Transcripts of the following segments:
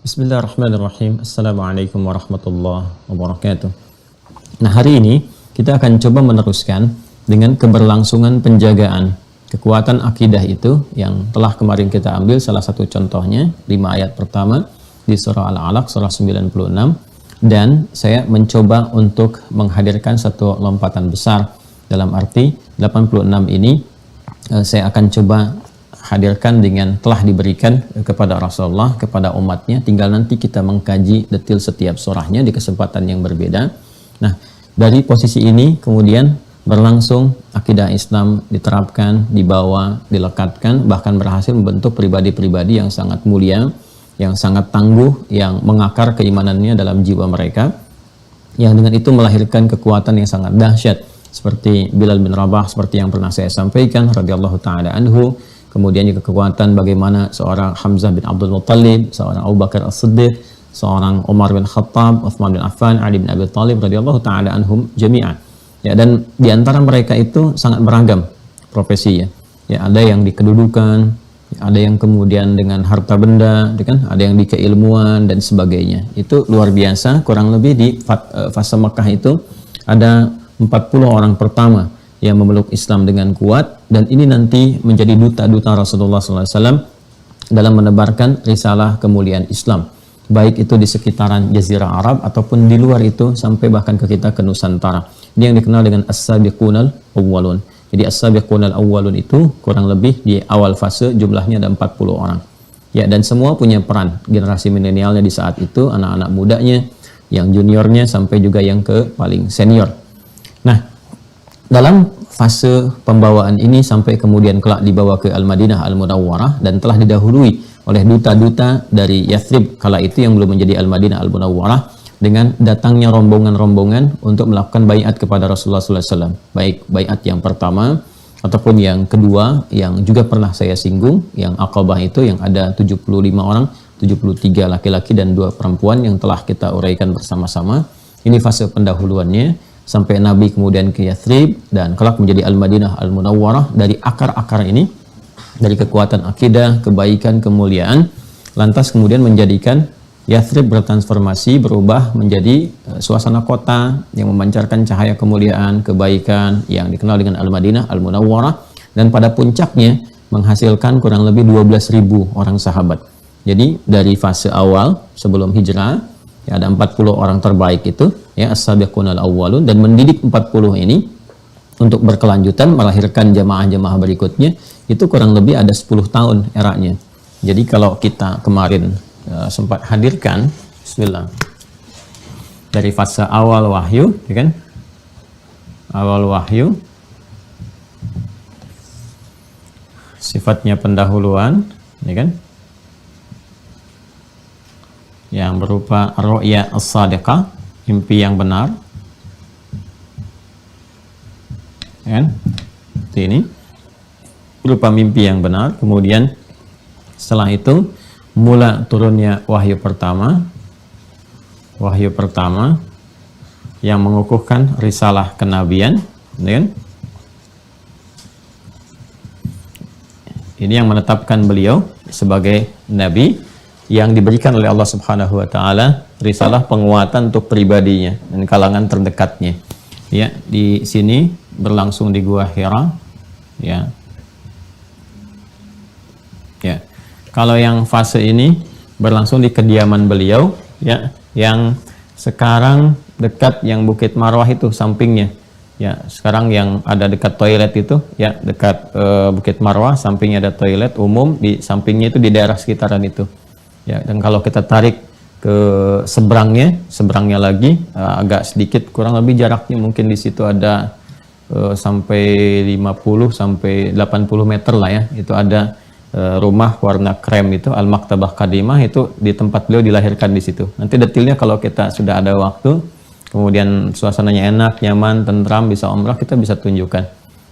Bismillahirrahmanirrahim. Assalamualaikum warahmatullahi wabarakatuh. Nah, hari ini kita akan coba meneruskan dengan keberlangsungan penjagaan kekuatan akidah itu yang telah kemarin kita ambil salah satu contohnya 5 ayat pertama di surah Al-Alaq surah 96, dan saya mencoba untuk menghadirkan satu lompatan besar dalam arti 86 ini saya akan coba hadirkan dengan telah diberikan kepada Rasulullah, kepada umatnya, tinggal nanti kita mengkaji detil setiap surahnya di kesempatan yang berbeda. Nah, dari posisi ini kemudian berlangsung akidah Islam diterapkan, dibawa, dilekatkan, bahkan berhasil membentuk pribadi-pribadi yang sangat mulia, yang sangat tangguh, yang mengakar keimanannya dalam jiwa mereka, yang dengan itu melahirkan kekuatan yang sangat dahsyat seperti Bilal bin Rabah, seperti yang pernah saya sampaikan radhiyallahu taala anhu. Kemudian juga kekuatan bagaimana seorang Hamzah bin Abdul Muttalib, seorang Abu Bakar As-Siddiq, seorang Umar bin Khattab, Uthman bin Affan, Ali bin Abi Thalib radhiyallahu taala anhum jami'an. Ya, dan di antara mereka itu sangat beragam profesinya. Ya, ada yang di kedudukan, ada yang kemudian dengan harta benda, kan? Ada yang di keilmuan dan sebagainya. Itu luar biasa. Kurang lebih di fase Mekah itu ada 40 orang pertama yang memeluk Islam dengan kuat, dan ini nanti menjadi duta-duta Rasulullah SAW dalam menebarkan risalah kemuliaan Islam, baik itu di sekitaran Jazirah Arab ataupun di luar itu sampai bahkan ke kita ke Nusantara. Ini yang dikenal dengan As-Sabiqunal Awwalun. Jadi As-Sabiqunal Awwalun itu kurang lebih di awal fase jumlahnya ada 40 orang. Ya, dan semua punya peran. Generasi milenialnya di saat itu, anak-anak mudanya, yang juniornya sampai juga yang ke paling senior. Nah, dalam fase pembawaan ini sampai kemudian kelak dibawa ke Al-Madinah Al-Munawwarah dan telah didahului oleh duta-duta dari Yathrib kala itu yang belum menjadi Al-Madinah Al-Munawwarah dengan datangnya rombongan-rombongan untuk melakukan baiat kepada Rasulullah SAW. Baik baiat yang pertama ataupun yang kedua yang juga pernah saya singgung, yang Aqabah itu yang ada 75 orang, 73 laki-laki dan 2 perempuan yang telah kita uraikan bersama-sama. Ini fase pendahuluannya sampai Nabi kemudian ke Yathrib dan kelak menjadi Al-Madinah Al-Munawwarah. Dari akar-akar ini, dari kekuatan akidah, kebaikan, kemuliaan, lantas kemudian menjadikan Yathrib bertransformasi, berubah menjadi suasana kota yang memancarkan cahaya kemuliaan, kebaikan yang dikenal dengan Al-Madinah Al-Munawwarah, dan pada puncaknya menghasilkan kurang lebih 12.000 orang sahabat. Jadi dari fase awal sebelum hijrah ya, ada 40 orang terbaik itu ya, As-Sabiqunal Awwalun, dan mendidik 40 ini untuk berkelanjutan melahirkan jamaah-jamaah berikutnya itu kurang lebih ada 10 tahun eranya. Jadi kalau kita kemarin sempat hadirkan bismillah dari fase awal wahyu ya kan, awal wahyu sifatnya pendahuluan ya kan, yang berupa ru'ya as-sadiqah, mimpi yang benar kan, ini berupa mimpi yang benar. Kemudian setelah itu mula turunnya wahyu pertama yang mengukuhkan risalah kenabian kan? Ini yang menetapkan beliau sebagai nabi yang diberikan oleh Allah Subhanahu wa taala risalah penguatan untuk pribadinya dan kalangan terdekatnya. Ya, di sini berlangsung di Gua Hira. Ya. Ya. Kalau yang fase ini berlangsung di kediaman beliau ya, yang sekarang dekat yang Bukit Marwah itu sampingnya. Ya, sekarang yang ada dekat toilet itu ya, dekat Bukit Marwah sampingnya ada toilet umum, di sampingnya itu di daerah sekitaran itu. Ya, dan kalau kita tarik ke seberangnya lagi agak sedikit, kurang lebih jaraknya mungkin di situ ada sampai 50 sampai 80 meter lah ya. Itu ada rumah warna krem itu Al-Maktabah Qadimah, itu di tempat beliau dilahirkan di situ. Nanti detailnya kalau kita sudah ada waktu, kemudian suasananya enak, nyaman, tentram, bisa umrah, kita bisa tunjukkan.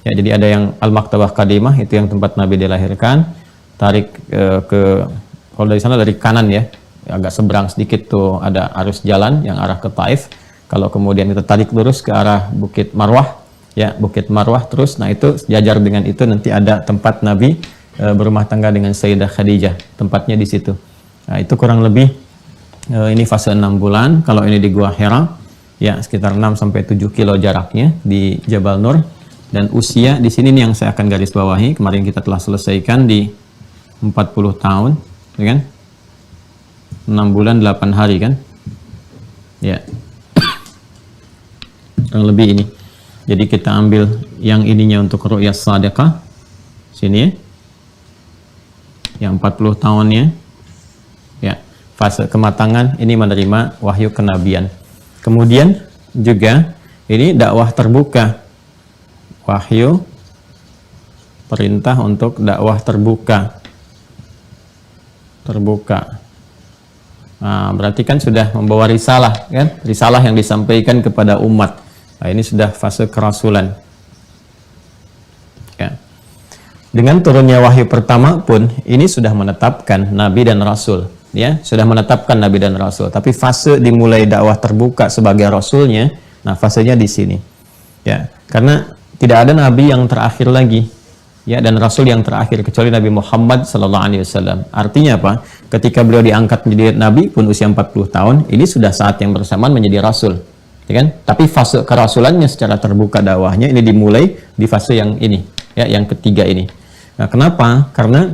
Ya, jadi ada yang Al-Maktabah Qadimah itu yang tempat Nabi dilahirkan. Tarik ke kalau dari sana dari kanan ya, agak seberang sedikit tuh ada arus jalan yang arah ke Taif. Kalau kemudian kita tarik lurus ke arah Bukit Marwah, ya Bukit Marwah terus, nah itu sejajar dengan itu nanti ada tempat Nabi berumah tangga dengan Sayyidah Khadijah, tempatnya di situ. Nah itu kurang lebih Ini fase 6 bulan. Kalau ini di Gua Hira, ya sekitar 6 sampai 7 kilo jaraknya di Jabal Nur. Dan usia di sini nih yang saya akan garis bawahi. Kemarin kita telah selesaikan di 40 tahun, ya kan? 6 bulan 8 hari kan? Ya. Kurang lebih ini. Jadi kita ambil yang ininya untuk ru'yah shadiqah. Sini ya. Yang 40 tahunnya. Ya. Fase kematangan ini menerima wahyu kenabian. Kemudian juga ini dakwah terbuka. Wahyu perintah untuk dakwah terbuka. Nah, berarti kan sudah membawa risalah kan? Risalah yang disampaikan kepada umat. Nah, ini sudah fase kerasulan. Ya. Dengan turunnya wahyu pertama pun ini sudah menetapkan nabi dan rasul, ya, sudah menetapkan nabi dan rasul. Tapi fase dimulai dakwah terbuka sebagai rasulnya, nah fasenya di sini. Ya, karena tidak ada nabi yang terakhir lagi, ya, dan rasul yang terakhir kecuali Nabi Muhammad sallallahu alaihi wasallam. Artinya apa? Ketika beliau diangkat menjadi nabi pun usia 40 tahun, ini sudah saat yang bersamaan menjadi rasul. Ya kan? Tapi fase kerasulannya secara terbuka dakwahnya ini dimulai di fase yang ini, ya, yang ketiga ini. Nah, kenapa? Karena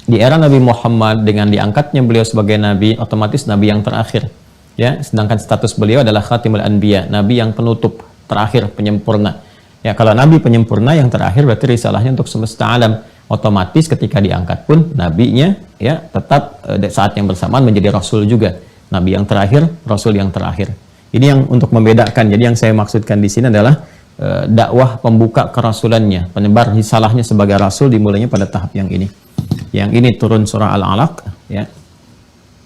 di era Nabi Muhammad dengan diangkatnya beliau sebagai nabi, otomatis nabi yang terakhir, ya. Sedangkan status beliau adalah khatimul anbiya, nabi yang penutup, terakhir, penyempurna. Ya, kalau nabi penyempurna yang terakhir berarti risalahnya untuk semesta alam. Otomatis ketika diangkat pun nabinya, ya, tetap saat yang bersamaan menjadi rasul juga. Nabi yang terakhir, rasul yang terakhir. Ini yang untuk membedakan. Jadi yang saya maksudkan di sini adalah dakwah pembuka kerasulannya, penyebar risalahnya sebagai rasul dimulainya pada tahap yang ini. Yang ini turun surah Al-Alaq, ya.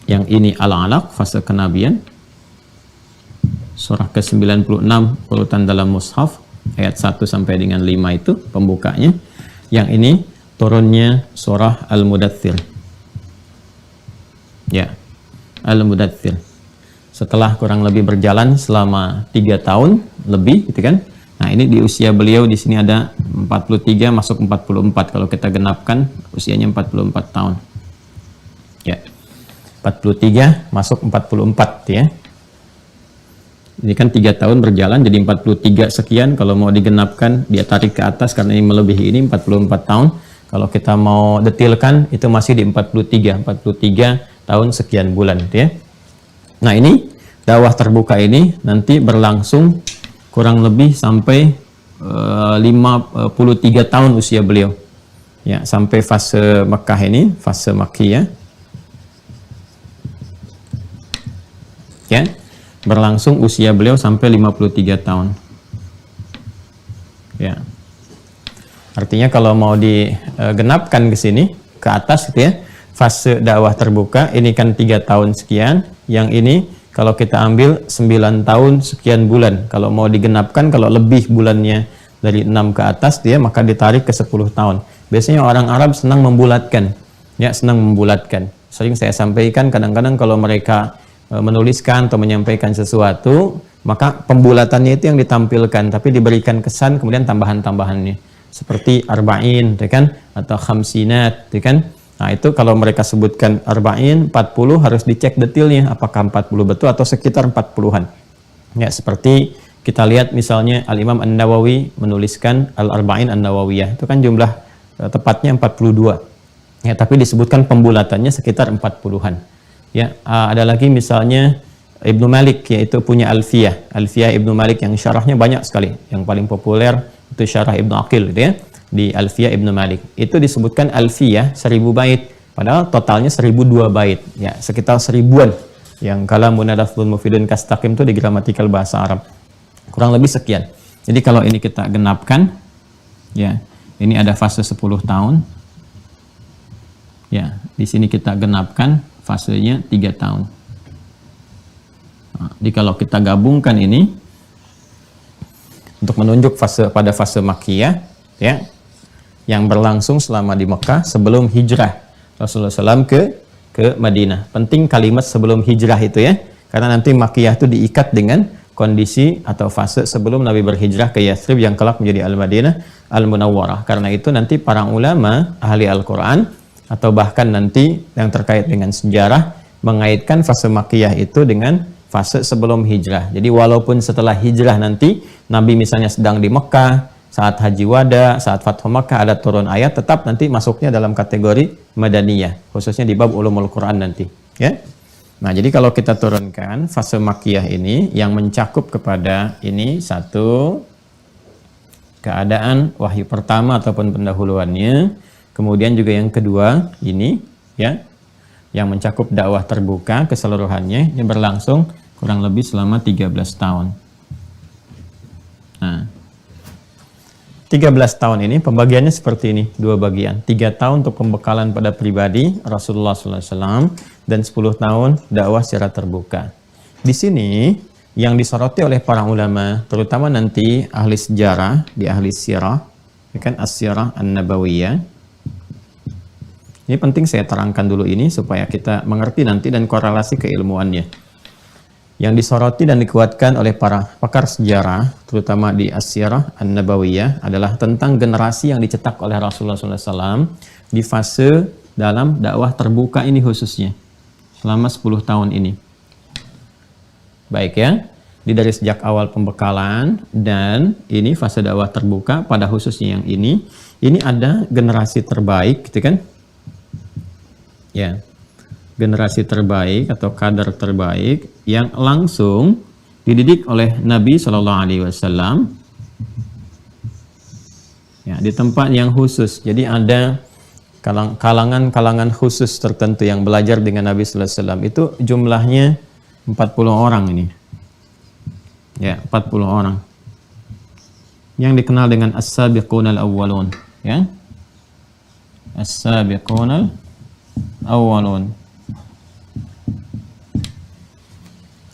Yang ini Al-Alaq fase kenabian. Surah ke-96 urutan dalam mushaf ayat 1 sampai dengan 5 itu pembukanya. Yang ini turunnya surah Al-Mudaththir. Ya. Al-Mudaththir. Setelah kurang lebih berjalan selama 3 tahun lebih, gitu kan? Nah, ini di usia beliau di sini ada 43 masuk 44. Kalau kita genapkan usianya 44 tahun. Ya. 43 masuk 44 ya. Ini kan 3 tahun berjalan jadi 43 sekian. Kalau mau digenapkan dia tarik ke atas karena ini melebihi ini 44 tahun. Kalau kita mau detilkan itu masih di 43 tahun sekian bulan, gitu ya. Nah, ini dakwah terbuka ini nanti berlangsung kurang lebih sampai 53 tahun usia beliau. Ya, sampai fase Mekah ini, fase Makkiyah. Ya, berlangsung usia beliau sampai 53 tahun. Ya. Artinya kalau mau digenapkan ke sini, ke atas gitu ya, fase dakwah terbuka ini kan 3 tahun sekian. Yang ini kalau kita ambil 9 tahun sekian bulan. Kalau mau digenapkan, kalau lebih bulannya dari 6 ke atas dia maka ditarik ke 10 tahun. Biasanya orang Arab senang membulatkan. Ya, senang membulatkan. Sering saya sampaikan kadang-kadang kalau mereka menuliskan atau menyampaikan sesuatu, maka pembulatannya itu yang ditampilkan, tapi diberikan kesan kemudian tambahan-tambahannya. Seperti arba'in, ya kan? Atau khamsinat, ya kan? Nah, itu kalau mereka sebutkan arba'in, 40 harus dicek detailnya apakah 40 betul atau sekitar 40-an. Ya, seperti kita lihat misalnya Al-Imam An-Nawawi menuliskan Al-Arba'in An-Nawawiyah. Itu kan jumlah tepatnya 42. Ya, tapi disebutkan pembulatannya sekitar 40-an. Ya, ada lagi misalnya Ibnu Malik, yaitu punya Alfiyah. Alfiyah Ibnu Malik yang syarahnya banyak sekali. Yang paling populer itu syarah Ibnu Aqil, gitu ya. Di Alfiyah Ibnu Malik itu disebutkan Alfiyah 1000 bait, padahal totalnya 1002 bait, ya sekitar 1000-an yang kalamun lafdzun mufidun kastaqim itu di gramatikal bahasa Arab, kurang lebih sekian. Jadi kalau ini kita genapkan, ya ini ada fase 10 tahun, ya di sini kita genapkan fasenya 3 tahun. Nah, jadi kalau kita gabungkan ini untuk menunjuk pada fase Makkiyah, ya, yang berlangsung selama di Mekah sebelum hijrah Rasulullah SAW ke Madinah. Penting kalimat sebelum hijrah itu ya, karena nanti Makkiyah itu diikat dengan kondisi atau fase sebelum Nabi berhijrah ke Yathrib yang kelak menjadi Al-Madinah Al-Munawwarah. Karena itu nanti para ulama ahli Al-Quran atau bahkan nanti yang terkait dengan sejarah mengaitkan fase Makkiyah itu dengan fase sebelum hijrah. Jadi walaupun setelah hijrah nanti Nabi misalnya sedang di Mekah, saat haji wada, saat Fathu Makkah ada turun ayat, tetap nanti masuknya dalam kategori Madaniyah, khususnya di bab ulumul Quran nanti, ya. Nah, jadi kalau kita turunkan fase Makkiyah ini yang mencakup kepada ini satu keadaan wahyu pertama ataupun pendahuluannya, kemudian juga yang kedua ini ya yang mencakup dakwah terbuka keseluruhannya, ini berlangsung kurang lebih selama 13 tahun. Nah, 13 tahun ini pembagiannya seperti ini, dua bagian. 3 tahun untuk pembekalan pada pribadi Rasulullah SAW dan 10 tahun dakwah secara terbuka. Di sini yang disoroti oleh para ulama, terutama nanti ahli sejarah, di ahli sirah, ya kan, as-sirah an-nabawiyah. Ini penting saya terangkan dulu ini supaya kita mengerti nanti dan korelasi keilmuannya. Yang disoroti dan dikuatkan oleh para pakar sejarah, terutama di as-sirah an-nabawiyah, adalah tentang generasi yang dicetak oleh Rasulullah SAW di fase dalam dakwah terbuka ini khususnya, selama 10 tahun ini. Baik ya, dari sejak awal pembekalan dan ini fase dakwah terbuka pada khususnya yang ini ada generasi terbaik gitu kan. Ya, generasi terbaik atau kader terbaik yang langsung dididik oleh Nabi Shallallahu Alaihi Wasallam ya, di tempat yang khusus. Jadi ada kalangan khusus tertentu yang belajar dengan Nabi Sallallahu Alaihi Wasallam, itu jumlahnya 40 orang ini. Ya, 40 orang. Yang dikenal dengan as-sabiqunal awwalun, ya. As-sabiqunal awwalun.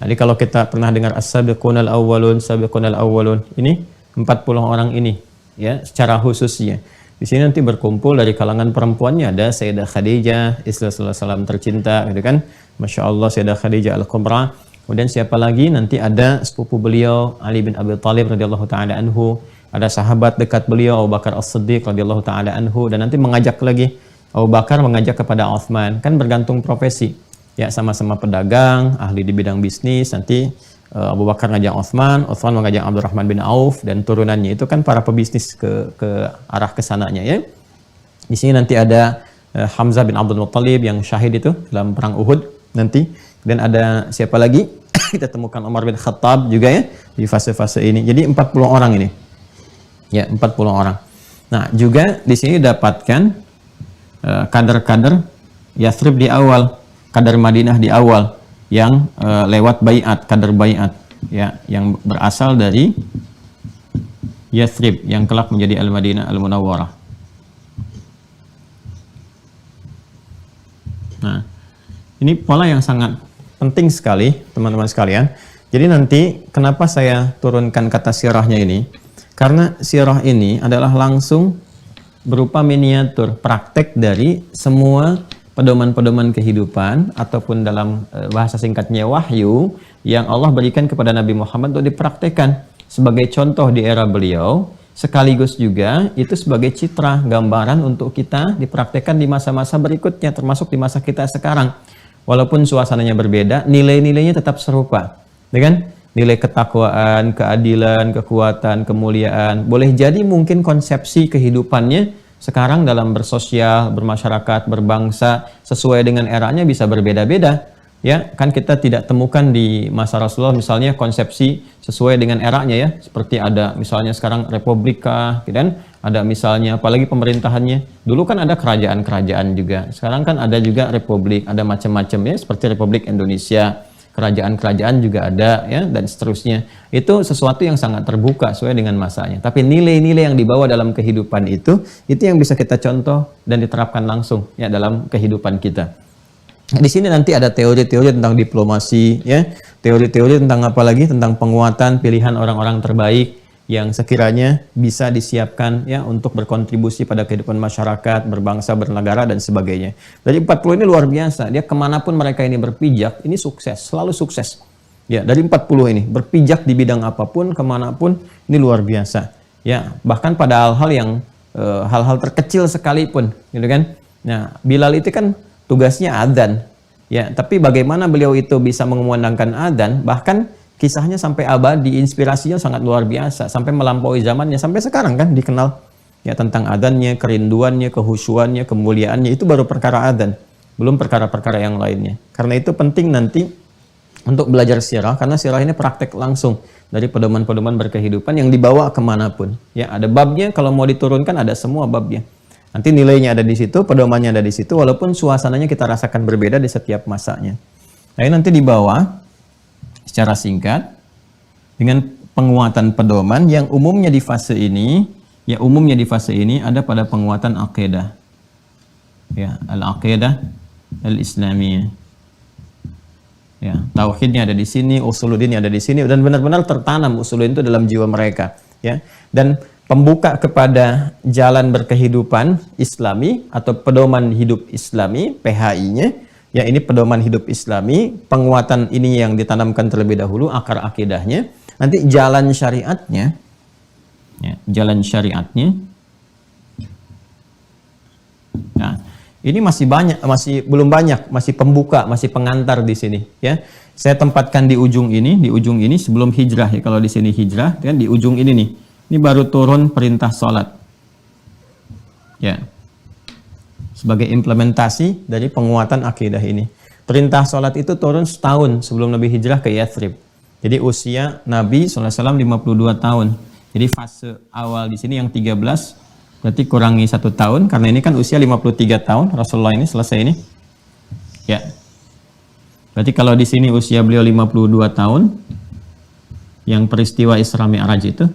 Jadi kalau kita pernah dengar as-sabiqunal awwalun, sabiqunal awwalun, ini 40 orang ini ya secara khususnya. Di sini nanti berkumpul dari kalangan perempuannya ada Sayyidah Khadijah, istri Rasulullah SAW tercinta gitu kan. Masya Allah, Sayyidah Khadijah al-Kubra. Kemudian siapa lagi? Nanti ada sepupu beliau Ali bin Abi Thalib radhiyallahu taala anhu, ada sahabat dekat beliau Abu Bakar As-Siddiq radhiyallahu taala anhu, dan nanti mengajak lagi Abu Bakar mengajak kepada Utsman, kan bergantung profesi. Ya, sama-sama pedagang, ahli di bidang bisnis. Nanti Abu Bakar ngajak Utsman, Utsman mengajak Abdurrahman bin Auf dan turunannya itu kan para pebisnis ke arah kesananya ya. Di sini nanti ada Hamzah bin Abdul Muttalib yang syahid itu dalam perang Uhud nanti. Dan ada siapa lagi? Kita temukan Umar bin Khattab juga ya di fase-fase ini. Jadi 40 orang ini. Ya, 40 orang. Nah, juga di sini dapatkan kader-kader Yathrib di awal, kader Madinah di awal yang lewat baiat, kader baiat ya, yang berasal dari Yathrib yang kelak menjadi Al-Madinah Al-Munawwarah. Nah, ini pola yang sangat penting sekali teman-teman sekalian. Jadi nanti kenapa saya turunkan kata sirahnya ini? Karena sirah ini adalah langsung berupa miniatur praktek dari semua pedoman-pedoman kehidupan ataupun dalam bahasa singkatnya wahyu yang Allah berikan kepada Nabi Muhammad untuk dipraktekkan sebagai contoh di era beliau, sekaligus juga itu sebagai citra gambaran untuk kita dipraktekkan di masa-masa berikutnya, termasuk di masa kita sekarang. Walaupun suasananya berbeda, nilai-nilainya tetap serupa, kan? Nilai ketakwaan, keadilan, kekuatan, kemuliaan. Boleh jadi mungkin konsepsi kehidupannya sekarang dalam bersosial, bermasyarakat, berbangsa, sesuai dengan eranya bisa berbeda-beda. Ya, kan kita tidak temukan di masa Rasulullah misalnya konsepsi sesuai dengan eranya ya. Seperti ada misalnya sekarang republika, dan ada misalnya apalagi pemerintahannya. Dulu kan ada kerajaan-kerajaan juga. Sekarang kan ada juga republik, ada macam-macam ya, seperti Republik Indonesia. Kerajaan-kerajaan juga ada ya, dan seterusnya. Itu sesuatu yang sangat terbuka sesuai dengan masanya. Tapi nilai-nilai yang dibawa dalam kehidupan itu yang bisa kita contoh dan diterapkan langsung ya dalam kehidupan kita. Di sini nanti ada teori-teori tentang diplomasi ya, teori-teori tentang apa lagi, tentang penguatan pilihan orang-orang terbaik yang sekiranya bisa disiapkan ya untuk berkontribusi pada kehidupan masyarakat, berbangsa, bernegara dan sebagainya. Dari 40 ini luar biasa, dia kemanapun mereka ini berpijak, ini sukses, selalu sukses. Ya, dari 40 ini berpijak di bidang apapun, kemanapun, ini luar biasa. Ya, bahkan pada hal-hal yang hal-hal terkecil sekalipun, gitu kan. Nah, Bilal itu kan tugasnya adzan. Ya, tapi bagaimana beliau itu bisa mengumandangkan adzan, bahkan kisahnya sampai abadi, inspirasinya sangat luar biasa, sampai melampaui zamannya, sampai sekarang kan dikenal ya tentang adzannya, kerinduannya, kehusuannya, kemuliaannya, itu baru perkara adzan, belum perkara-perkara yang lainnya. Karena itu penting nanti untuk belajar sirah, karena sirah ini praktek langsung dari pedoman-pedoman berkehidupan yang dibawa kemanapun. Ya, ada babnya, kalau mau diturunkan ada semua babnya. Nanti nilainya ada di situ, pedomannya ada di situ, walaupun suasananya kita rasakan berbeda di setiap masanya. Nah, nanti di bawah, secara singkat, dengan penguatan pedoman yang umumnya di fase ini, ya umumnya di fase ini ada pada penguatan aqidah. Ya, al-aqidah al-islamiyah. Ya, tauhidnya ada di sini, usuluddin ada di sini, dan benar-benar tertanam usuluddin itu dalam jiwa mereka. Ya, dan pembuka kepada jalan berkehidupan Islami atau pedoman hidup Islami, PHI-nya, ya ini pedoman hidup Islami, penguatan ini yang ditanamkan terlebih dahulu, akar akidahnya, nanti jalan syariatnya, ya, jalan syariatnya, nah, ini masih banyak, belum banyak, masih pembuka, masih pengantar di sini, ya. Saya tempatkan di ujung ini sebelum hijrah ya, kalau di sini hijrah, kan di ujung ini nih. Ini baru turun perintah sholat. Ya. Sebagai implementasi dari penguatan akidah ini. Perintah sholat itu turun setahun sebelum Nabi hijrah ke Yathrib. Jadi usia Nabi SAW 52 tahun. Jadi fase awal di sini yang 13, berarti kurangi 1 tahun. Karena ini kan usia 53 tahun, Rasulullah ini selesai ini. Ya. Berarti kalau di sini usia beliau 52 tahun, yang peristiwa Isra Mi'raj itu,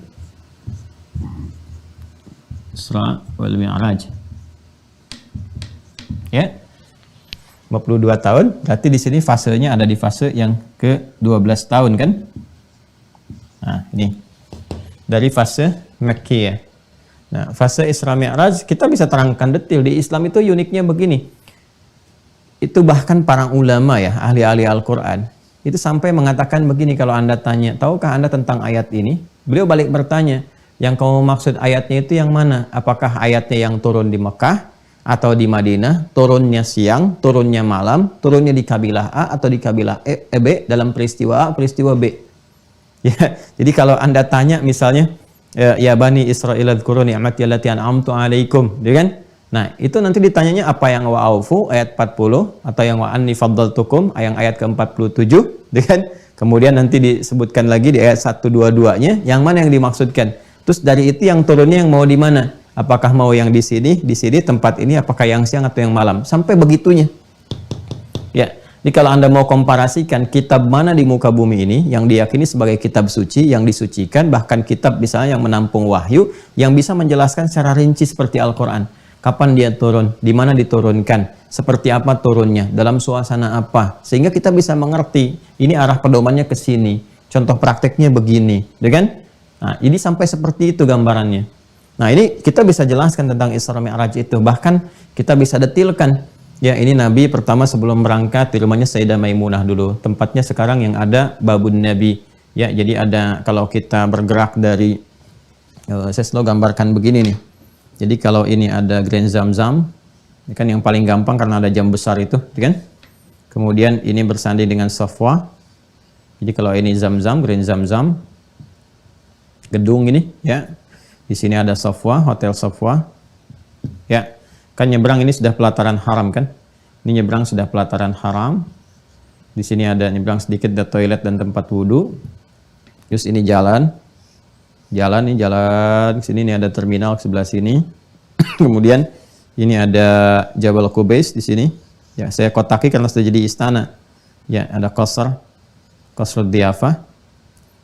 Isra wal Mi'raj. Ya. 52 tahun, berarti di sini fasenya ada di fase yang ke-12 tahun kan? Nah, ini. Dari fase Makkiyah. Nah, fase Isra Mi'raj kita bisa terangkan detail. Di Islam itu uniknya begini. Itu bahkan para ulama ya, ahli-ahli Al-Qur'an, itu sampai mengatakan begini kalau Anda tanya, tahukah Anda tentang ayat ini? Beliau balik bertanya, yang kamu maksud ayatnya itu yang mana? Apakah ayatnya yang turun di Mekah atau di Madinah, turunnya siang, turunnya malam, turunnya di kabilah A atau di kabilah B, dalam peristiwa A, peristiwa B? Ya, jadi kalau Anda tanya misalnya, ya Bani Israil adhkuru ni'mati allati an'amtu 'alaikum, gitu kan? Nah, itu nanti ditanyanya apa yang wa'aufu ayat 40 atau yang wa'anni faddaltukum ayat ke-47, gitu kan? Kemudian nanti disebutkan lagi di ayat 122-nya yang mana yang dimaksudkan. Terus dari itu yang turunnya yang mau di mana? Apakah mau yang di sini tempat ini, apakah yang siang atau yang malam? Sampai begitunya. Ya, jadi kalau Anda mau komparasikan kitab mana di muka bumi ini yang diyakini sebagai kitab suci, yang disucikan, bahkan kitab misalnya yang menampung wahyu, yang bisa menjelaskan secara rinci seperti Al-Quran. Kapan dia turun, di mana diturunkan, seperti apa turunnya, dalam suasana apa, sehingga kita bisa mengerti ini arah pedomannya ke sini, contoh prakteknya begini, ya kan? Nah, ini sampai seperti itu gambarannya. Nah, ini kita bisa jelaskan tentang Isra Mi'raj itu, bahkan kita bisa detilkan. Ya, ini Nabi pertama sebelum berangkat di rumahnya Sayyidah Maimunah dulu. Tempatnya sekarang yang ada Babun Nabi. Ya, jadi ada kalau kita bergerak dari saya selalu gambarkan begini nih. Jadi kalau ini ada Grand Zamzam, ini kan yang paling gampang karena ada jam besar itu, kan? Kemudian ini bersanding dengan Safwa. Jadi kalau ini Zamzam, Grand Zamzam, gedung ini, ya. Di sini ada Safwa, Hotel Safwa. Ya, kan nyebrang ini sudah pelataran haram kan? Ini nyebrang sudah pelataran haram. Di sini ada nyebrang sedikit ada toilet dan tempat wudhu. Terus ini jalan. Jalan ke sini, ini ada terminal sebelah sini. Kemudian ini ada Jabal Qubais di sini. Ya, saya kotaki karena sudah jadi istana. Ya, ada Qasr Diyafah.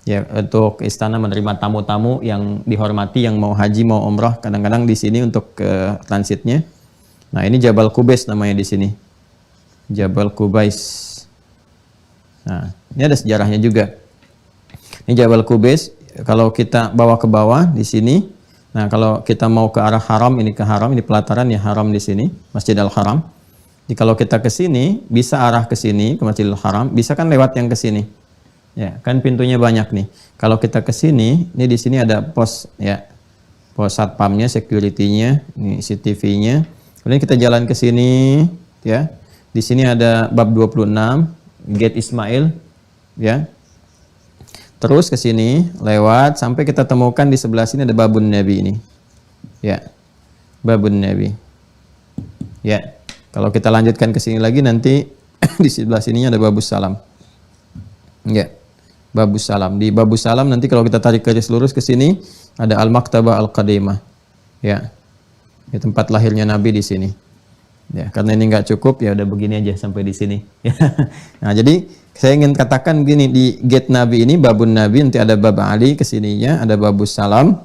Ya, untuk istana menerima tamu-tamu yang dihormati, yang mau haji, mau umrah, kadang-kadang di sini untuk transitnya. Nah, ini Jabal Qubais namanya di sini. Jabal Qubais. Nah, ini ada sejarahnya juga. Ini Jabal Qubais. Kalau kita bawa ke bawah di sini, nah kalau kita mau ke arah haram, ini ke haram, ini pelataran ya haram di sini, Masjid Al-Haram. Jadi kalau kita ke sini, bisa arah ke sini, ke Masjidil Haram, bisa kan lewat yang ke sini. Ya, kan pintunya banyak nih. Kalau kita ke sini, ini di sini ada pos ya. Pos satpamnya, security-nya, ini CCTV-nya. Kemudian kita jalan ke sini, ya. Di sini ada bab 26, Gate Ismail, ya. Terus ke sini lewat sampai kita temukan di sebelah sini ada babun Nabi ini. Ya. Babun Nabi. Ya. Kalau kita lanjutkan ke sini lagi nanti di sebelah sininya ada babus salam. Ya. Babus salam. Di babus salam nanti kalau kita tarik garis lurus ke sini ada Al-Maktabah Al-Qadimah. Ya. Di tempat lahirnya Nabi di sini. Ya, karena ini nggak cukup ya udah begini aja sampai di sini. Nah, jadi saya ingin katakan begini, di gate Nabi ini babun Nabi nanti ada bab Ali kesininya, ada babus salam.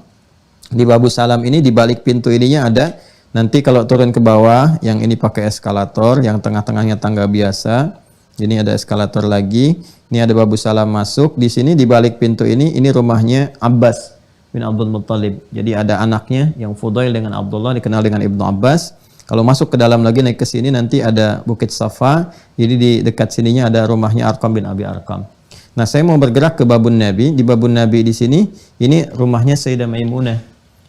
Di babus salam ini di balik pintu ininya ada nanti kalau turun ke bawah yang ini pakai eskalator, yang tengah-tengahnya tangga biasa. Ini ada eskalator lagi. Ini ada babus salam masuk. Di sini di balik pintu ini rumahnya Abbas bin Abdul Muttalib. Jadi ada anaknya yang Fudail dengan Abdullah dikenal dengan Ibnu Abbas. Kalau masuk ke dalam lagi naik ke sini nanti ada Bukit Safa. Jadi di dekat sininya ada rumahnya Arqam bin Abi Arqam. Nah, saya mau bergerak ke babun Nabi. Di babun Nabi di sini ini rumahnya Sayyidah Maimunah.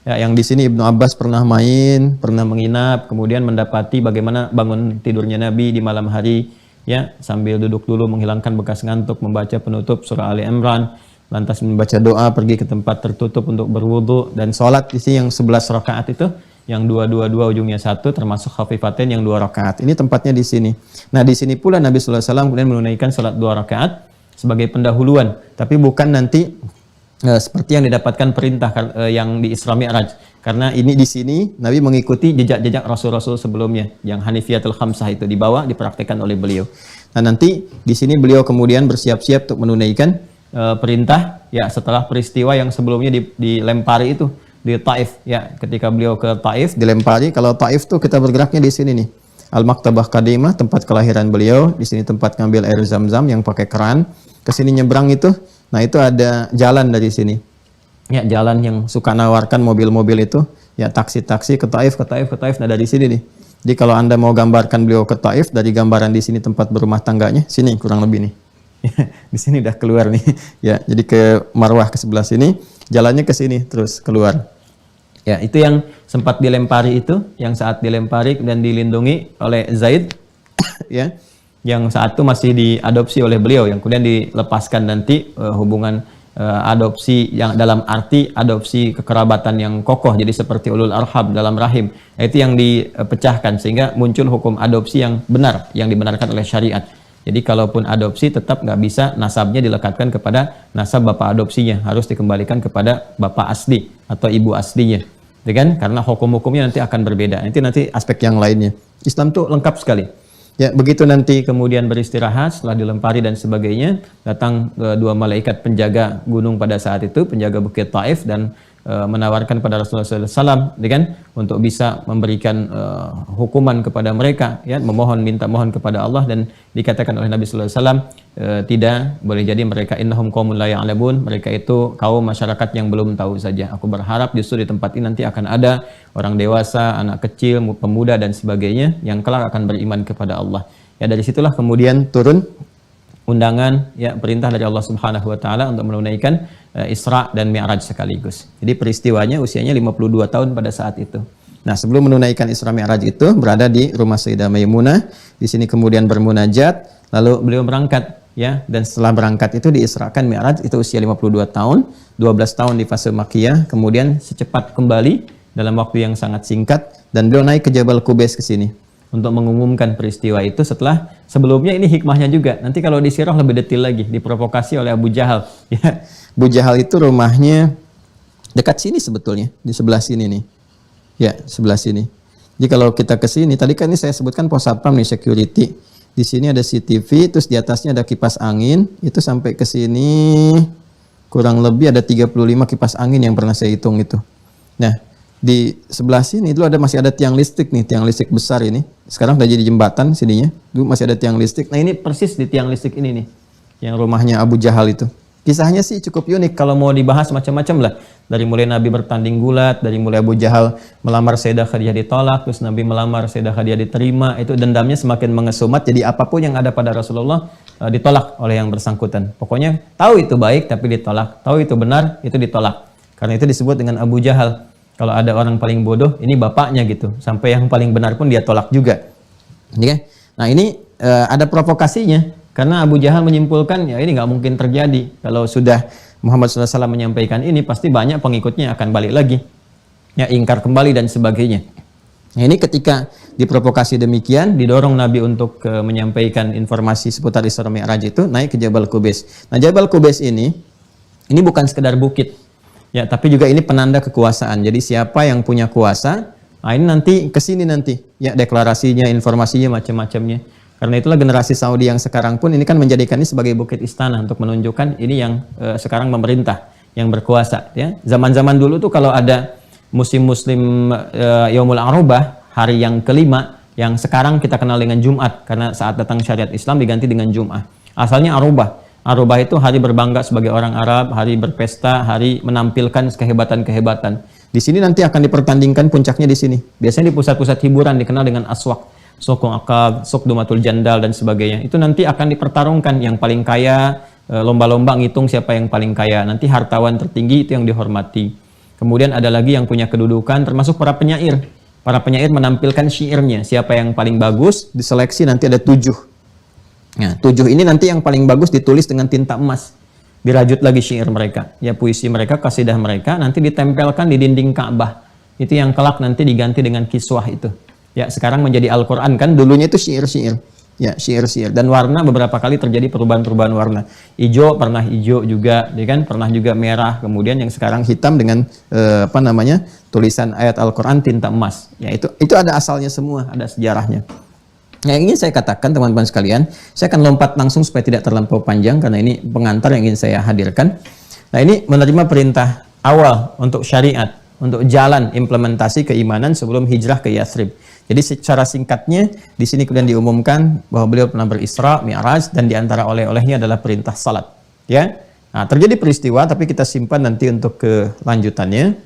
Ya, yang di sini Ibnu Abbas pernah main, pernah menginap, kemudian mendapati bagaimana bangun tidurnya Nabi di malam hari, ya, sambil duduk dulu menghilangkan bekas ngantuk membaca penutup surah Ali Imran, lantas membaca doa, pergi ke tempat tertutup untuk berwudu dan sholat di sini yang 11 rakaat itu. Yang dua ujungnya satu termasuk khafifatain yang 2 rakaat. Ini tempatnya di sini. Nah, di sini pula Nabi sallallahu alaihi wasallam kemudian menunaikan salat 2 rakaat sebagai pendahuluan, tapi bukan nanti seperti yang didapatkan perintah yang di Isra Mi'raj. Karena ini di sini Nabi mengikuti jejak-jejak rasul-rasul sebelumnya yang Hanifiyatul Khamsah itu dibawa dipraktikkan oleh beliau. Nah, nanti di sini beliau kemudian bersiap-siap untuk menunaikan perintah ya setelah peristiwa yang sebelumnya dilempari itu di Taif, ya, ketika beliau ke Taif dilempari. Kalau Taif tuh kita bergeraknya di sini nih, Al-Maktabah Qadimah, tempat kelahiran beliau. Di sini tempat ngambil air zam-zam yang pakai keran. Ke sini nyebrang itu, nah itu ada jalan dari sini, ya, jalan yang suka nawarkan mobil-mobil itu, ya, taksi-taksi ke Taif. Nah, dari sini nih. Jadi kalau Anda mau gambarkan beliau ke Taif, dari gambaran di sini tempat berumah tangganya, sini kurang lebih nih. Di sini udah keluar nih, ya. Jadi ke Marwah ke sebelah sini, jalannya ke sini terus keluar. Ya, itu yang sempat dilempari itu, yang saat dilempari dan dilindungi oleh Zaid, ya. Yang saat itu masih diadopsi oleh beliau, yang kemudian dilepaskan nanti hubungan adopsi yang dalam arti adopsi kekerabatan yang kokoh, jadi seperti ulul arham dalam rahim. Itu yang dipecahkan sehingga muncul hukum adopsi yang benar, yang dibenarkan oleh syariat. Jadi kalaupun adopsi tetap nggak bisa nasabnya dilekatkan kepada nasab bapak adopsinya, harus dikembalikan kepada bapak asli atau ibu aslinya, ya kan? Karena hukum-hukumnya nanti akan berbeda. Nanti aspek yang lainnya. Islam tuh lengkap sekali. Ya, begitu nanti kemudian beristirahat setelah dilempari dan sebagainya, datang 2 malaikat penjaga gunung pada saat itu, penjaga Bukit Taif, dan menawarkan pada Rasulullah SAW, kan, untuk bisa memberikan hukuman kepada mereka, ya, minta mohon kepada Allah, dan dikatakan oleh Nabi SAW, tidak boleh jadi mereka innahum qaumun la ya'lamun, mereka itu kaum masyarakat yang belum tahu saja. Aku berharap justru di tempat ini nanti akan ada orang dewasa, anak kecil, pemuda dan sebagainya yang kelak akan beriman kepada Allah. Ya, dari situlah kemudian turun undangan, ya, perintah dari Allah Subhanahu wa taala untuk menunaikan Isra dan Mi'raj sekaligus. Jadi peristiwanya usianya 52 tahun pada saat itu. Nah, sebelum menunaikan Isra Mi'raj itu berada di rumah Sayyidah Maimunah. Di sini kemudian bermunajat, lalu beliau berangkat, ya, dan setelah berangkat itu diisrakan Mi'raj itu usia 52 tahun, 12 tahun di fase Makkiyah, kemudian secepat kembali dalam waktu yang sangat singkat, dan beliau naik ke Jabal Qubais ke sini untuk mengumumkan peristiwa itu. Setelah sebelumnya ini hikmahnya juga. Nanti kalau di sirah lebih detail lagi, diprovokasi oleh Abu Jahal. Ya, Abu Jahal itu rumahnya dekat sini sebetulnya, di sebelah sini nih. Ya, sebelah sini. Jadi kalau kita ke sini, tadi kan ini saya sebutkan pos satpam nih, security. Di sini ada CCTV, terus di atasnya ada kipas angin. Itu sampai ke sini kurang lebih ada 35 kipas angin yang pernah saya hitung itu. Nah, di sebelah sini itu masih ada tiang listrik nih, tiang listrik besar ini. Sekarang udah jadi jembatan sininya. Dulu masih ada tiang listrik. Nah, ini persis di tiang listrik ini nih, yang rumahnya Abu Jahal itu. Kisahnya sih cukup unik, kalau mau dibahas macam-macam lah. Dari mulai Nabi bertanding gulat, dari mulai Abu Jahal melamar Sayyidah Khadijah ditolak, terus Nabi melamar Sayyidah Khadijah diterima, itu dendamnya semakin mengesumat, jadi apapun yang ada pada Rasulullah ditolak oleh yang bersangkutan. Pokoknya tahu itu baik tapi ditolak, tahu itu benar itu ditolak. Karena itu disebut dengan Abu Jahal. Kalau ada orang paling bodoh, ini bapaknya gitu. Sampai yang paling benar pun dia tolak juga. Okay? Nah, ini ada provokasinya, karena Abu Jahal menyimpulkan ya ini nggak mungkin terjadi. Kalau sudah Muhammad SAW menyampaikan ini, pasti banyak pengikutnya akan balik lagi, ya ingkar kembali dan sebagainya. Nah, ini ketika diprovokasi demikian, didorong Nabi untuk menyampaikan informasi seputar Isra Mi'raj itu, naik ke Jabal Qubais. Nah, Jabal Qubais ini bukan sekedar bukit, ya, tapi juga ini penanda kekuasaan. Jadi siapa yang punya kuasa, nah ini nanti kesini nanti, ya deklarasinya, informasinya, macam-macamnya. Karena itulah generasi Saudi yang sekarang pun ini kan menjadikan ini sebagai bukit istana untuk menunjukkan ini yang sekarang memerintah, yang berkuasa. Ya, zaman-zaman dulu tuh kalau ada musim Muslim Yaumul Arubah, hari yang kelima, yang sekarang kita kenal dengan Jumat, karena saat datang syariat Islam diganti dengan Jum'ah. Asalnya Arubah. Arubah itu hari berbangga sebagai orang Arab, hari berpesta, hari menampilkan kehebatan-kehebatan. Di sini nanti akan dipertandingkan puncaknya di sini. Biasanya di pusat-pusat hiburan dikenal dengan aswak, sokong akab, sok dumatul jandal dan sebagainya. Itu nanti akan dipertarungkan yang paling kaya, lomba-lomba ngitung siapa yang paling kaya. Nanti hartawan tertinggi itu yang dihormati. Kemudian ada lagi yang punya kedudukan, termasuk para penyair. Para penyair menampilkan syairnya, siapa yang paling bagus, diseleksi nanti ada 7. Nah, 7 ini nanti yang paling bagus ditulis dengan tinta emas. Dirajut lagi syair mereka, ya puisi mereka, kasidah mereka, nanti ditempelkan di dinding Ka'bah. Itu yang kelak nanti diganti dengan kiswah itu. Ya, sekarang menjadi Al-Quran kan, dulunya itu syair-syair. Ya, syair-syair. Dan warna beberapa kali terjadi perubahan-perubahan warna. Ijo, pernah hijau juga, ya kan? Pernah juga merah, kemudian yang sekarang hitam dengan tulisan ayat Al-Quran tinta emas. Ya, itu ada asalnya semua, ada sejarahnya. Yang ingin saya katakan teman-teman sekalian, saya akan lompat langsung supaya tidak terlampau panjang karena ini pengantar yang ingin saya hadirkan. Nah, ini menerima perintah awal untuk syariat, untuk jalan implementasi keimanan sebelum hijrah ke Yathrib. Jadi secara singkatnya di sini kemudian diumumkan bahwa beliau pernah berisra, mi'raj, dan diantara oleh-olehnya adalah perintah salat. Ya, nah, terjadi peristiwa tapi kita simpan nanti untuk kelanjutannya.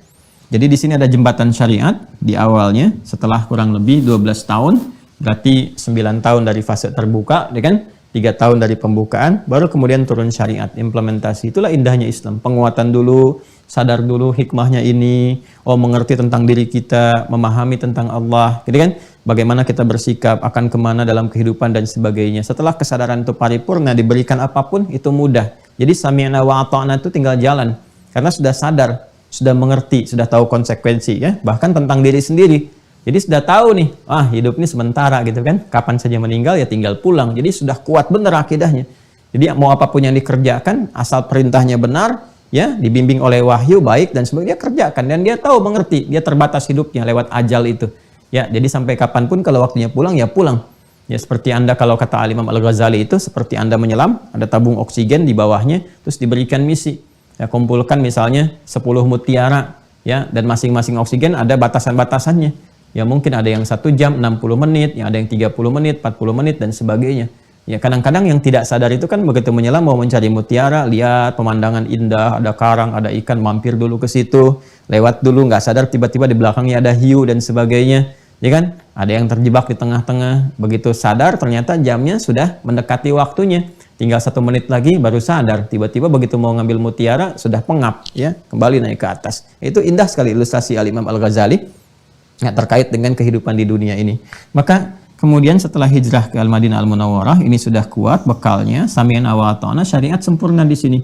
Jadi di sini ada jembatan syariat di awalnya setelah kurang lebih 12 tahun. Berarti 9 tahun dari fase terbuka, ya kan? 3 tahun dari pembukaan, baru kemudian turun syariat, implementasi. Itulah indahnya Islam. Penguatan dulu, sadar dulu hikmahnya ini, mengerti tentang diri kita, memahami tentang Allah, gitu kan? Bagaimana kita bersikap, akan kemana dalam kehidupan dan sebagainya. Setelah kesadaran itu paripurna, diberikan apapun, itu mudah. Jadi sami'na wa ata'na itu tinggal jalan. Karena sudah sadar, sudah mengerti, sudah tahu konsekuensi, ya. Bahkan tentang diri sendiri. Jadi sudah tahu nih, hidup ini sementara gitu kan, kapan saja meninggal ya tinggal pulang. Jadi sudah kuat benar akidahnya. Jadi mau apapun yang dikerjakan, asal perintahnya benar, ya dibimbing oleh wahyu baik dan sebagainya, dia kerjakan. Dan dia tahu, mengerti, dia terbatas hidupnya lewat ajal itu. Ya, jadi sampai kapanpun kalau waktunya pulang, ya pulang. Ya seperti Anda kalau kata Al-Imam Al-Ghazali itu, seperti Anda menyelam, ada tabung oksigen di bawahnya, terus diberikan misi. Ya kumpulkan misalnya 10 mutiara, ya, dan masing-masing oksigen ada batasan-batasannya. Ya mungkin ada yang 1 jam, 60 menit, yang ada yang 30 menit, 40 menit, dan sebagainya. Ya kadang-kadang yang tidak sadar itu kan begitu menyelam mau mencari mutiara, lihat pemandangan indah, ada karang, ada ikan, mampir dulu ke situ, lewat dulu, nggak sadar tiba-tiba di belakangnya ada hiu dan sebagainya. Ya kan? Ada yang terjebak di tengah-tengah, begitu sadar ternyata jamnya sudah mendekati waktunya. Tinggal 1 menit lagi baru sadar, tiba-tiba begitu mau ngambil mutiara sudah pengap, ya kembali naik ke atas. Itu indah sekali ilustrasi Al-Imam Al-Ghazali. Ya, terkait dengan kehidupan di dunia ini. Maka kemudian setelah hijrah ke Al-Madinah Al-Munawwarah, ini sudah kuat bekalnya, sami'na wa ata'na, syariat sempurna di sini.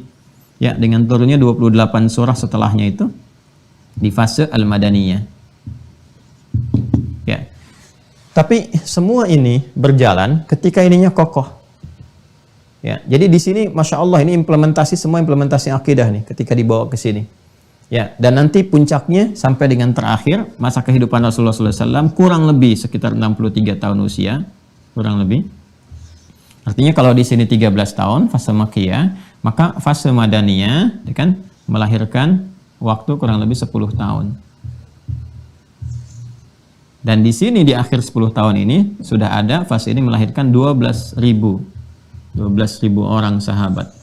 Ya, dengan turunnya 28 surah setelahnya itu di fase Al-Madaniyah. Ya. Tapi semua ini berjalan ketika ininya kokoh. Ya, jadi di sini Masya Allah ini semua implementasi akidah nih ketika dibawa ke sini. Ya, dan nanti puncaknya sampai dengan terakhir masa kehidupan Rasulullah SAW kurang lebih sekitar 63 tahun usia, kurang lebih. Artinya kalau di sini 13 tahun fase Makkiyah, maka fase Madaniyah kan melahirkan waktu kurang lebih 10 tahun. Dan di sini di akhir 10 tahun ini sudah ada fase ini melahirkan 12.000 orang sahabat.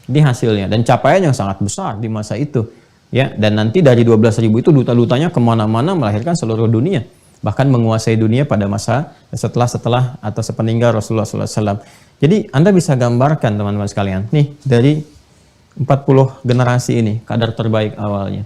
Ini hasilnya dan capaian yang sangat besar di masa itu, ya. Dan nanti dari 12.000 itu duta-dutanya kemana-mana melahirkan seluruh dunia, bahkan menguasai dunia pada masa setelah atau sepeninggal Rasulullah SAW. Jadi Anda bisa gambarkan teman-teman sekalian, nih dari 40 generasi ini kadar terbaik awalnya,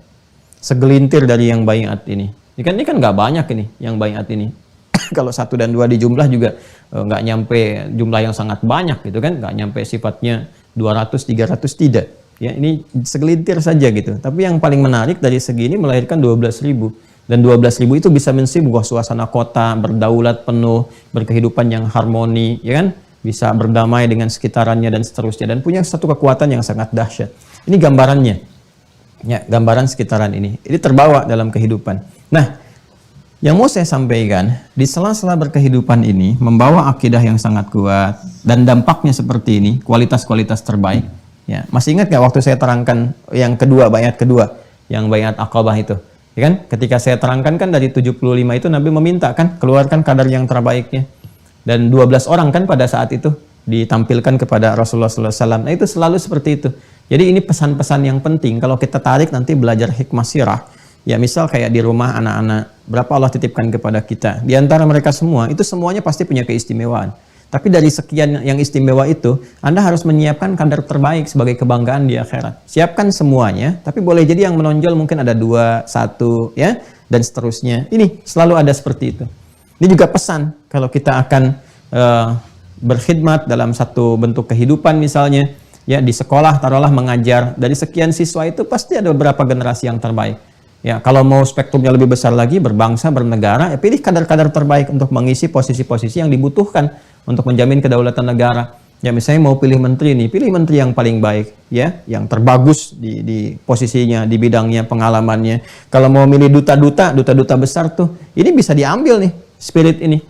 segelintir dari yang baiat ini. Ini kan nggak banyak ini yang baiat ini. Kalau 1 dan 2 di jumlah juga nggak nyampe jumlah yang sangat banyak gitu kan, nggak nyampe sifatnya 200, 300, tidak. Ya, ini segelintir saja gitu. Tapi yang paling menarik dari segi ini melahirkan 12.000. Dan 12.000 itu bisa mengisi sebuah suasana kota, berdaulat penuh, berkehidupan yang harmoni, ya kan? Bisa berdamai dengan sekitarannya dan seterusnya. Dan punya satu kekuatan yang sangat dahsyat. Ini gambarannya. Ya, gambaran sekitaran ini. Ini terbawa dalam kehidupan. Nah, yang mau saya sampaikan, di sela-sela berkehidupan ini, membawa akidah yang sangat kuat, dan dampaknya seperti ini, kualitas-kualitas terbaik. Ya, masih ingat nggak waktu saya terangkan yang kedua, bayat kedua, yang bayat Aqabah itu? Ya kan? Ketika saya terangkan kan dari 75 itu Nabi meminta kan, keluarkan kadar yang terbaiknya. Dan 12 orang kan pada saat itu ditampilkan kepada Rasulullah SAW. Nah itu selalu seperti itu. Jadi ini pesan-pesan yang penting, kalau kita tarik nanti belajar hikmah sirah. Ya misal kayak di rumah anak-anak, berapa Allah titipkan kepada kita. Di antara mereka semua, itu semuanya pasti punya keistimewaan. Tapi dari sekian yang istimewa itu, Anda harus menyiapkan kadar terbaik sebagai kebanggaan di akhirat. Siapkan semuanya, tapi boleh jadi yang menonjol mungkin ada 2, 1, ya, dan seterusnya. Ini selalu ada seperti itu. Ini juga pesan, kalau kita akan berkhidmat dalam satu bentuk kehidupan misalnya, ya di sekolah taruhlah mengajar, dari sekian siswa itu pasti ada beberapa generasi yang terbaik. Ya, kalau mau spektrumnya lebih besar lagi, berbangsa, bernegara, ya pilih kadar-kadar terbaik untuk mengisi posisi-posisi yang dibutuhkan untuk menjamin kedaulatan negara. Ya, misalnya mau pilih menteri nih, pilih menteri yang paling baik, ya, yang terbagus di posisinya, di bidangnya, pengalamannya. Kalau mau milih duta-duta besar tuh, ini bisa diambil nih, spirit ini.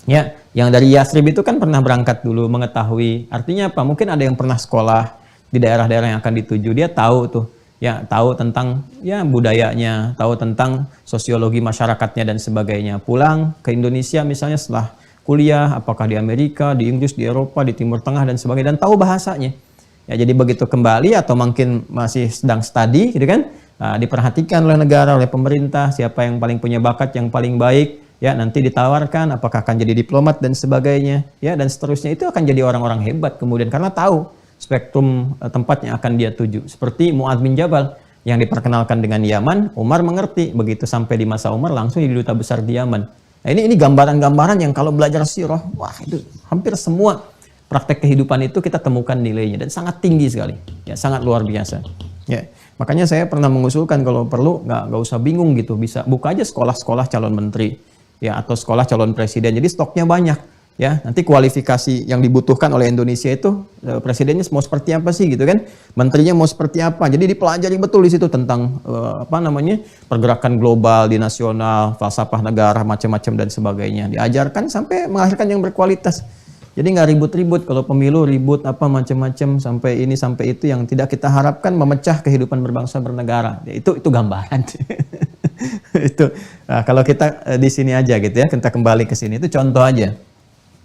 Ya, yang dari Yasrib itu kan pernah berangkat dulu, mengetahui. Artinya apa? Mungkin ada yang pernah sekolah di daerah-daerah yang akan dituju, dia tahu tuh. Ya, tahu tentang ya budayanya, tahu tentang sosiologi masyarakatnya dan sebagainya. Pulang ke Indonesia misalnya setelah kuliah, apakah di Amerika, di Inggris, di Eropa, di Timur Tengah dan sebagainya, dan tahu bahasanya. Ya, jadi begitu kembali atau mungkin masih sedang studi gitu kan, diperhatikan oleh negara, oleh pemerintah, siapa yang paling punya bakat, yang paling baik, ya nanti ditawarkan apakah akan jadi diplomat dan sebagainya, ya dan seterusnya. Itu akan jadi orang-orang hebat kemudian karena tahu spektrum tempat yang akan dia tuju. Seperti Mu'adz bin Jabal yang diperkenalkan dengan Yaman, Umar mengerti, begitu sampai di masa Umar langsung jadi duta besar di Yaman. Nah, ini gambaran-gambaran yang kalau belajar sirah, wah itu hampir semua praktek kehidupan itu kita temukan nilainya dan sangat tinggi sekali, ya sangat luar biasa. Ya, makanya saya pernah mengusulkan kalau perlu nggak usah bingung gitu, bisa buka aja sekolah-sekolah calon menteri, ya atau sekolah calon presiden. Jadi stoknya banyak. Ya, nanti kualifikasi yang dibutuhkan oleh Indonesia itu presidennya mau seperti apa sih gitu kan, menterinya mau seperti apa. Jadi dipelajari betul di situ tentang pergerakan global di nasional, falsafah negara macam-macam dan sebagainya. Diajarkan sampai menghasilkan yang berkualitas. Jadi nggak ribut-ribut kalau pemilu ribut apa macam-macam sampai ini sampai itu yang tidak kita harapkan memecah kehidupan berbangsa bernegara. Ya, itu gambaran. Itu kalau kita di sini aja gitu ya, kita kembali ke sini itu contoh aja.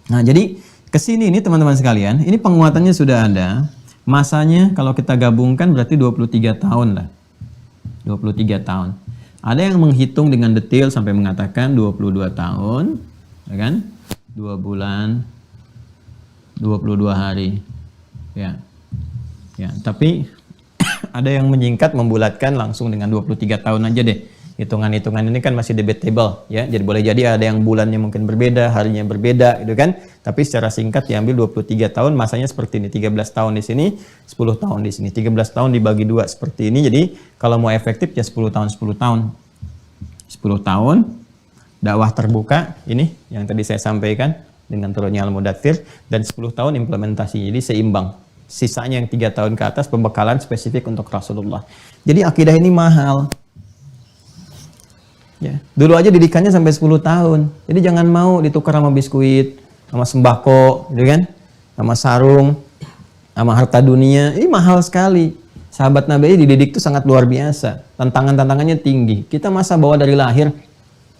Nah, jadi ke sini ini teman-teman sekalian, ini penguatannya sudah ada. Masanya kalau kita gabungkan berarti 23 tahun lah. 23 tahun. Ada yang menghitung dengan detail sampai mengatakan 22 tahun, ya kan? 2 bulan, 22 hari. Ya. Ya, tapi ada yang menyingkat membulatkan langsung dengan 23 tahun aja deh. Hitungan-hitungan ini kan masih debatable ya. Jadi boleh jadi ada yang bulannya mungkin berbeda, harinya berbeda gitu kan. Tapi secara singkat diambil 23 tahun, masanya seperti ini. 13 tahun di sini, 10 tahun di sini. 13 tahun dibagi 2 seperti ini. Jadi kalau mau efektif ya 10 tahun, 10 tahun. 10 tahun dakwah terbuka ini yang tadi saya sampaikan dengan turunnya Al-Mudaththir dan 10 tahun implementasi. Jadi seimbang. Sisanya yang 3 tahun ke atas pembekalan spesifik untuk Rasulullah. Jadi akidah ini mahal. Ya. Dulu aja didikannya sampai 10 tahun. Jadi jangan mau ditukar sama biskuit, sama sembako, gitu kan? Sama sarung, sama harta dunia. Ini mahal sekali. Sahabat Nabi dididik itu sangat luar biasa. Tantangannya tinggi. Kita masa bawa dari lahir,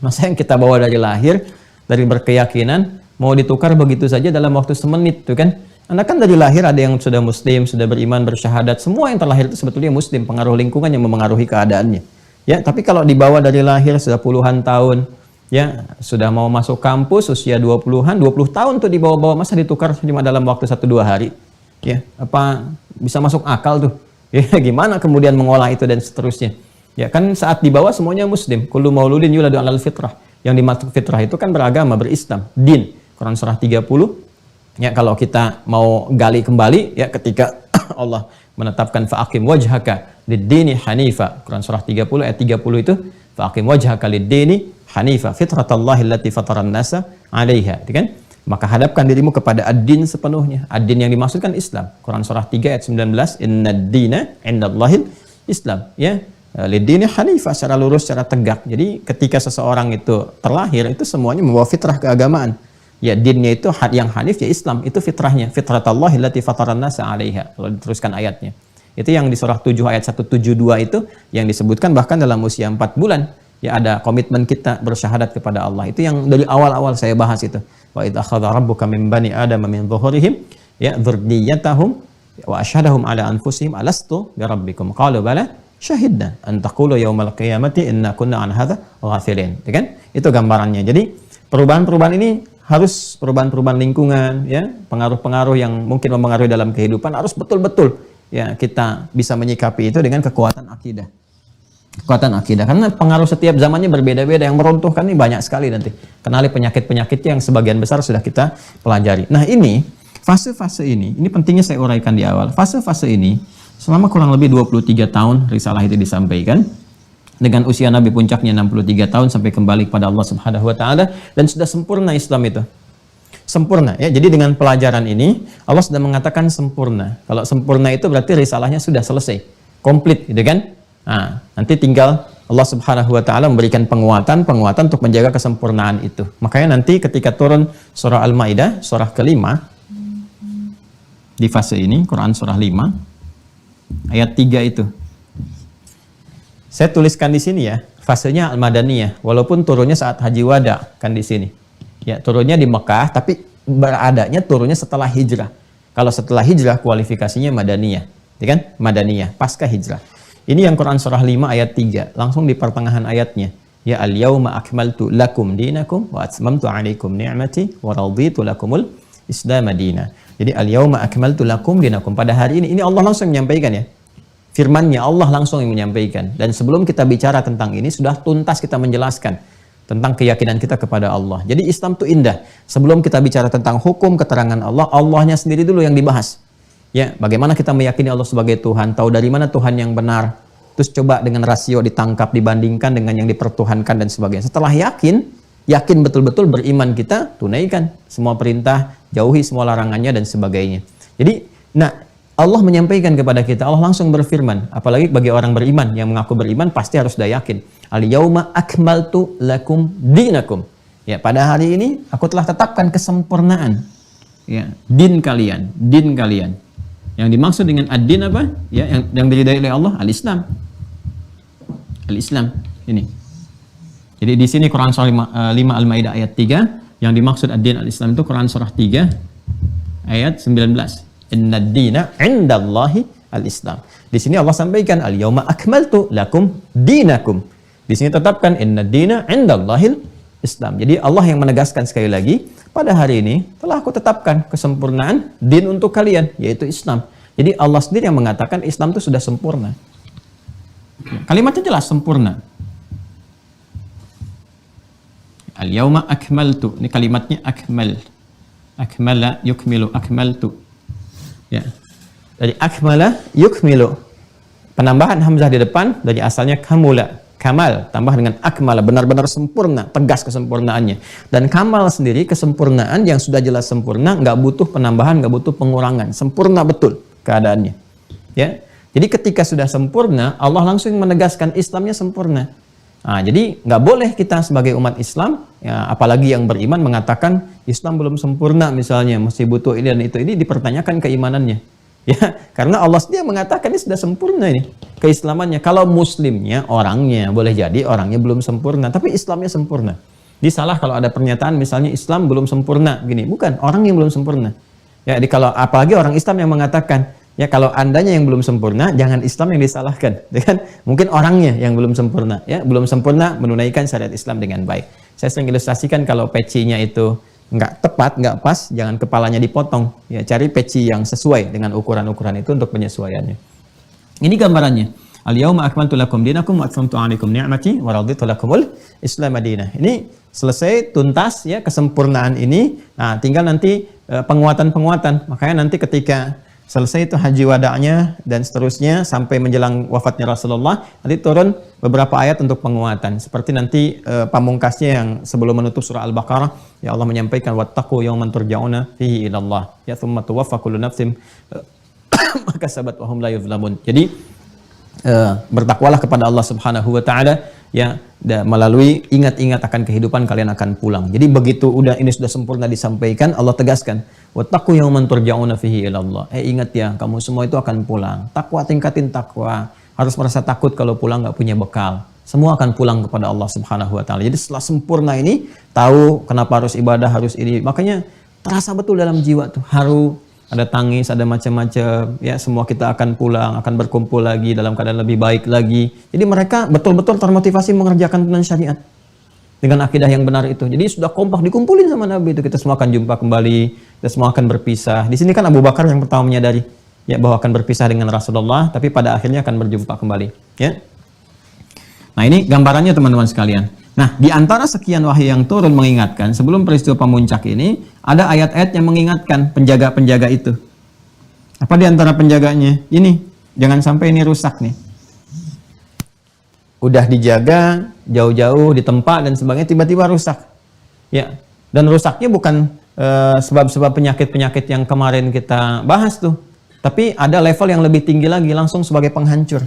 masa yang kita bawa dari lahir, dari berkeyakinan, mau ditukar begitu saja dalam waktu semenit, tuh kan? Anda kan dari lahir ada yang sudah muslim, sudah beriman, bersyahadat. Semua yang terlahir itu sebetulnya muslim. Pengaruh lingkungan yang memengaruhi keadaannya. Ya, tapi kalau dibawa dari lahir sudah puluhan tahun, ya sudah mau masuk kampus usia 20-an, 20 tahun tuh dibawa-bawa, masa ditukar cuma dalam waktu 1-2 hari? Ya, apa bisa masuk akal tuh? Ya, gimana kemudian mengolah itu dan seterusnya? Ya, kan saat dibawa semuanya muslim. Kullu mauludin yuladu 'alal fitrah. Yang dimaksud fitrah itu kan beragama, berislam, din. Quran surah 30. Ya, kalau kita mau gali kembali ya ketika Allah menetapkan fa'aqim wajhaka lid-dini hanifa. Quran surah 30 ayat 30 itu fa'aqim wajhaka lid-dini hanifa fitratallahi allati fataran nasa 'alaiha, gitu kan? Maka hadapkan dirimu kepada ad-din sepenuhnya. Ad-din yang dimaksudkan Islam. Quran surah 3 ayat 19, innad-dina 'indallahil Islam, ya. Lid-dini hanifa, secara lurus, secara tegak. Jadi ketika seseorang itu terlahir, itu semuanya membawa fitrah keagamaan. Ya, dinnya itu yang hanif ya Islam, itu fitrahnya. Fitratallahi allati fataran nasa 'alaiha. Kalau diteruskan ayatnya. Itu yang di surah 7 ayat 172 itu yang disebutkan bahkan dalam usia 4 bulan. Ya, ada komitmen kita bersyahadat kepada Allah. Itu yang dari awal-awal saya bahas itu. Wa idz akhadha rabbuka min bani adama min dhuhurihim ya dzurriyyatahum wa asyhadahum ala anfusihim alastu bi rabbikum qalu bala syahidna an taqulu yaumal qiyamati inna kunna an hadza ghafilin. Ya kan? Itu gambarannya. Jadi perubahan-perubahan ini harus perubahan-perubahan lingkungan, ya, pengaruh-pengaruh yang mungkin mempengaruhi dalam kehidupan harus betul-betul ya kita bisa menyikapi itu dengan kekuatan akidah. Kekuatan akidah, karena pengaruh setiap zamannya berbeda-beda, yang meruntuhkan ini banyak sekali nanti. Kenali penyakit-penyakitnya yang sebagian besar sudah kita pelajari. Nah, ini fase-fase ini pentingnya saya uraikan di awal. Fase-fase ini selama kurang lebih 23 tahun risalah itu disampaikan. Dengan usia Nabi puncaknya 63 tahun sampai kembali kepada Allah Subhanahu wa taala, dan sudah sempurna Islam itu. Sempurna ya. Jadi dengan pelajaran ini Allah sudah mengatakan sempurna. Kalau sempurna itu berarti risalahnya sudah selesai, komplit gitu kan? Nah, nanti tinggal Allah Subhanahu wa taala memberikan penguatan untuk menjaga kesempurnaan itu. Makanya nanti ketika turun surah Al-Maidah, surah kelima di fase ini, Quran surah 5 ayat 3 itu. Saya tuliskan di sini ya, fasenya Al-Madaniyah, walaupun turunnya saat Haji Wada kan di sini. Ya, turunnya di Mekah, tapi beradanya turunnya setelah hijrah. Kalau setelah hijrah kualifikasinya Madaniyah, ya kan? Madaniyah, pasca hijrah. Ini yang Quran surah 5 ayat 3, langsung di pertengahan ayatnya. Ya al-yauma akmaltu lakum dinakum wa atmamtu 'alaikum ni'mati wa raditu lakumul Islam madina. Jadi al-yauma akmaltu lakum dinakum, pada hari ini Allah langsung menyampaikan ya. Firman-Nya Allah langsung yang menyampaikan. Dan sebelum kita bicara tentang ini, sudah tuntas kita menjelaskan tentang keyakinan kita kepada Allah. Jadi Islam itu indah. Sebelum kita bicara tentang hukum, keterangan Allah, Allahnya sendiri dulu yang dibahas. Ya, bagaimana kita meyakini Allah sebagai Tuhan, tahu dari mana Tuhan yang benar. Terus coba dengan rasio ditangkap, dibandingkan dengan yang dipertuhankan dan sebagainya. Setelah yakin betul-betul beriman kita, tunaikan semua perintah, jauhi semua larangannya dan sebagainya. Jadi, Allah menyampaikan kepada kita, Allah langsung berfirman, apalagi bagi orang beriman yang mengaku beriman pasti harus sudah yakin. Al-yauma akmaltu lakum dinakum. Ya, pada hari ini aku telah tetapkan kesempurnaan. Ya, din kalian. Yang dimaksud dengan ad-din apa? Ya, yang diridai oleh Allah, al-Islam. Al-Islam ini. Jadi di sini Quran surah 5 Al-Maidah ayat 3, yang dimaksud ad-din al-Islam itu Quran surah 3 ayat 19. Innad dina 'indallahi al-Islam. Di sini Allah sampaikan al-yauma akmaltu lakum dinakum. Di sini tetapkan innad dina 'indallahil Islam. Jadi Allah yang menegaskan sekali lagi, pada hari ini telah aku tetapkan kesempurnaan din untuk kalian, yaitu Islam. Jadi Allah sendiri yang mengatakan Islam itu sudah sempurna. Kalimatnya jelas sempurna. Al-yauma akmaltu. Ini kalimatnya akmal. Akmala yukmilu akmaltu. Ya. Dari akmala yukmilu. Penambahan hamzah di depan dari asalnya kamula, kamal, tambah dengan akmala, benar-benar sempurna, tegas kesempurnaannya. Dan kamal sendiri kesempurnaan yang sudah jelas sempurna, nggak butuh penambahan, nggak butuh pengurangan, sempurna betul keadaannya. Ya. Jadi ketika sudah sempurna, Allah langsung menegaskan Islamnya sempurna. Nah, jadi nggak boleh kita sebagai umat Islam, ya, apalagi yang beriman mengatakan Islam belum sempurna misalnya, masih butuh ini dan itu. Ini dipertanyakan keimanannya. Ya, karena Allah sendiri mengatakan ini sudah sempurna ini keislamannya. Kalau muslimnya, orangnya, boleh jadi orangnya belum sempurna, tapi Islamnya sempurna. Disalah kalau ada pernyataan misalnya Islam belum sempurna, gini, bukan, orang yang belum sempurna. Ya, jadi kalau apalagi orang Islam yang mengatakan, ya kalau andanya yang belum sempurna, jangan Islam yang disalahkan, ya kan? Mungkin orangnya yang belum sempurna, ya belum sempurna menunaikan syariat Islam dengan baik. Saya sering ilustrasikan kalau pecinya itu nggak tepat, nggak pas, jangan kepalanya dipotong, ya cari peci yang sesuai dengan ukuran-ukuran itu untuk penyesuaiannya. Ini gambarannya. Al-yauma akmaltu lakum dinakum wa atmamtu 'alaikum ni'mati wa raditu lakumul Islam madinah. Ini selesai tuntas ya kesempurnaan ini. Nah, tinggal nanti penguatan-penguatan. Makanya nanti ketika selesai itu haji wada'nya dan seterusnya sampai menjelang wafatnya Rasulullah, nanti turun beberapa ayat untuk penguatan. Seperti nanti pamungkasnya yang sebelum menutup surah Al-Baqarah, ya Allah menyampaikan wattaqu yawman turja'una fihi ila Allah, ya tsumma tuwaffa kullu nafsin kasabat wa hum la yuzlamun. Jadi bertakwalah kepada Allah Subhanahu wa taala ya, melalui ingat-ingat akan kehidupan kalian akan pulang. Jadi begitu udah ini sudah sempurna disampaikan, Allah tegaskan wattaqu yawman turja'una fihi ila Allah. Ingat ya, kamu semua itu akan pulang. Takwa, tingkatin takwa. Harus merasa takut kalau pulang nggak punya bekal. Semua akan pulang kepada Allah Subhanahu wa taala. Jadi setelah sempurna ini, tahu kenapa harus ibadah, harus ini. Makanya terasa betul dalam jiwa tuh, haru, ada tangis, ada macam-macam. Ya, semua kita akan pulang, akan berkumpul lagi dalam keadaan lebih baik lagi. Jadi mereka betul-betul termotivasi mengerjakan tuntunan syariat dengan akidah yang benar itu. Jadi sudah kompak dikumpulin sama Nabi itu, kita semua akan jumpa kembali, kita semua akan berpisah. Di sini kan Abu Bakar yang pertama menyadari ya bahwa akan berpisah dengan Rasulullah, tapi pada akhirnya akan berjumpa kembali. Ya. Nah, ini gambarannya teman-teman sekalian. Nah, di antara sekian wahyu yang turun mengingatkan sebelum peristiwa pemuncak ini, ada ayat-ayat yang mengingatkan penjaga-penjaga itu. Apa di antara penjaganya? Ini, jangan sampai ini rusak nih. Udah dijaga jauh-jauh di tempat dan sebagainya, tiba-tiba rusak. Ya, dan rusaknya bukan sebab-sebab penyakit-penyakit yang kemarin kita bahas tuh, tapi ada level yang lebih tinggi lagi, langsung sebagai penghancur.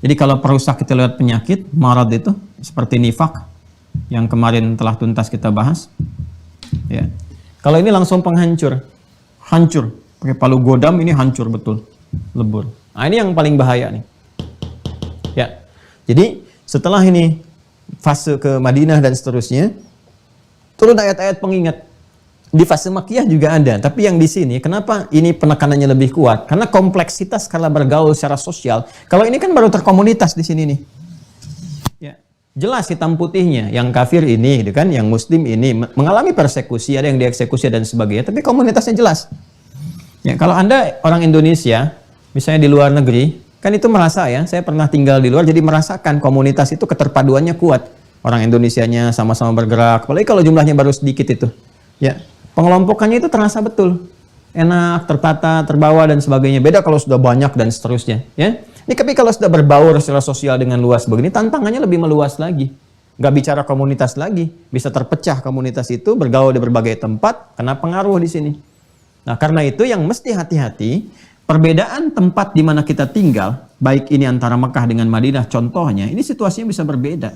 Jadi kalau perusak kita lewat penyakit, marad itu seperti nifak yang kemarin telah tuntas kita bahas. Ya. Kalau ini langsung penghancur, hancur. Pakai palu godam ini hancur betul, lebur. Nah, ini yang paling bahaya nih. Ya. Jadi setelah ini fase ke Madinah dan seterusnya, turun ayat-ayat pengingat. Di fase Makkiyah juga ada, tapi yang di sini kenapa ini penekanannya lebih kuat? Karena kompleksitas karena bergaul secara sosial. Kalau ini kan baru terkomunitas di sini nih. Ya, jelas hitam putihnya, yang kafir ini, gitu kan, yang muslim ini mengalami persekusi, ada yang dieksekusi dan sebagainya, tapi komunitasnya jelas. Ya, kalau Anda orang Indonesia, misalnya di luar negeri, kan itu merasa ya, saya pernah tinggal di luar, jadi merasakan komunitas itu keterpaduannya kuat. Orang Indonesianya sama-sama bergerak, apalagi kalau jumlahnya baru sedikit itu. Ya. Pengelompokannya itu terasa betul, enak, tertata, terbawa dan sebagainya. Beda kalau sudah banyak dan seterusnya, ya. Ini tapi kalau sudah berbaur secara sosial dengan luas begini, tantangannya lebih meluas lagi. Nggak bicara komunitas lagi, bisa terpecah komunitas itu, bergaul di berbagai tempat, kena pengaruh di sini. Nah, karena itu yang mesti hati-hati, perbedaan tempat di mana kita tinggal, baik ini antara Mekah dengan Madinah, contohnya, ini situasinya bisa berbeda.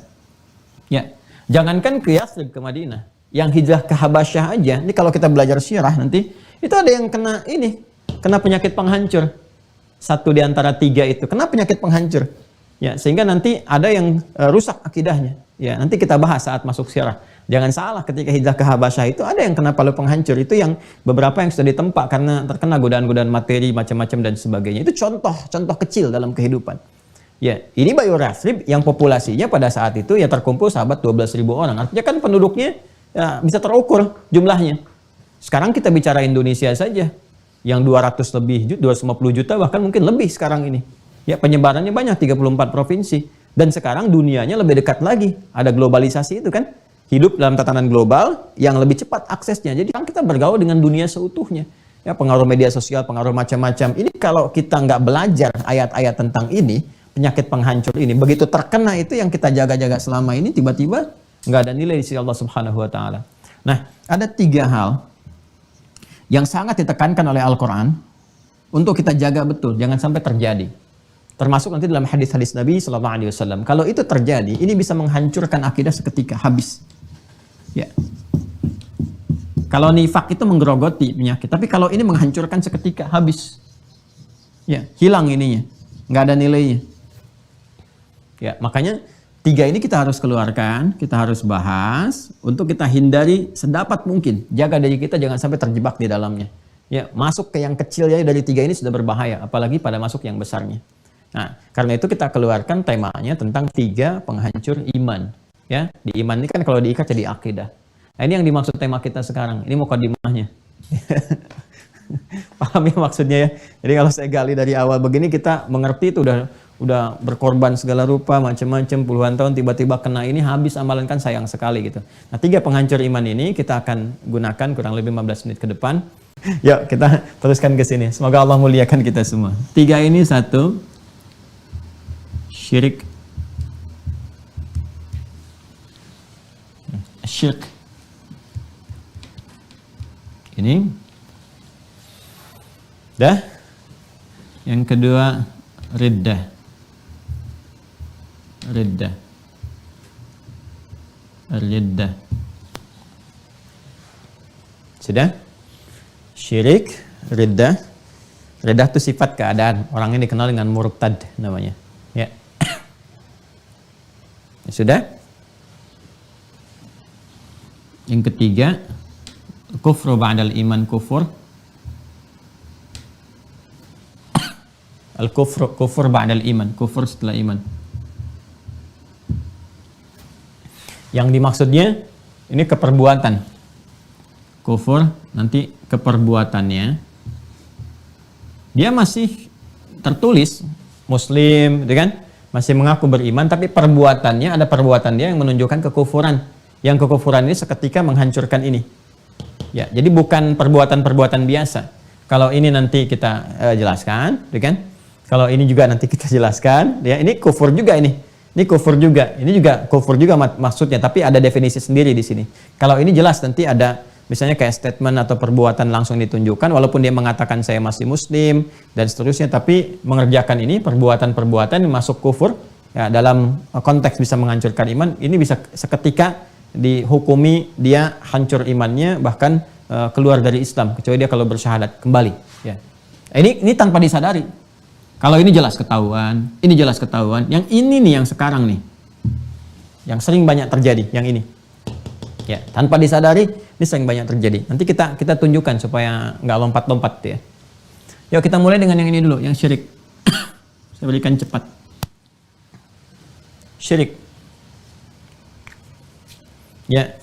Ya, jangankan ke Yathrib ke Madinah. Yang hijrah ke Habasyah aja, ini kalau kita belajar sirah nanti, itu ada yang kena penyakit penghancur. Satu di antara tiga itu, kena penyakit penghancur. Ya, sehingga nanti ada yang rusak akidahnya. Ya, nanti kita bahas saat masuk sirah. Jangan salah, ketika hijrah ke Habasyah itu ada yang kena palu penghancur. Itu yang beberapa yang sudah ditempa karena terkena godaan-godaan materi, macam-macam dan sebagainya. Itu contoh kecil dalam kehidupan. Ya, ini Bayu Yathrib yang populasinya pada saat itu ya terkumpul sahabat 12.000 orang. Artinya kan penduduknya ya, bisa terukur jumlahnya. Sekarang kita bicara Indonesia saja, yang 200 lebih, 250 juta bahkan mungkin lebih sekarang ini. Ya, penyebarannya banyak, 34 provinsi. Dan sekarang dunianya lebih dekat lagi. Ada globalisasi itu kan. Hidup dalam tatanan global yang lebih cepat aksesnya. Jadi kan kita bergaul dengan dunia seutuhnya. Ya, pengaruh media sosial, pengaruh macam-macam. Ini kalau kita nggak belajar ayat-ayat tentang ini, penyakit penghancur ini, begitu terkena itu yang kita jaga-jaga selama ini, tiba-tiba nggak ada nilai di sisi Allah Subhanahu wa taala. Nah, ada 3 hal yang sangat ditekankan oleh Al-Qur'an untuk kita jaga betul, jangan sampai terjadi. Termasuk nanti dalam hadis-hadis Nabi sallallahu alaihi wasallam. Kalau itu terjadi, ini bisa menghancurkan akidah seketika, habis. Ya. Kalau nifak itu menggerogoti penyakit, tapi kalau ini menghancurkan seketika, habis. Ya, hilang ininya. Nggak ada nilainya. Ya, makanya 3 ini kita harus keluarkan, kita harus bahas untuk kita hindari sedapat mungkin. Jaga diri kita jangan sampai terjebak di dalamnya. Ya, masuk ke yang kecil ya dari 3 ini sudah berbahaya, apalagi pada masuk yang besarnya. Nah, karena itu kita keluarkan temanya tentang 3 penghancur iman. Ya, di iman ini kan kalau diikat jadi akidah. Nah, ini yang dimaksud tema kita sekarang. Ini mukadimahnya. Paham ya maksudnya ya? Jadi kalau saya gali dari awal begini kita mengerti itu udah udah berkorban segala rupa, macam-macam puluhan tahun, tiba-tiba kena ini, habis amalan, kan sayang sekali gitu. Nah, 3 penghancur iman ini kita akan gunakan kurang lebih 15 menit ke depan. Yuk kita teruskan ke sini. Semoga Allah muliakan kita semua. 3 ini, 1 syirik, syirik. Ini dah. Yang kedua riddah. Riddah. Riddah. Sudah? Syirik, riddah. Riddah itu sifat keadaan. Orang ini dikenal dengan murtad namanya. Ya. Sudah? Yang ketiga, kufru ba'dal iman, kufur. Al-kufur, kufur ba'dal iman, kufur setelah iman. Yang dimaksudnya ini keperbuatan. Kufur, nanti keperbuatannya dia masih tertulis muslim, gitu kan? Masih mengaku beriman, tapi perbuatannya, ada perbuatan dia yang menunjukkan kekufuran. Yang kekufuran ini seketika menghancurkan ini. Ya, jadi bukan perbuatan-perbuatan biasa. Kalau ini nanti kita jelaskan, gitu kan? Kalau ini juga nanti kita jelaskan, ya ini kufur juga ini. Ini kufur juga. Ini juga kufur juga maksudnya, tapi ada definisi sendiri di sini. Kalau ini jelas nanti ada misalnya kayak statement atau perbuatan langsung ditunjukkan walaupun dia mengatakan saya masih muslim dan seterusnya, tapi mengerjakan ini perbuatan-perbuatan yang masuk kufur, ya dalam konteks bisa menghancurkan iman, ini bisa seketika dihukumi dia hancur imannya, bahkan keluar dari Islam kecuali dia kalau bersyahadat kembali, ya. Ini tanpa disadari. Kalau ini jelas ketahuan, ini jelas ketahuan. Yang ini nih yang sekarang nih, yang sering banyak terjadi, yang ini, ya tanpa disadari ini sering banyak terjadi. Nanti kita tunjukkan supaya nggak lompat-lompat, ya. Yuk kita mulai dengan yang ini dulu, yang syirik. Saya berikan cepat. Syirik, ya.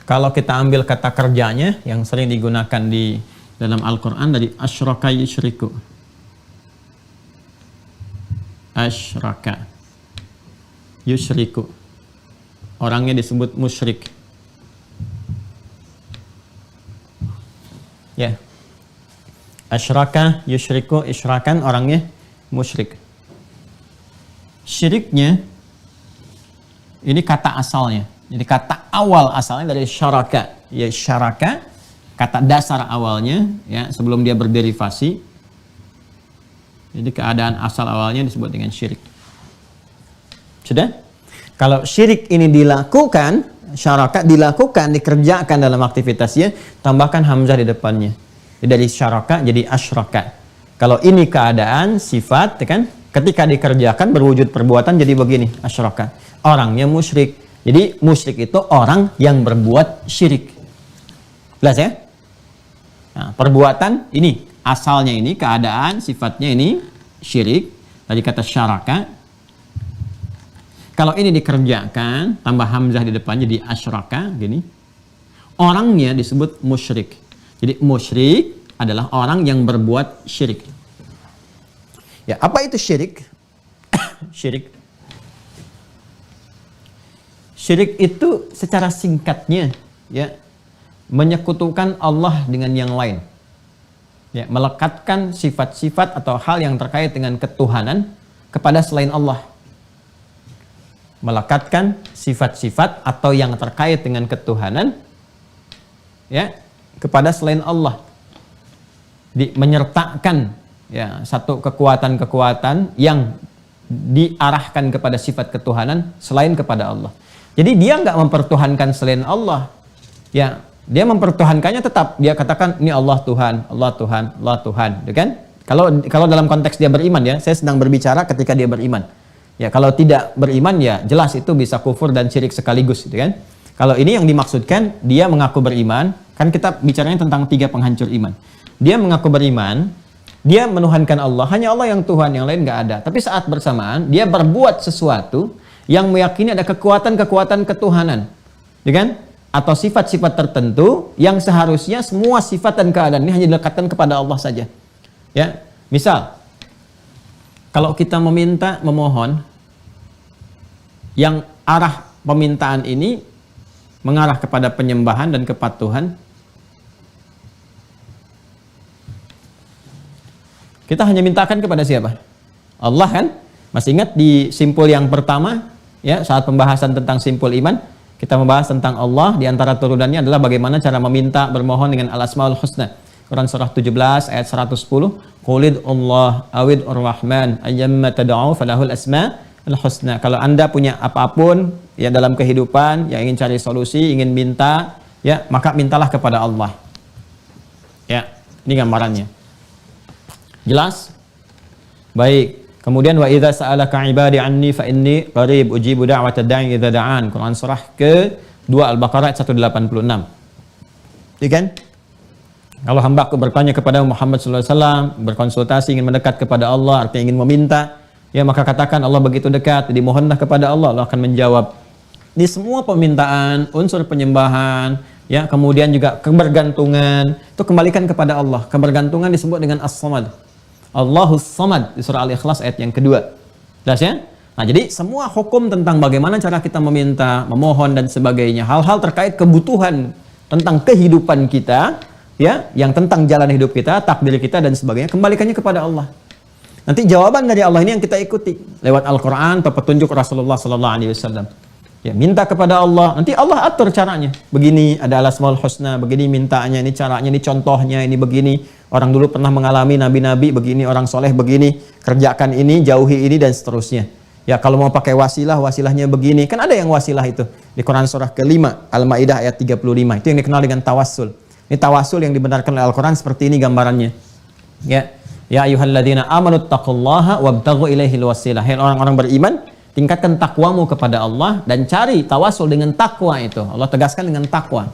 Kalau kita ambil kata kerjanya yang sering digunakan di dalam Al-Quran dari asyraka yusyriku. Asyraka yusyriku, orangnya disebut musyrik, ya. Asyraka yusyriku, isyrakan, orangnya musyrik. Syiriknya ini kata asalnya, jadi kata awal asalnya dari syaraka, ya syaraka, kata dasar awalnya, ya sebelum dia berderivasi. Jadi keadaan asal awalnya disebut dengan syirik. Sudah? Kalau syirik ini dilakukan, syaraka dilakukan, dikerjakan dalam aktivitasnya, tambahkan hamzah di depannya. Jadi dari syaraka jadi asyraka. Kalau ini keadaan, sifat, kan? Ketika dikerjakan berwujud perbuatan jadi begini, asyraka. Orangnya musyrik. Jadi musyrik itu orang yang berbuat syirik. Jelas ya? Nah, perbuatan ini asalnya ini, keadaan, sifatnya ini syirik, dari kata syaraka. Kalau ini dikerjakan, tambah hamzah di depan jadi asyraka, gini. Orangnya disebut musyrik. Jadi musyrik adalah orang yang berbuat syirik. Ya, apa itu syirik? Syirik. Syirik itu secara singkatnya, ya, menyekutukan Allah dengan yang lain. Ya, melekatkan sifat-sifat atau hal yang terkait dengan ketuhanan kepada selain Allah. Melekatkan sifat-sifat atau yang terkait dengan ketuhanan, ya, kepada selain Allah. Menyertakan, ya, satu kekuatan-kekuatan yang diarahkan kepada sifat ketuhanan selain kepada Allah. Jadi dia nggak mempertuhankan selain Allah, ya. Dia mempertuhankannya tetap, dia katakan ini Allah Tuhan, Allah Tuhan, Allah Tuhan, gitu kan? Kalau dalam konteks dia beriman, ya, saya sedang berbicara ketika dia beriman. Ya, kalau tidak beriman, ya jelas itu bisa kufur dan syirik sekaligus, gitu kan? Kalau ini yang dimaksudkan dia mengaku beriman, kan kita bicaranya tentang 3 penghancur iman. Dia mengaku beriman, dia menuhankan Allah, hanya Allah yang Tuhan, yang lain nggak ada. Tapi saat bersamaan dia berbuat sesuatu yang meyakini ada kekuatan-kekuatan ketuhanan, gitu kan? Atau sifat-sifat tertentu yang seharusnya semua sifat dan keadaan ini hanya dilekatkan kepada Allah saja. Ya, misal kalau kita meminta, memohon, yang arah permintaan ini mengarah kepada penyembahan dan kepatuhan, kita hanya mintakan kepada siapa? Allah kan? Masih ingat di simpul yang pertama, ya, saat pembahasan tentang simpul iman, kita membahas tentang Allah, di antara turunannya adalah bagaimana cara meminta, bermohon dengan al-asmaul husna. Quran surah 17 ayat 110, Qulid Allah awid ar-Rahman ayyamma tad'u falahul asma al-husna. Kalau Anda punya apapun ya dalam kehidupan yang ingin cari solusi, ingin minta, ya, maka mintalah kepada Allah. Ya, ini gambarannya. Jelas? Baik. Kemudian wa idza sa'alaka 'ibadi 'anni fa inni qarib ujibu da'watad da'i idza da'an. Quran surah ke-2 Al-Baqarah ayat 186. Iya kan? Kalau hambaku bertanya kepada Muhammad sallallahu alaihi wasallam, berkonsultasi ingin mendekat kepada Allah, artinya ingin meminta, ya maka katakan Allah begitu dekat, jadi mohonlah kepada Allah, Allah akan menjawab. Di semua permintaan, unsur penyembahan, ya, kemudian juga kebergantungan, itu kembalikan kepada Allah. Kebergantungan disebut dengan As-Samad. Allahus Samad di surah Al-Ikhlas ayat yang kedua. Jelas ya? Nah, jadi semua hukum tentang bagaimana cara kita meminta, memohon dan sebagainya, hal-hal terkait kebutuhan tentang kehidupan kita, ya, yang tentang jalan hidup kita, takdir kita dan sebagainya, kembalikannya kepada Allah. Nanti jawaban dari Allah ini yang kita ikuti lewat Al-Quran atau petunjuk Rasulullah Sallallahu Alaihi Wasallam. Ya, minta kepada Allah, nanti Allah atur caranya. Begini ada al-asmaul husna, begini mintanya, ini caranya, ini contohnya, ini begini. Orang dulu pernah mengalami nabi-nabi begini, orang soleh begini, kerjakan ini, jauhi ini dan seterusnya. Ya, kalau mau pakai wasilah, wasilahnya begini. Kan ada yang wasilah itu di Quran surah ke-5 Al-Maidah ayat 35. Itu yang dikenal dengan tawassul. Ini tawasul yang dibenarkan oleh Al-Quran seperti ini gambarannya. Ya, ya ayyuhalladzina amanu taqullaha wabtaghu ilaihil wasilah. Hai orang-orang beriman, tingkatkan takwamu kepada Allah dan cari tawasul dengan takwa itu. Allah tegaskan dengan takwa.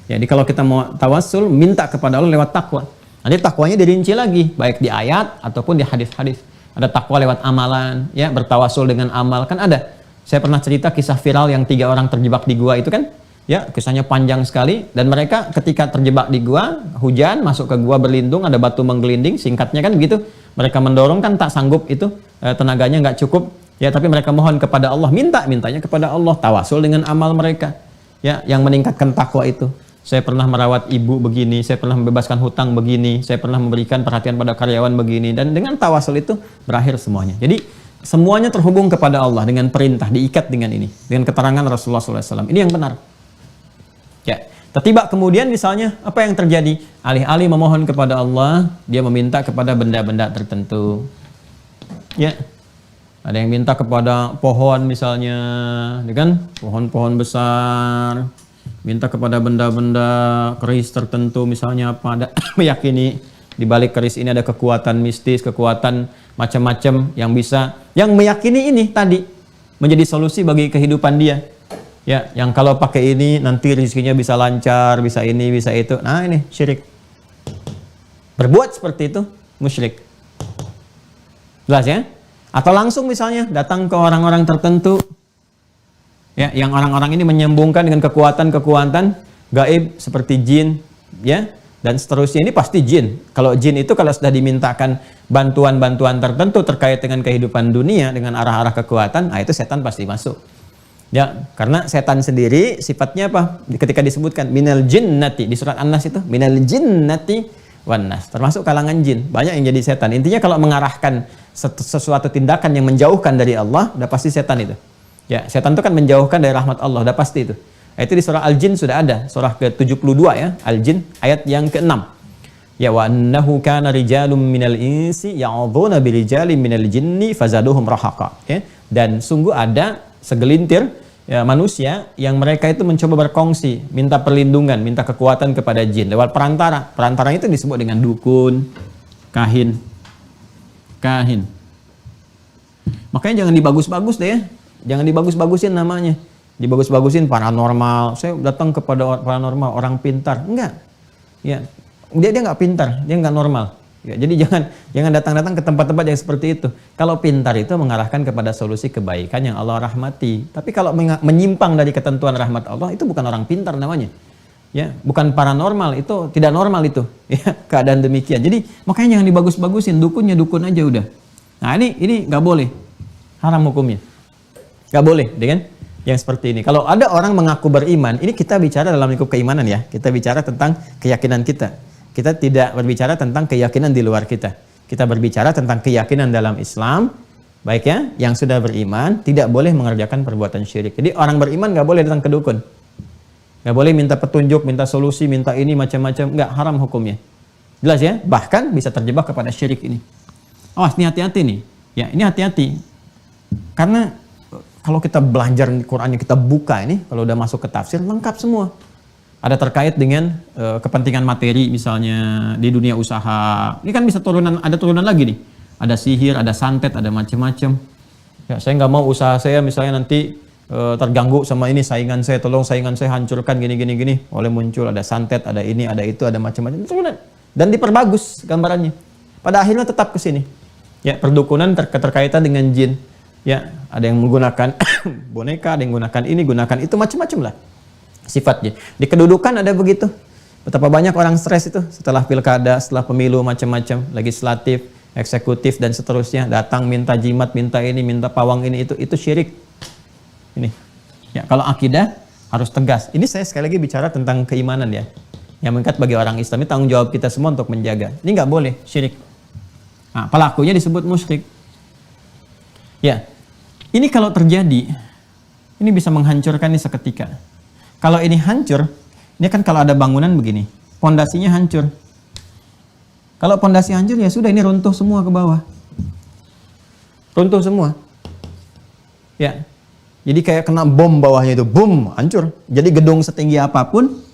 Jadi kalau kita mau tawasul, minta kepada Allah lewat takwa. Nanti takwanya dirinci lagi, baik di ayat ataupun di hadis-hadis. Ada takwa lewat amalan, ya, bertawasul dengan amal. Kan ada. Saya pernah cerita kisah viral yang 3 orang terjebak di gua itu kan. Ya, kisahnya panjang sekali dan mereka ketika terjebak di gua, hujan, masuk ke gua berlindung, ada batu menggelinding, singkatnya kan begitu. Mereka mendorong kan tak sanggup itu, tenaganya nggak cukup. Ya, tapi mereka mohon kepada Allah, mintanya kepada Allah, tawasul dengan amal mereka. Ya, yang meningkatkan takwa itu. Saya pernah merawat ibu begini, saya pernah membebaskan hutang begini, saya pernah memberikan perhatian pada karyawan begini, dan dengan tawasul itu berakhir semuanya. Jadi semuanya terhubung kepada Allah dengan perintah, diikat dengan ini, dengan keterangan Rasulullah SAW. Ini yang benar. Ya, tiba kemudian misalnya apa yang terjadi? Alih-alih memohon kepada Allah, dia meminta kepada benda-benda tertentu. Ya, ada yang minta kepada pohon misalnya, kan? Pohon-pohon besar. Minta kepada benda-benda keris tertentu misalnya apa? Ada meyakini di balik keris ini ada kekuatan mistis, kekuatan macam-macam yang bisa, yang meyakini ini tadi menjadi solusi bagi kehidupan dia. Ya, yang kalau pakai ini nanti rezekinya bisa lancar, bisa ini, bisa itu. Nah, ini syirik. Berbuat seperti itu musyrik. Jelas ya? Atau langsung misalnya datang ke orang-orang tertentu, ya, yang orang-orang ini menyambungkan dengan kekuatan-kekuatan gaib seperti jin, ya, dan seterusnya. Ini pasti jin. Kalau jin itu kalau sudah dimintakan bantuan-bantuan tertentu terkait dengan kehidupan dunia, dengan arah-arah kekuatan, nah itu setan pasti masuk. Ya, karena setan sendiri sifatnya apa? Ketika disebutkan minal jinnati di surat An-Nas itu, minal jinnati wan nas, termasuk kalangan jin. Banyak yang jadi setan. Intinya kalau mengarahkan sesuatu tindakan yang menjauhkan dari Allah, udah pasti setan itu. Ya, setan itu kan menjauhkan dari rahmat Allah, udah pasti itu. Itu di surah Al-Jin sudah ada, surah ke-72 ya, Al-Jin ayat yang ke-6. Ya, wa annahu kana rijalun minal insi ya'udzuuna birijalin minal jinni fazaduhum rahaqa. Ya, dan sungguh ada segelintir ya, manusia yang mereka itu mencoba berkongsi, minta perlindungan, minta kekuatan kepada jin lewat perantara. Perantara itu disebut dengan dukun, kahin. Makanya jangan dibagus-bagus deh ya. Jangan dibagus-bagusin namanya. Dibagus-bagusin paranormal. Saya datang kepada paranormal, orang pintar. Enggak. Ya, dia nggak pintar, dia nggak normal. Ya, jadi jangan datang-datang ke tempat-tempat yang seperti itu. Kalau pintar itu mengarahkan kepada solusi kebaikan yang Allah rahmati. Tapi kalau menyimpang dari ketentuan rahmat Allah, itu bukan orang pintar namanya. Ya, bukan paranormal, itu tidak normal itu. Ya, keadaan demikian. Jadi makanya jangan dibagus-bagusin, dukunnya dukun aja udah. Nah ini nggak boleh, haram hukumnya. Nggak boleh, dengan yang seperti ini. Kalau ada orang mengaku beriman, ini kita bicara dalam lingkup keimanan ya. Kita bicara tentang keyakinan kita. Kita tidak berbicara tentang keyakinan di luar kita. Kita berbicara tentang keyakinan dalam Islam. Baik ya, yang sudah beriman tidak boleh mengerjakan perbuatan syirik. Jadi orang beriman nggak boleh datang ke dukun. Nggak boleh minta petunjuk, minta solusi, minta ini macam-macam. Nggak, haram hukumnya. Jelas ya? Bahkan bisa terjebak kepada syirik ini. Awas, ini hati-hati nih. Ya, ini hati-hati. Karena kalau kita belajar Qurannya, kita buka ini, kalau udah masuk ke tafsir, lengkap semua. Ada terkait dengan kepentingan materi, misalnya di dunia usaha. Ini kan bisa ada turunan lagi nih. Ada sihir, ada santet, ada macam-macam. Ya, saya nggak mau usaha saya misalnya nanti terganggu sama ini saingan saya, tolong saingan saya hancurkan gini. Oleh muncul ada santet, ada ini, ada itu, ada macam-macam. Turunan. Dan diperbagus gambarannya. Pada akhirnya tetap ke sini. Ya, perdukunan terkaitan dengan jin. Ya, ada yang menggunakan boneka, ada yang menggunakan ini, gunakan itu, macam-macam lah sifatnya. Di kedudukan ada begitu. Betapa banyak orang stres itu setelah pilkada, setelah pemilu macam-macam, legislatif, eksekutif dan seterusnya, datang minta jimat, minta ini, minta pawang ini, itu syirik. Ini. Ya, kalau akidah harus tegas. Ini saya sekali lagi bicara tentang keimanan ya. Yang mengikat bagi orang Islam, ini tanggung jawab kita semua untuk menjaga. Ini nggak boleh syirik. Nah, pelakunya disebut musyrik. Ya. Ini kalau terjadi, ini bisa menghancurkan ini seketika. Kalau ini hancur, ini kan kalau ada bangunan begini, pondasinya hancur. Kalau pondasi hancur, ya sudah, ini runtuh semua ke bawah. Runtuh semua. Ya. Jadi kayak kena bom bawahnya itu, boom, hancur. Jadi gedung setinggi apapun,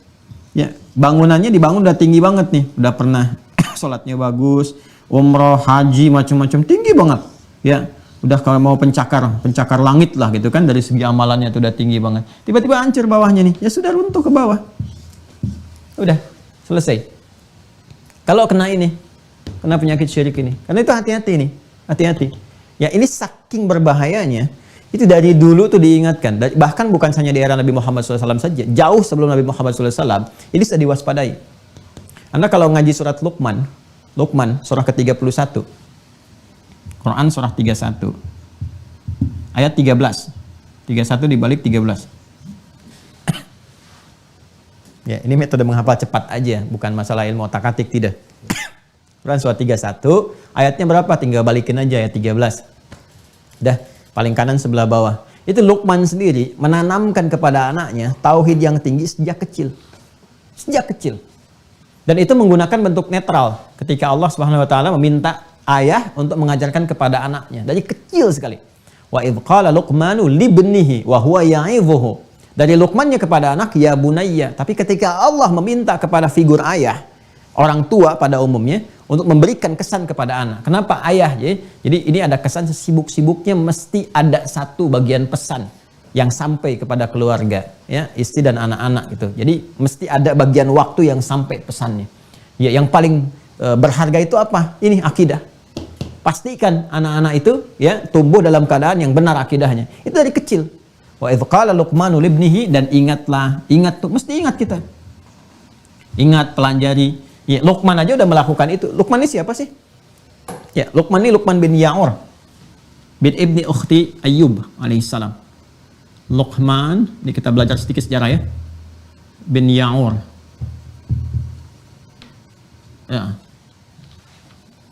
ya bangunannya dibangun udah tinggi banget nih. Udah pernah sholatnya bagus, umroh, haji, macam-macam, tinggi banget. Ya. Udah kalau mau pencakar langit lah gitu kan, dari segi amalannya itu udah tinggi banget. Tiba-tiba hancur bawahnya nih, ya sudah runtuh ke bawah. Udah, selesai. Kalau kena ini, kena penyakit syirik ini. Karena itu hati-hati nih, hati-hati. Ya ini saking berbahayanya, itu dari dulu tuh diingatkan. Bahkan bukan hanya di era Nabi Muhammad SAW saja, jauh sebelum Nabi Muhammad SAW, ini sudah diwaspadai. Anda kalau ngaji surat Luqman surah ke-31, Quran surah 31 ayat 13, 31 dibalik 13. Ya, ini metode menghafal cepat aja, bukan masalah ilmu otak-atik, tidak. Quran surah 31 ayatnya berapa? Tinggal balikin aja ayat 13. Dah, paling kanan sebelah bawah. Itu Luqman sendiri menanamkan kepada anaknya tauhid yang tinggi sejak kecil. Sejak kecil. Dan itu menggunakan bentuk netral ketika Allah Subhanahu wa taala meminta ayah untuk mengajarkan kepada anaknya dari kecil sekali. Wa idz qala Luqmanu libnihi wa huwa ya'idhuhu. Dari Luqmannya kepada anak, ya bunayya. Tapi ketika Allah meminta kepada figur ayah, orang tua pada umumnya, untuk memberikan kesan kepada anak. Kenapa ayah? Jadi ini ada kesan sesibuk-sibuknya mesti ada satu bagian pesan yang sampai kepada keluarga, ya, istri dan anak-anak gitu. Jadi mesti ada bagian waktu yang sampai pesannya. Ya, yang paling berharga itu apa? Ini akidah. Pastikan anak-anak itu ya tumbuh dalam keadaan yang benar akidahnya. Itu dari kecil. Wa idz qala Luqmanu libnihi, dan ingat tuh, mesti ingat kita. Ingat, pelajari. Ya, Luqman aja udah melakukan itu. Luqman ini siapa sih? Ya, Luqman ini Luqman bin Ya'ur bin ibni ukhti Ayyub alaihissalam. Luqman, ini kita belajar sedikit sejarah ya. Bin Ya'ur. Ya.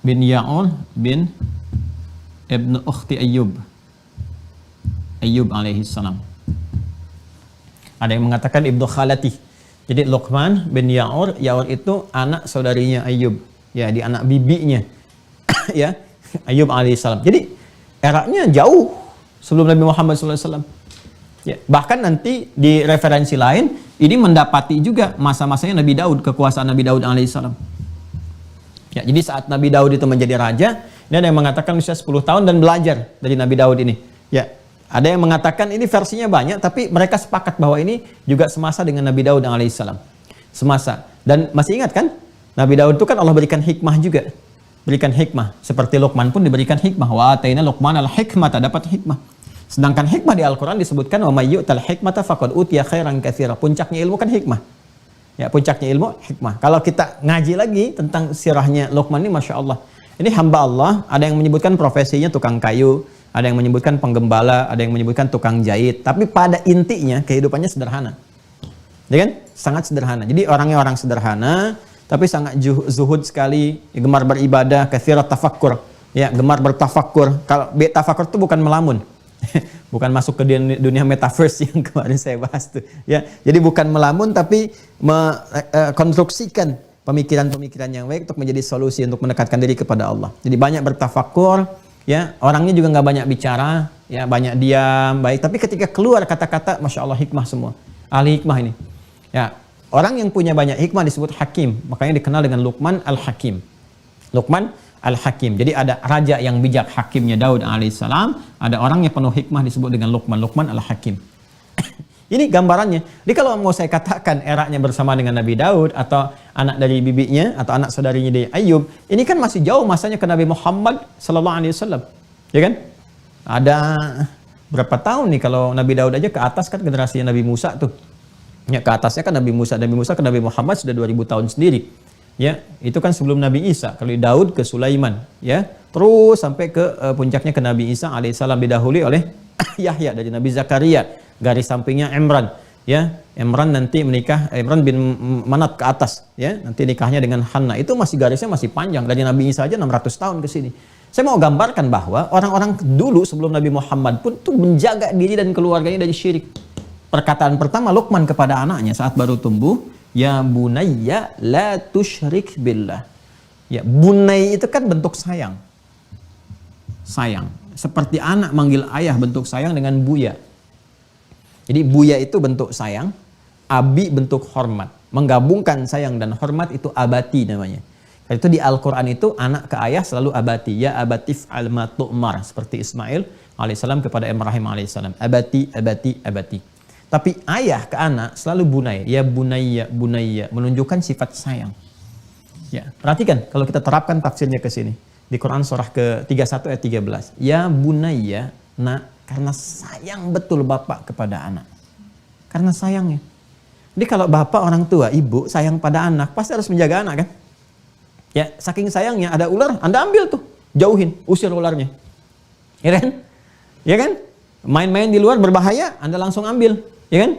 Bin Ya'ur bin ibnu ukhti Ayyub alaihissalam. Ada yang mengatakan ibnu khalati. Jadi Luqman bin Ya'ur itu anak saudarinya Ayyub, ya, di anak bibinya ya, Ayyub alaihissalam. Jadi eranya jauh sebelum Nabi Muhammad SAW. Ya, bahkan nanti di referensi lain ini mendapati juga masa-masanya Nabi Daud, kekuasaan Nabi Daud alaihissalam. Ya, jadi saat Nabi Daud itu menjadi raja, ini ada yang mengatakan usia 10 tahun dan belajar dari Nabi Daud ini. Ya, ada yang mengatakan ini versinya banyak, tapi mereka sepakat bahwa ini juga semasa dengan Nabi Daud alaihissalam. Semasa. Dan masih ingat kan? Nabi Daud itu kan Allah berikan hikmah juga. Berikan hikmah. Seperti Luqman pun diberikan hikmah. Wa ataina Luqman al-hikmata, dapat hikmah. Sedangkan hikmah di Al-Quran disebutkan wa may yu'tal hikmata faqad utiya khairan katsira. Puncaknya ilmu kan hikmah. Ya, puncaknya ilmu hikmah. Kalau kita ngaji lagi tentang sirahnya Luqman ini, Masya Allah, Ini hamba Allah, ada yang menyebutkan profesinya tukang kayu, ada yang menyebutkan penggembala, ada yang menyebutkan tukang jahit. Tapi pada intinya kehidupannya sederhana. Ya kan? Sangat sederhana. Jadi orangnya orang sederhana, tapi sangat zuhud sekali, gemar beribadah, kathirat tafakkur. Ya, gemar bertafakkur. Kalau tafakkur itu bukan melamun. Bukan masuk ke dunia metaverse yang kemarin saya bahas tuh. Ya, jadi bukan melamun tapi mengkonstruksikan pemikiran-pemikiran yang baik untuk menjadi solusi untuk mendekatkan diri kepada Allah. Jadi banyak bertafakkur, ya, orangnya juga nggak banyak bicara, ya, banyak diam, baik. Tapi ketika keluar kata-kata, masya Allah hikmah semua. Ahli hikmah ini. Ya, orang yang punya banyak hikmah disebut hakim, makanya dikenal dengan Luqman al-Hakim. Luqman al-Hakim. Jadi ada raja yang bijak, hakimnya Daud alaihissalam, ada orang yang penuh hikmah disebut dengan Luqman al-Hakim. Ini gambarannya. Jadi kalau mau saya katakan eranya bersama dengan Nabi Daud atau anak dari bibinya atau anak saudarinya dari Ayub, ini kan masih jauh masanya ke Nabi Muhammad sallallahu alaihi wasallam. Ya kan? Ada berapa tahun nih kalau Nabi Daud aja ke atas kan generasi Nabi Musa tuh. Ya, ke atasnya kan Nabi Musa ke Nabi Muhammad sudah 2000 tahun sendiri. Ya, itu kan sebelum Nabi Isa. Kalau Daud ke Sulaiman, ya. Terus sampai ke puncaknya ke Nabi Isa alaihissalam didahului oleh Yahya dari Nabi Zakaria, garis sampingnya Imran, ya. Imran nanti menikah Imran bin Manat ke atas, ya. Nanti nikahnya dengan Hanna. Itu masih garisnya masih panjang dari Nabi Isa aja 600 tahun ke sini. Saya mau gambarkan bahwa orang-orang dulu sebelum Nabi Muhammad pun tuh menjaga diri dan keluarganya dari syirik. Perkataan pertama Luqman kepada anaknya saat baru tumbuh, ya bunayya la tusyrik billah. Ya, bunay itu kan bentuk sayang. Sayang. Seperti anak manggil ayah bentuk sayang dengan buya. Jadi buya itu bentuk sayang, abi bentuk hormat. Menggabungkan sayang dan hormat itu abati namanya. Karena itu di Al-Quran itu anak ke ayah selalu abati. Ya abatif al-ma tu'mar. Seperti Ismail alaihissalam kepada Ibrahim alaihissalam. Abati, abati, abati. Tapi ayah ke anak selalu bunay. Ya bunayya, bunayya. Menunjukkan sifat sayang. Ya, perhatikan kalau kita terapkan tafsirnya ke sini. Di Quran surah ke-31 ayat 13. Ya bunayya, nak, karena sayang betul bapak kepada anak. Karena sayangnya. Jadi kalau bapak orang tua, ibu sayang pada anak, pasti harus menjaga anak kan? Ya, saking sayangnya ada ular, Anda ambil tuh. Jauhin, usir ularnya. Ya kan? Ya kan? Main-main di luar berbahaya, Anda langsung ambil. Ya kan?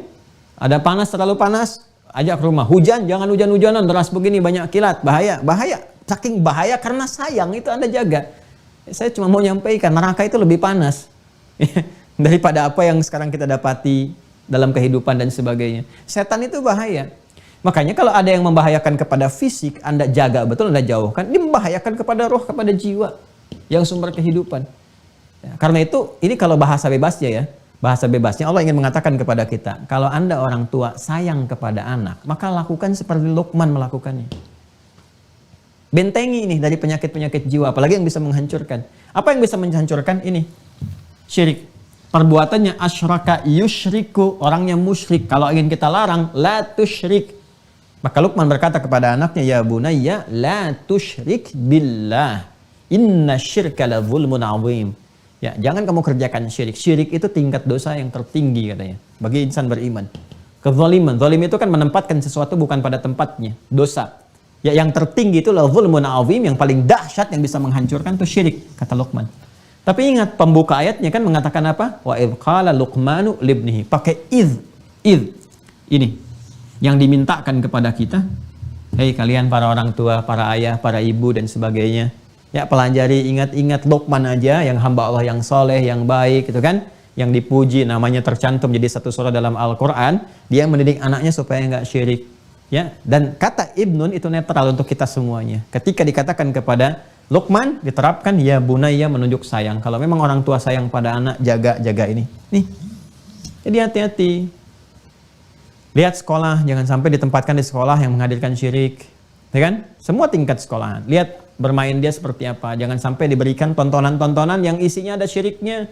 Ada panas, terlalu panas, ajak ke rumah. Hujan, jangan hujan-hujanan, deras begini, banyak kilat, bahaya, bahaya. Saking bahaya karena sayang itu Anda jaga. Saya cuma mau nyampaikan, neraka itu lebih panas daripada apa yang sekarang kita dapati dalam kehidupan dan sebagainya. Setan itu bahaya. Makanya kalau ada yang membahayakan kepada fisik, Anda jaga betul, Anda jauhkan. Dia membahayakan kepada roh, kepada jiwa yang sumber kehidupan. Ya, karena itu, ini kalau bahasa bebasnya ya, bahasa bebasnya Allah ingin mengatakan kepada kita, kalau Anda orang tua sayang kepada anak, maka lakukan seperti Luqman melakukannya. Bentengi ini dari penyakit-penyakit jiwa, apalagi yang bisa menghancurkan. Apa yang bisa menghancurkan? Ini, syirik. Perbuatannya asyraka yusyriku, orangnya musyrik. Kalau ingin kita larang, la tusyrik. Maka Luqman berkata kepada anaknya, ya bunayya la tusyrik billah. Inna syirka la zulmun azim. Ya, jangan kamu kerjakan syirik. Syirik itu tingkat dosa yang tertinggi katanya bagi insan beriman. Kezaliman, zalim itu kan menempatkan sesuatu bukan pada tempatnya, dosa. Ya, yang tertinggi itu la zulmun azim, yang paling dahsyat yang bisa menghancurkan itu syirik, kata Luqman. Tapi ingat pembuka ayatnya kan mengatakan apa? Wa idz qala Luqmanu libnihi. Pakai id. Ini yang dimintakan kepada kita. Hei kalian para orang tua, para ayah, para ibu dan sebagainya. Ya, pelajari, ingat-ingat Luqman aja, yang hamba Allah yang soleh, yang baik, gitu kan, yang dipuji, namanya tercantum jadi satu surah dalam Al-Quran. Dia mendidik anaknya supaya nggak syirik. Ya, dan kata Ibnun itu netral untuk kita semuanya. Ketika dikatakan kepada Luqman, diterapkan ya bunayya, menunjuk sayang. Kalau memang orang tua sayang pada anak, jaga ini. Nih, jadi hati-hati. Lihat sekolah, jangan sampai ditempatkan di sekolah yang menghadirkan syirik. Ya kan? Semua tingkat sekolahan. Lihat bermain dia seperti apa. Jangan sampai diberikan tontonan-tontonan yang isinya ada syiriknya.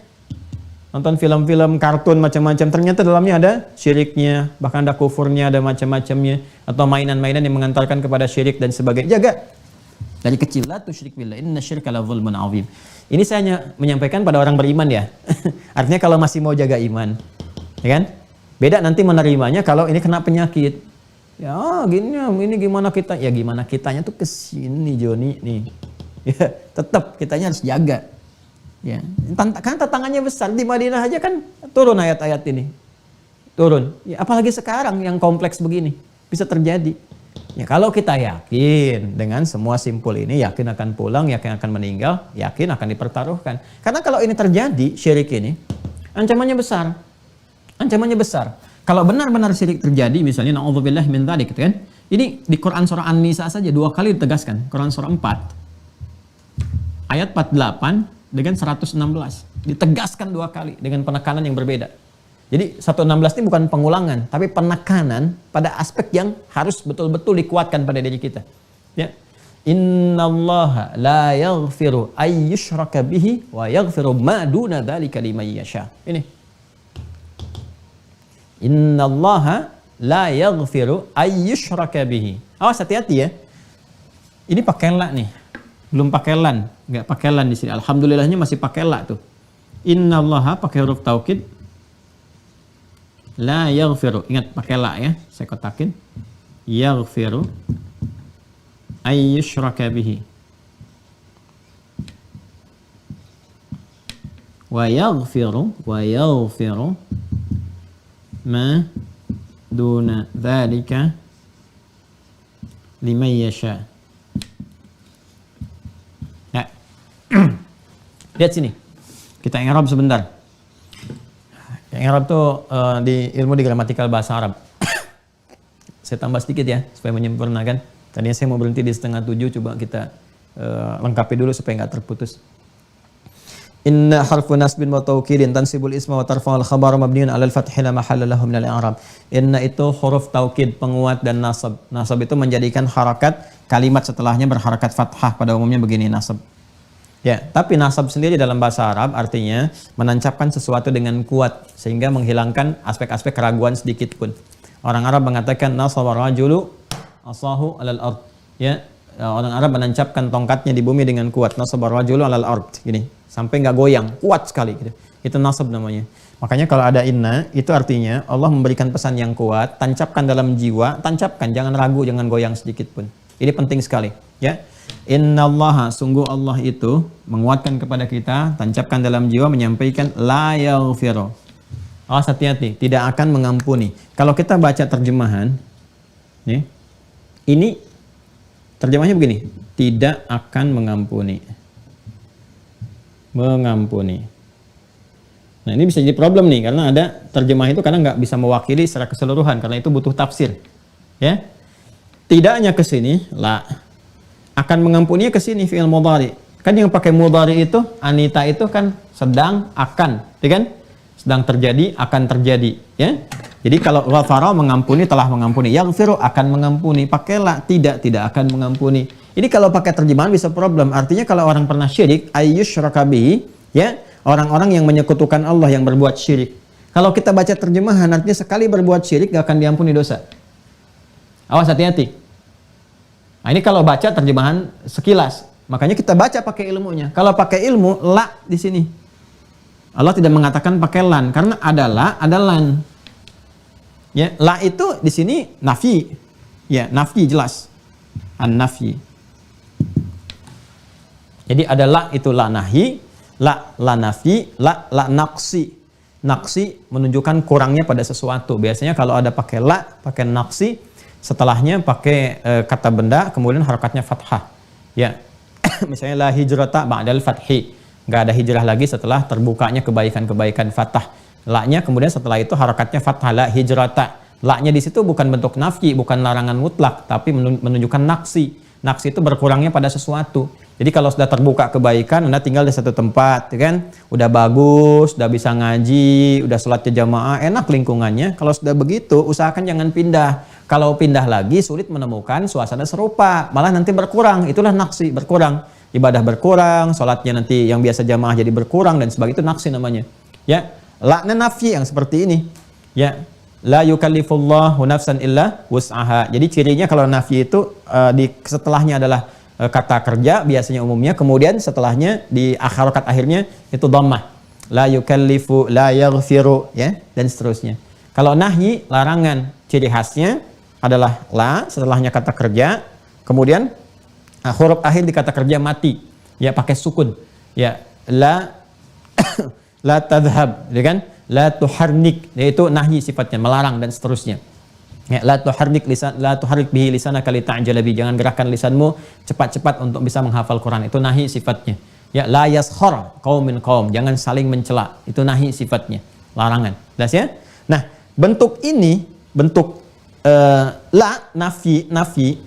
Nonton film-film, kartun, macam-macam. Ternyata dalamnya ada syiriknya. Bahkan ada kufurnya, ada macam-macamnya. Atau mainan-mainan yang mengantarkan kepada syirik dan sebagainya. Jaga. Dari kecil, la tusyrik billah. Inna syirka la zulmun azim. Ini saya hanya menyampaikan pada orang beriman ya. Artinya kalau masih mau jaga iman. Ya kan? Beda nanti menerimanya kalau ini kena penyakit. Ya gini, ini gimana kita? Ya gimana kitanya tuh kesini Joni nih. Ya, tetap kitanya harus jaga. Ya, karena tantangannya besar. Di Madinah aja kan turun ayat-ayat ini. Turun. Ya, apalagi sekarang yang kompleks begini bisa terjadi. Ya, kalau kita yakin dengan semua simpul ini, yakin akan pulang, yakin akan meninggal, yakin akan dipertaruhkan. Karena kalau ini terjadi, syirik ini, ancamannya besar. Ancamannya besar. Kalau benar-benar syirik terjadi, misalnya na'udzubillah min dzalik, gitu kan? Ini di Quran surah An-Nisa saja 2 kali ditegaskan. Quran surah 4 ayat 48 dengan 116 ditegaskan 2 kali dengan penekanan yang berbeda. Jadi 116 ini bukan pengulangan, tapi penekanan pada aspek yang harus betul-betul dikuatkan pada diri kita. Ya. Innallaha la yaghfiru ay yushraka bihi wa yaghfiru ma duna dzalika liman yasha. Ini. Innallaha la yaghfiru ay yushraka bihi. Awas hati-hati ya. Ini pakai la nih. Belum pakai lan, enggak pakai lan di sini. Alhamdulillahnya masih pakai la tuh. Innallaha pakai huruf taukid. La yaghfiru. Ingat pakai la ya. Saya kotakin. Yaghfiru ay yushraka bihi. Wa yaghfiru ma duna dzalika liman yasha. Lihat sini. Kita i'rab sebentar. I'rab tuh di ilmu di gramatikal bahasa Arab. Saya tambah sedikit ya supaya menyempurnakan. Tadinya saya mau berhenti di 6:30, coba kita lengkapi dulu supaya nggak terputus. Inna harfu nasbin wa taukidin tansibul isma wa tarfa'ul khabar mabniun 'alal fathi la mahalla lahu minal i'rab. Inna itu huruf taukid, penguat dan nasab. Nasab itu menjadikan harakat kalimat setelahnya berharakat fathah, pada umumnya begini nasab. Ya, tapi nasab sendiri dalam bahasa Arab artinya menancapkan sesuatu dengan kuat sehingga menghilangkan aspek-aspek keraguan sedikit pun. Orang Arab mengatakan nasaba rajulu asahu 'alal ard. Ya, orang Arab menancapkan tongkatnya di bumi dengan kuat. Nasaba rajulu 'alal ard. Gini, sampai enggak goyang, kuat sekali gitu. Itu nasab namanya. Makanya kalau ada inna, itu artinya Allah memberikan pesan yang kuat, tancapkan dalam jiwa, tancapkan, jangan ragu, jangan goyang sedikit pun. Ini penting sekali, ya. Innallaha, sungguh Allah itu menguatkan kepada kita, tancapkan dalam jiwa, menyampaikan la yaghfiru. Awas hati-hati, tidak akan mengampuni. Kalau kita baca terjemahan, ya, ini terjemahnya begini, tidak akan mengampuni. Mengampuni. Nah, ini bisa jadi problem nih, karena ada terjemah itu kadang nggak bisa mewakili secara keseluruhan, karena itu butuh tafsir. Ya, tidaknya ke sini, la. Akan mengampuni ke sini fi'il mudhari. Kan yang pakai mudhari itu, anita itu kan sedang, akan, ya kan? Sedang terjadi, akan terjadi, ya. Jadi kalau ghafara mengampuni, telah mengampuni. Yaghfiru akan mengampuni. Pakai la, tidak akan mengampuni. Ini kalau pakai terjemahan bisa problem. Artinya kalau orang pernah syirik, ayyusyraka bihi, ya, orang-orang yang menyekutukan Allah, yang berbuat syirik. Kalau kita baca terjemahan, artinya sekali berbuat syirik gak akan diampuni dosa. Awas hati-hati. Nah, ini kalau baca terjemahan sekilas. Makanya kita baca pakai ilmunya. Kalau pakai ilmu, la di sini. Allah tidak mengatakan pakai lan, karena ada la, ada lan. Ya, la itu di sini nafi. Ya, nafi jelas. An-nafi. Jadi ada la itu la nahi, la nafi, la naqsi. Naqsi menunjukkan kurangnya pada sesuatu. Biasanya kalau ada pakai la, pakai naqsi, setelahnya pakai kata benda, kemudian harakatnya fathah. Ya, misalnya la hijrata ba'dal fathi. Nggak ada hijrah lagi setelah terbukanya kebaikan-kebaikan, fathah. La-nya kemudian setelah itu harakatnya fathah, la hijrata. La-nya di situ bukan bentuk nafyi, bukan larangan mutlak, tapi menunjukkan naksi. Naksi itu berkurangnya pada sesuatu. Jadi kalau sudah terbuka kebaikan, Anda tinggal di satu tempat, ya kan? Udah bagus, udah bisa ngaji, udah sholatnya jamaah, enak lingkungannya. Kalau sudah begitu, usahakan jangan pindah. Kalau pindah lagi, sulit menemukan suasana serupa. Malah nanti berkurang, itulah naksi, berkurang. Ibadah berkurang, sholatnya nanti yang biasa jamaah jadi berkurang, dan sebagainya, itu naksi namanya. Ya, la'na nafyi yang seperti ini. Ya, la yukallifullahu nafsan illa wus'aha. Jadi cirinya kalau nafyi itu setelahnya adalah kata kerja biasanya umumnya, kemudian setelahnya di harokat akhirnya itu dhammah. La yukallifu, la yaghfiru, ya, dan seterusnya. Kalau nahyi, larangan, ciri khasnya adalah la, setelahnya kata kerja, kemudian huruf akhir di kata kerja mati. Ya, pakai sukun. Ya, la la tadhhab, ya kan? La tuharnik, yaitu nahi sifatnya, melarang dan seterusnya. Ya, la tuharrik bihi lisanaka lita'jala bi, jangan gerakkan lisanmu cepat-cepat untuk bisa menghafal Quran. Itu nahi sifatnya. Ya, la yaskhar qaumin qaum, jangan saling mencela. Itu nahi sifatnya, larangan. Jelas ya? Nah, bentuk ini, bentuk la nafi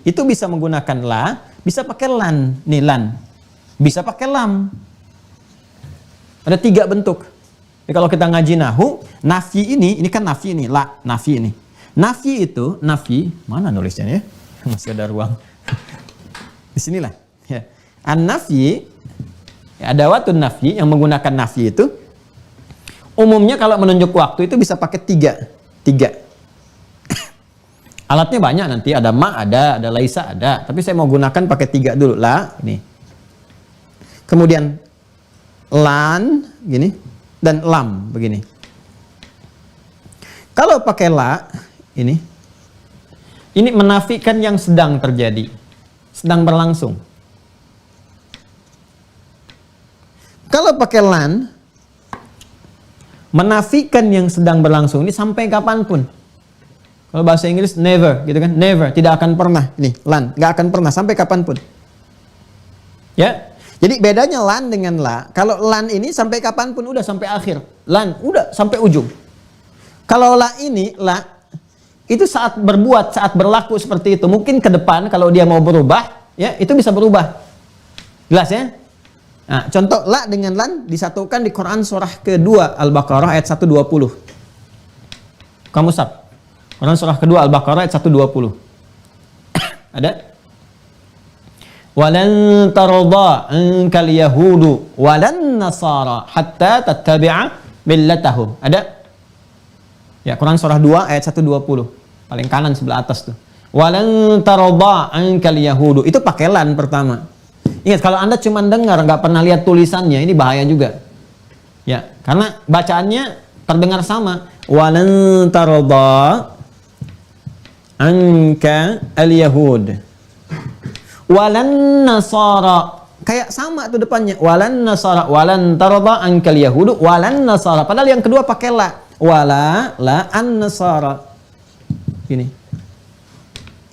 itu bisa menggunakan la, bisa pakai lan, nih lan. Bisa pakai lam. Ada 3 bentuk. Jadi kalau kita ngaji nahu, nafi ini kan nafi ini, la, nafi ini. Nafi itu, nafi, mana nulisnya ya? Masih ada ruang. Di sinilah. Ya. An-nafi, ya, adawatun nafi yang menggunakan nafi itu, umumnya kalau menunjuk waktu itu bisa pakai 3. Alatnya banyak nanti, ada ma, ada laisa, ada. Tapi saya mau gunakan pakai 3 dulu. La, ini. Kemudian lan, gini, dan lam, begini. Kalau pakai la, ini menafikan yang sedang terjadi, sedang berlangsung. Kalau pakai lan, menafikan yang sedang berlangsung ini sampai kapanpun. Kalau bahasa Inggris never, gitu kan? Never, tidak akan pernah. Ini lan, nggak akan pernah sampai kapanpun. Ya, jadi bedanya lan dengan la. Kalau lan ini sampai kapanpun, udah sampai akhir. Lan, udah sampai ujung. Kalau la ini, la itu saat berbuat, saat berlaku seperti itu. Mungkin ke depan kalau dia mau berubah, ya itu bisa berubah. Jelas ya? Nah, contoh la dengan lan disatukan di Quran surah kedua Al-Baqarah ayat 120. Kamu sab. Quran surah kedua Al-Baqarah ayat 120. Ada? Walan tarda ankal yahudu walan nasara hatta tattabi'a millatahum. Ada? Ya, Quran surah 2 ayat 120. Paling kanan sebelah atas tuh. Walan tarda ankal yahudu. Itu pakai lan pertama. Ingat, kalau Anda cuma dengar, nggak pernah lihat tulisannya, ini bahaya juga. Ya, karena bacaannya terdengar sama. Walan tarda anka al-yahud. Walan nasara. Kayak sama tuh depannya. Walan nasara. Walan tarda ankal yahudu. Walan nasara. Padahal yang kedua pakai la. Wala la an nasara. Gini.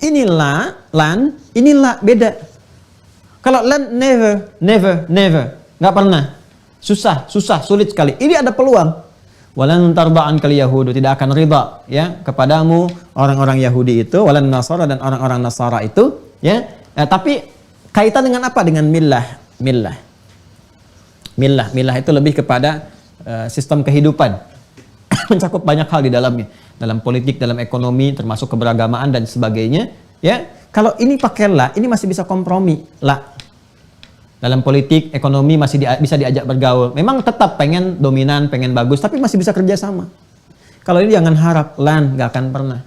Inilah lan, inilah beda. Kalau lan never, nggak pernah. Susah, sulit sekali. Ini ada peluang. Walan tarda'an kal yahudu, tidak akan ridha ya kepadamu orang-orang Yahudi itu, walan nasara, dan orang-orang Nasara itu, ya. Tapi kaitan dengan apa? Dengan millah itu lebih kepada sistem kehidupan. Mencakup banyak hal di dalamnya. Dalam politik, dalam ekonomi, termasuk keberagamaan dan sebagainya, ya. Kalau ini pakai la, ini masih bisa kompromi, la. Dalam politik, ekonomi masih bisa diajak bergaul. Memang tetap pengen dominan, pengen bagus, tapi masih bisa kerjasama. Kalau ini jangan harap, lan, nggak akan pernah.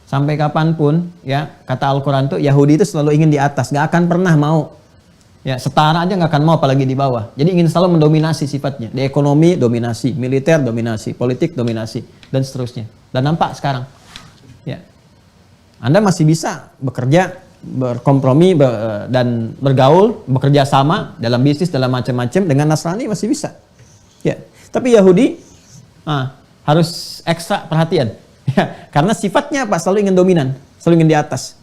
Sampai kapanpun, ya, kata Al-Quran tuh, Yahudi itu selalu ingin di atas, nggak akan pernah mau. Ya, setara aja nggak akan mau, apalagi di bawah. Jadi ingin selalu mendominasi sifatnya. Di ekonomi, dominasi. Militer, dominasi. Politik, dominasi. Dan seterusnya. Dan nampak sekarang. Ya. Anda masih bisa bekerja, berkompromi, dan bergaul, bekerja sama dalam bisnis, dalam macam-macam. Dengan Nasrani masih bisa. Ya. Tapi Yahudi harus ekstra perhatian. Ya. Karena sifatnya apa? Selalu ingin dominan. Selalu ingin di atas.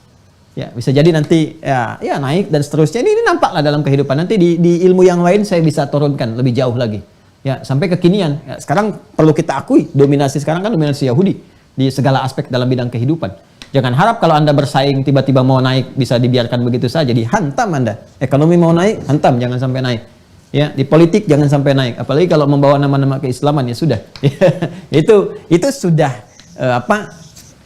Ya, bisa jadi nanti ya naik dan seterusnya. Ini nampaklah dalam kehidupan. Nanti di ilmu yang lain saya bisa turunkan lebih jauh lagi. Ya, sampai kekinian. Ya, sekarang perlu kita akui, dominasi sekarang kan dominasi Yahudi di segala aspek dalam bidang kehidupan. Jangan harap kalau Anda bersaing tiba-tiba mau naik bisa dibiarkan begitu saja, dihantam Anda. Ekonomi mau naik, hantam, jangan sampai naik. Ya, di politik jangan sampai naik. Apalagi kalau membawa nama-nama keislaman, ya sudah. itu sudah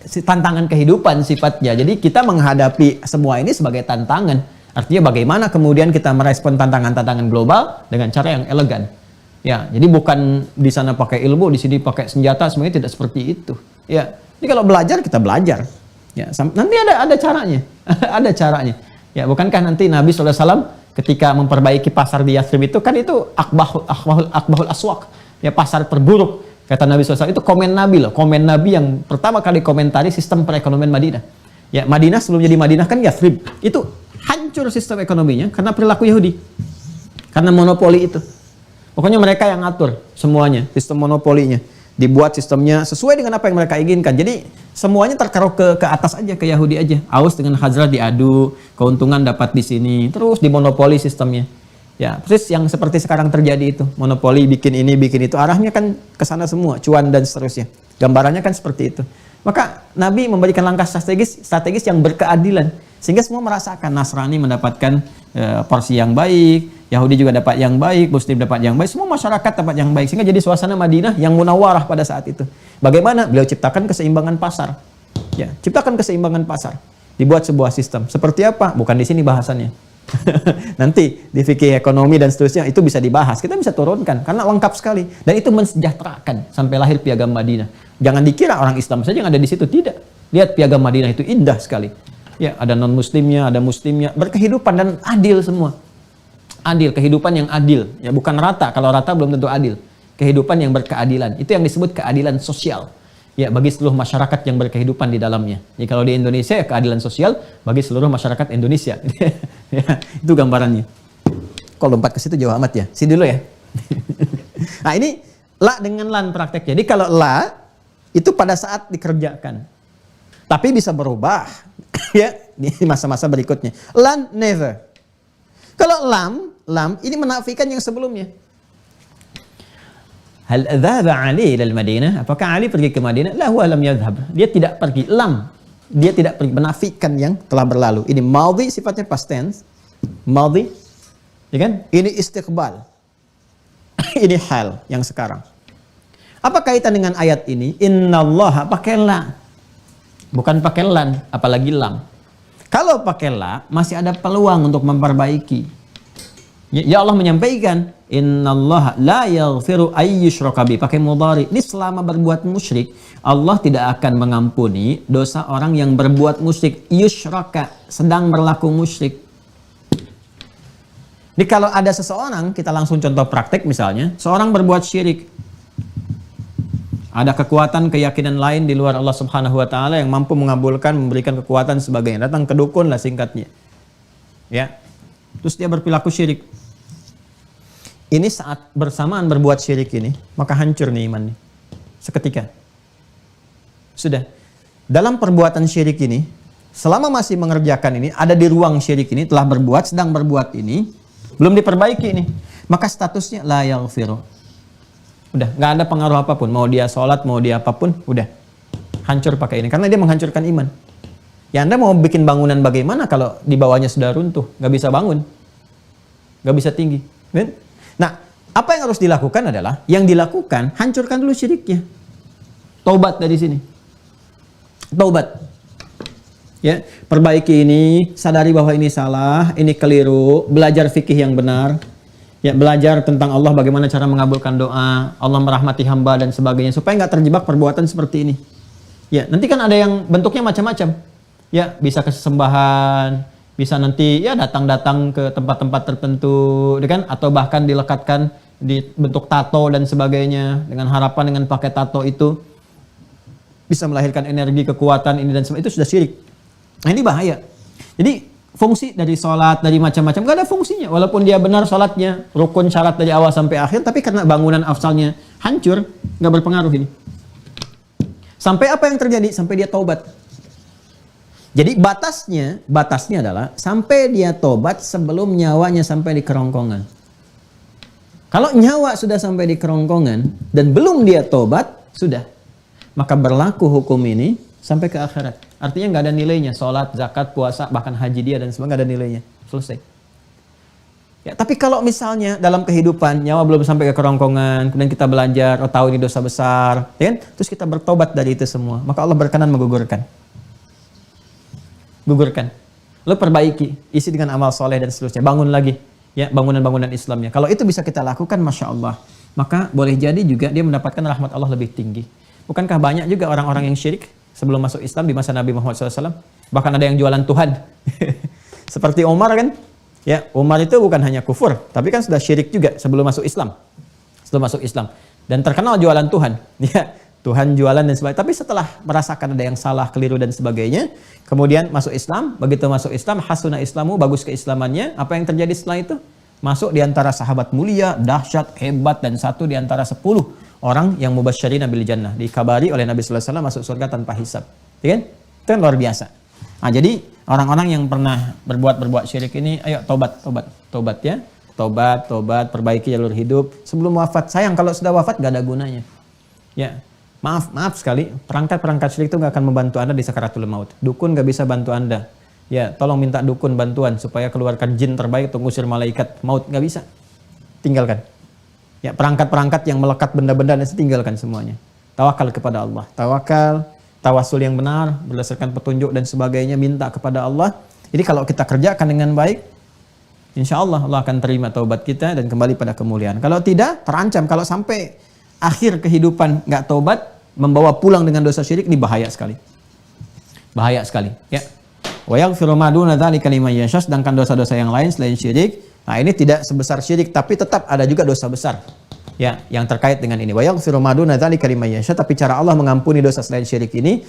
tantangan kehidupan sifatnya. Jadi kita menghadapi semua ini sebagai tantangan. Artinya bagaimana kemudian kita merespon tantangan-tantangan global dengan cara yang elegan. Ya, jadi bukan di sana pakai ilmu, di sini pakai senjata, semuanya tidak seperti itu. Ya, ini kalau belajar kita belajar. Ya, nanti ada caranya. Ada caranya. Ya, bukankah nanti Nabi SAW ketika memperbaiki pasar di Yathrib itu kan itu akbahul aswaq, ya pasar terburuk. Kata Nabi SAW, itu komen Nabi loh. Komen Nabi yang pertama kali komentari sistem perekonomian Madinah. Ya, Madinah sebelum jadi Madinah kan Yathrib. Itu hancur sistem ekonominya karena perilaku Yahudi. Karena monopoli itu. Pokoknya mereka yang ngatur semuanya, sistem monopolinya. Dibuat sistemnya sesuai dengan apa yang mereka inginkan. Jadi semuanya terkerok ke atas aja, ke Yahudi aja. Aus dengan Khazraj diadu, keuntungan dapat di sini, terus dimonopoli sistemnya. Ya, persis yang seperti sekarang terjadi itu. Monopoli bikin ini, bikin itu. Arahnya kan ke sana semua, cuan dan seterusnya. Gambarannya kan seperti itu. Maka Nabi memberikan langkah strategis yang berkeadilan. Sehingga semua merasakan Nasrani mendapatkan porsi yang baik, Yahudi juga dapat yang baik, Muslim dapat yang baik, semua masyarakat dapat yang baik. Sehingga jadi suasana Madinah yang munawwarah pada saat itu. Bagaimana? Beliau ciptakan keseimbangan pasar. Ya, ciptakan keseimbangan pasar. Dibuat sebuah sistem. Seperti apa? Bukan di sini bahasannya. Nanti di fikih ekonomi dan seterusnya itu bisa dibahas. Kita bisa turunkan karena lengkap sekali dan itu mensejahterakan sampai lahir Piagam Madinah. Jangan dikira orang Islam saja yang ada di situ, tidak. Lihat Piagam Madinah itu indah sekali. Ya, ada non muslimnya, ada muslimnya, berkehidupan dan adil semua. Adil, kehidupan yang adil. Ya, bukan rata. Kalau rata belum tentu adil. Kehidupan yang berkeadilan. Itu yang disebut keadilan sosial. Ya, bagi seluruh masyarakat yang berkehidupan di dalamnya. Jadi kalau di Indonesia ya keadilan sosial bagi seluruh masyarakat Indonesia. Ya, itu gambarannya. Kalau lompat ke situ jauh amat ya. Sini dulu ya. Nah, ini la dengan lan prakteknya. Jadi kalau la itu pada saat dikerjakan. Tapi bisa berubah ya di masa-masa berikutnya. Lan never. Kalau lam ini menafikan yang sebelumnya. Hal dhahaba Ali ila Madinah? Apakah Ali pergi ke Madinah? La huwa lam yadhhab. Dia tidak pergi. Lam. Dia tidak pergi, menafikan yang telah berlalu. Ini madhi sifatnya past tense. Madhi. Ya kan? Ini istiqbal. Ini hal yang sekarang. Apa kaitan dengan ayat ini? Innallaha pakai la. Bukan pakai lan, apalagi lam. Kalau pakai la, masih ada peluang untuk memperbaiki. Ya Allah menyampaikan, innallaha la yaghfiru ayyushraka bi, pakai mudhari. Ini selama berbuat musyrik, Allah tidak akan mengampuni dosa orang yang berbuat musyrik. Yushraka, sedang berlaku musyrik. Jadi kalau ada seseorang, kita langsung contoh praktek misalnya, seorang berbuat syirik. Ada kekuatan keyakinan lain di luar Allah Subhanahu wa taala yang mampu mengabulkan, memberikan kekuatan sebagainya. Datang ke dukun lah singkatnya. Ya. Terus dia berperilaku syirik. Ini saat bersamaan berbuat syirik ini, maka hancur nih imannya. Seketika. Sudah. Dalam perbuatan syirik ini, selama masih mengerjakan ini, ada di ruang syirik ini, telah berbuat, sedang berbuat ini, belum diperbaiki ini, maka statusnya la yaghfiru. Udah, nggak ada pengaruh apapun. Mau dia sholat, mau dia apapun, udah. Hancur pakai ini. Karena dia menghancurkan iman. Ya Anda mau bikin bangunan bagaimana kalau di bawahnya sudah runtuh? Nggak bisa bangun. Nggak bisa tinggi. Kan? Nah, apa yang harus dilakukan adalah, yang dilakukan, hancurkan dulu syiriknya. Taubat dari sini. Taubat. Ya, perbaiki ini, sadari bahwa ini salah, ini keliru, belajar fikih yang benar. Ya, belajar tentang Allah, bagaimana cara mengabulkan doa, Allah merahmati hamba dan sebagainya, supaya nggak terjebak perbuatan seperti ini. Ya, nanti kan ada yang bentuknya macam-macam. Ya, bisa kesembahan, bisa nanti ya datang-datang ke tempat-tempat tertentu, kan? Atau bahkan dilekatkan di bentuk tato dan sebagainya, dengan harapan dengan pakai tato itu bisa melahirkan energi, kekuatan ini dan sebagainya. Itu sudah syirik. Nah, ini bahaya. Jadi fungsi dari sholat, dari macam-macam, gak ada fungsinya. Walaupun dia benar sholatnya, rukun syarat dari awal sampai akhir, tapi karena bangunan asalnya hancur, gak berpengaruh ini. Sampai apa yang terjadi? Sampai dia taubat. Jadi batasnya adalah sampai dia taubat sebelum nyawanya sampai di kerongkongan. Kalau nyawa sudah sampai di kerongkongan dan belum dia taubat, sudah. Maka berlaku hukum ini sampai ke akhirat. Artinya nggak ada nilainya. Sholat, zakat, puasa, bahkan haji dia dan sebagainya nggak ada nilainya. Selesai. Ya, tapi kalau misalnya dalam kehidupan nyawa belum sampai ke kerongkongan, kemudian kita belajar, oh tahu ini dosa besar, ya kan? Terus kita bertobat dari itu semua, maka Allah berkenan menggugurkan. Gugurkan. Lo perbaiki, isi dengan amal soleh dan seterusnya. Bangun lagi, ya bangunan-bangunan Islamnya. Kalau itu bisa kita lakukan, masya Allah, maka boleh jadi juga dia mendapatkan rahmat Allah lebih tinggi. Bukankah banyak juga orang-orang yang syirik sebelum masuk Islam di masa Nabi Muhammad SAW? Bahkan ada yang jualan Tuhan. Seperti Umar kan? Ya, Umar itu bukan hanya kufur, tapi kan sudah syirik juga sebelum masuk Islam. Sebelum masuk Islam. Dan terkenal jualan Tuhan. Ya, Tuhan jualan dan sebagainya. Tapi setelah merasakan ada yang salah, keliru dan sebagainya, kemudian masuk Islam. Begitu masuk Islam, hasuna islamu, bagus keislamannya. Apa yang terjadi setelah itu? Masuk di antara sahabat mulia, dahsyat, hebat, dan satu di antara 10 orang yang mubasysyirina bil jannah. Dikabari oleh Nabi sallallahu alaihi wasallam masuk surga tanpa hisab. Ya kan? Itu kan luar biasa. Nah, jadi orang-orang yang pernah berbuat syirik ini, ayo tobat ya. Tobat, perbaiki jalur hidup sebelum wafat. Sayang kalau sudah wafat gak ada gunanya. Ya, maaf sekali, perangkat syirik itu gak akan membantu Anda di sakaratul maut. Dukun gak bisa bantu Anda. Ya, tolong minta dukun bantuan supaya keluarkan jin terbaik untuk ngusir malaikat maut, gak bisa. Tinggalkan. Ya, perangkat-perangkat yang melekat benda-benda itu tinggalkan semuanya. Tawakal kepada Allah. Tawasul yang benar berdasarkan petunjuk dan sebagainya, minta kepada Allah. Jadi kalau kita kerjakan dengan baik, insya Allah Allah akan terima taubat kita dan kembali pada kemuliaan. Kalau tidak, terancam. Kalau sampai akhir kehidupan nggak taubat, membawa pulang dengan dosa syirik, ini bahaya sekali. Bahaya sekali. Ya. Wa yaghfiru ma duna dzalika liman yasha, sedangkan dosa-dosa yang lain selain syirik, nah ini tidak sebesar syirik, tapi tetap ada juga dosa besar. Ya, yang terkait dengan ini. Wa yaghfiru ma duna dzalika liman yasha, tapi cara Allah mengampuni dosa selain syirik ini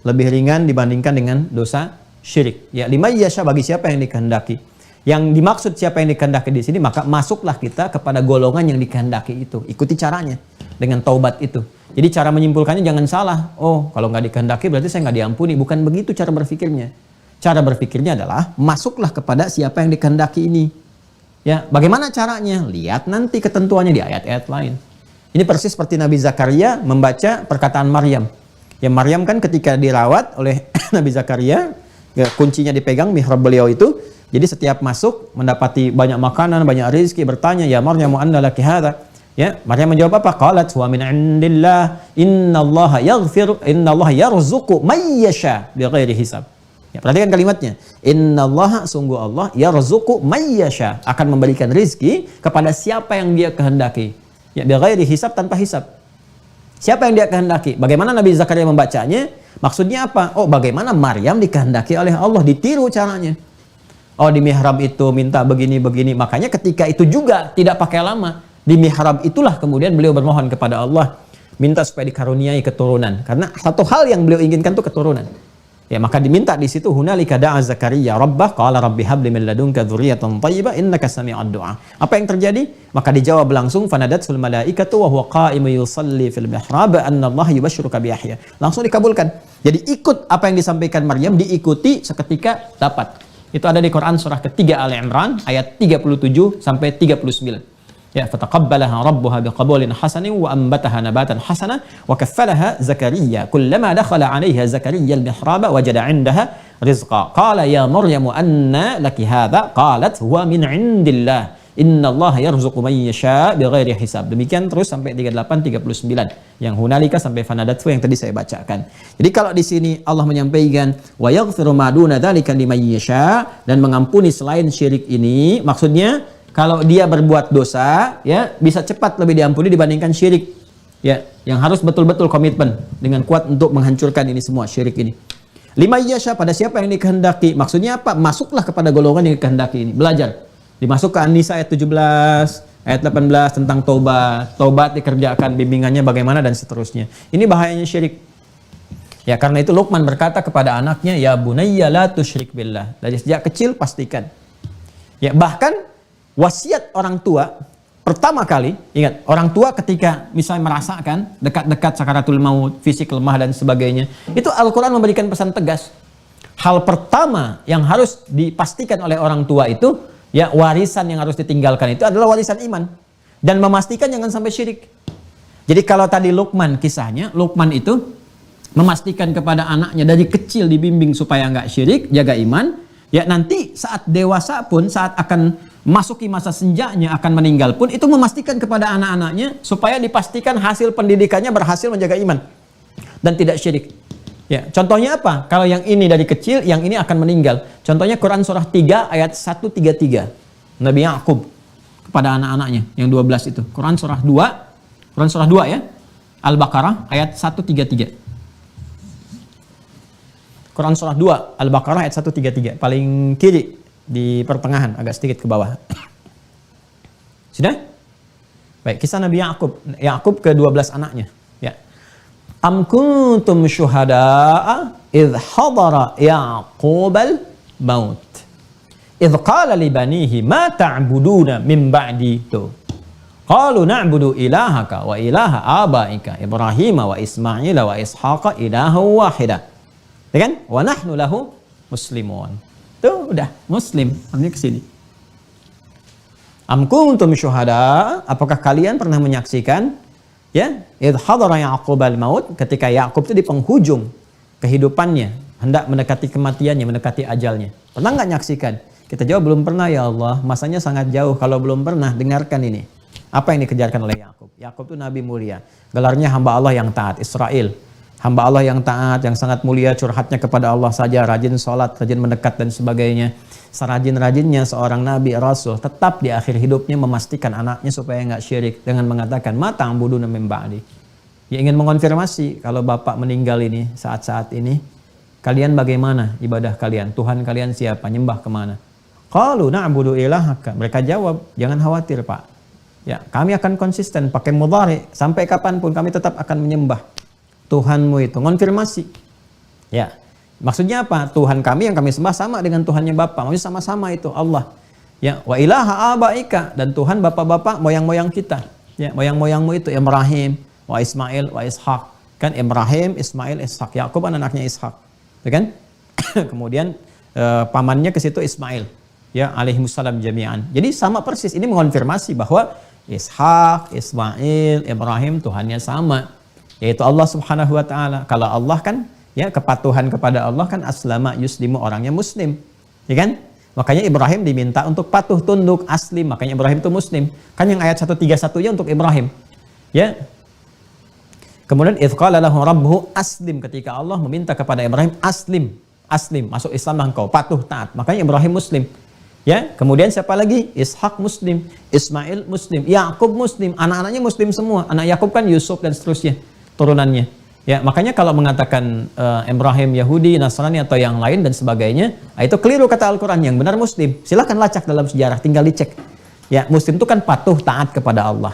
lebih ringan dibandingkan dengan dosa syirik. Ya, liman yasha, bagi siapa yang dikehendaki. Yang dimaksud siapa yang dikehendaki di sini, maka masuklah kita kepada golongan yang dikehendaki itu. Ikuti caranya dengan taubat itu. Jadi cara menyimpulkannya jangan salah. Oh, kalau nggak dikehendaki berarti saya nggak diampuni. Bukan begitu cara berpikirnya. Cara berpikirnya adalah masuklah kepada siapa yang dikehendaki ini. Ya, bagaimana caranya? Lihat nanti ketentuannya di ayat-ayat lain. Ini persis seperti Nabi Zakaria membaca perkataan Maryam. Ya, Maryam kan ketika dirawat oleh Nabi Zakaria, ya, kuncinya dipegang mihrab beliau itu. Jadi setiap masuk mendapati banyak makanan, banyak rezeki, bertanya, "Ya Maryam, anna laki hadza?" Ya, Maryam menjawab apa? Qalat huwa min indillah, innallaha yarzuqu may yasha bighairi hisab. Ya, perhatikan kalimatnya. Innallaha, sungguh Allah, yarzuqu may yasha, akan memberikan rizki kepada siapa yang dia kehendaki. Ya, bighairi hisab, tanpa hisab. Siapa yang dia kehendaki? Bagaimana Nabi Zakaria membacanya? Maksudnya apa? Oh, bagaimana Maryam dikehendaki oleh Allah, ditiru caranya. Oh, di mihrab itu minta begini-begini. Makanya ketika itu juga tidak pakai lama. Di mihrab itulah kemudian beliau bermohon kepada Allah, minta supaya dikaruniai keturunan. Karena satu hal yang beliau inginkan itu keturunan. Ya, maka diminta di situ, hunalika da'a Zakaria rabbah qala rabbi habli min ladunka dzurriyyatan thayyibah innaka sami'ud du'a. Apa yang terjadi? Maka dijawab langsung, fanadatul malaikatu wa huwa qa'imun yusalli fil mihrab anna Allah yubashshiruka bi Yahya. Langsung dikabulkan. Jadi ikut apa yang disampaikan Maryam, diikuti seketika dapat. Itu ada di Quran surah ketiga Ali Imran ayat 37 sampai 39. Ya, fataqabbalaha rabbuha biqabulin hasanin wa ambataha nabatan hasana wa kaffalaha Zakaria kullama dakhala 'alayha Zakaria al-mihraba wajada 'indaha rizqa qala ya Maryamu anna laki hadha qalat huwa min 'indillah innallaha yarzuqu man yasha bighairi hisab. Demikian terus sampai 38 39 yang hunalika sampai fanadatu yang tadi saya bacakan. Jadi kalau di sini Allah menyampaikan wa yaghfiru ma duna dzalika liman yasha, dan mengampuni selain syirik ini, maksudnya kalau dia berbuat dosa, ya bisa cepat lebih diampuni dibandingkan syirik. Ya, yang harus betul-betul komitmen dengan kuat untuk menghancurkan ini semua syirik ini. Liman yasha, pada siapa yang dikehendaki. Maksudnya apa? Masuklah kepada golongan yang dikehendaki ini. Belajar. Dimasuk ke An-Nisa ayat 17, ayat 18 tentang taubat. Taubat dikerjakan, bimbingannya bagaimana dan seterusnya. Ini bahayanya syirik. Ya, karena itu Luqman berkata kepada anaknya, ya bunayya la tusyrik billah. Dari sejak kecil pastikan. Ya, bahkan wasiat orang tua pertama kali, ingat, orang tua ketika misalnya merasakan dekat-dekat sakaratul maut, fisik lemah dan sebagainya, itu Al-Quran memberikan pesan tegas. Hal pertama yang harus dipastikan oleh orang tua itu, ya, warisan yang harus ditinggalkan itu adalah warisan iman, dan memastikan jangan sampai syirik. Jadi kalau tadi Luqman kisahnya, Luqman itu memastikan kepada anaknya dari kecil dibimbing supaya nggak syirik, jaga iman. Ya, nanti saat dewasa pun, saat akan masuki masa senjanya, akan meninggal pun, itu memastikan kepada anak-anaknya supaya dipastikan hasil pendidikannya berhasil menjaga iman dan tidak syirik. Ya, contohnya apa? Kalau yang ini dari kecil, yang ini akan meninggal. Contohnya Quran surah 3 ayat 133. Nabi Ya'qub kepada anak-anaknya yang 12 itu. Quran surah 2 ya. Al-Baqarah ayat 133. Quran surah 2 Al-Baqarah ayat 133, paling kiri di pertengahan, agak sedikit ke bawah. Sudah? Baik, kisah Nabi Ya'qub ke 12 anaknya, ya. Am kuntum syuhada'a idh hadara Ya'qubal maut idz qala li banihi ma ta'buduna min ba'di. Tuh. Qalu na'budu ilahaka wa ilaha abaika Ibrahim wa Ismail wa Ishaqa ilahan wahida. Ya kan? Wa nahnu lahu muslimun. Tuh udah muslim. Artinya ke sini. Am kuntum syuhada? Apakah kalian pernah menyaksikan ya, idh hadara Ya'qub al-maut, ketika Ya'qub itu di penghujung kehidupannya, hendak mendekati kematiannya, mendekati ajalnya. Pernah nggak nyaksikan? Kita jawab belum pernah ya Allah. Masanya sangat jauh. Kalau belum pernah, dengarkan ini. Apa yang dikejarkan oleh Ya'qub? Ya'qub itu nabi mulia. Gelarnya hamba Allah yang taat, Israel. Hamba Allah yang taat, yang sangat mulia, curhatnya kepada Allah saja, rajin sholat, rajin mendekat dan sebagainya. Serajin-rajinnya seorang nabi rasul tetap di akhir hidupnya memastikan anaknya supaya nggak syirik dengan mengatakan ma ta'buduna min ba'di. Dia ingin mengonfirmasi kalau bapak meninggal ini saat-saat ini, kalian bagaimana ibadah kalian? Tuhan kalian siapa? Nyembah kemana? Qalu na'budu ilahaka. Mereka jawab, jangan khawatir Pak. Ya, kami akan konsisten pakai mudhari sampai kapanpun kami tetap akan menyembah Tuhanmu itu. Konfirmasi. Ya. Maksudnya apa? Tuhan kami yang kami sembah sama dengan Tuhannya Bapak. Maksudnya sama-sama itu Allah. Ya, wa ilaha abaika, dan Tuhan bapak-bapak moyang-moyang kita. Ya, moyang-moyangmu itu Ibrahim, wa Ismail, wa Ishaq. Kan Ibrahim, Ismail, Ishaq. Yakub anaknya Ishaq. Ya kan? Kemudian pamannya ke situ Ismail. Ya, alaihimussalam jami'an. Jadi sama persis. Ini mengonfirmasi bahwa Ishaq, Ismail, Ibrahim Tuhannya sama. Yaitu Allah Subhanahu wa taala. Kalau Allah kan ya, kepatuhan kepada Allah kan aslama yuslimu, orangnya muslim. Ya kan? Makanya Ibrahim diminta untuk patuh tunduk aslim, makanya Ibrahim itu muslim. Kan yang ayat 131-nya untuk Ibrahim. Ya. Kemudian idz qala lahu rabbuhu aslim, ketika Allah meminta kepada Ibrahim aslim, masuk Islam engkau, patuh taat. Makanya Ibrahim muslim. Ya, kemudian siapa lagi? Ishak muslim, Ismail muslim, Yakub muslim, anak-anaknya muslim semua. Anak Yakub kan Yusuf dan seterusnya, turunannya. Ya, makanya kalau mengatakan Ibrahim Yahudi, Nasrani atau yang lain dan sebagainya, itu keliru kata Al-Quran. Yang benar Muslim. Silahkan lacak dalam sejarah, tinggal dicek. Ya, Muslim itu kan patuh taat kepada Allah.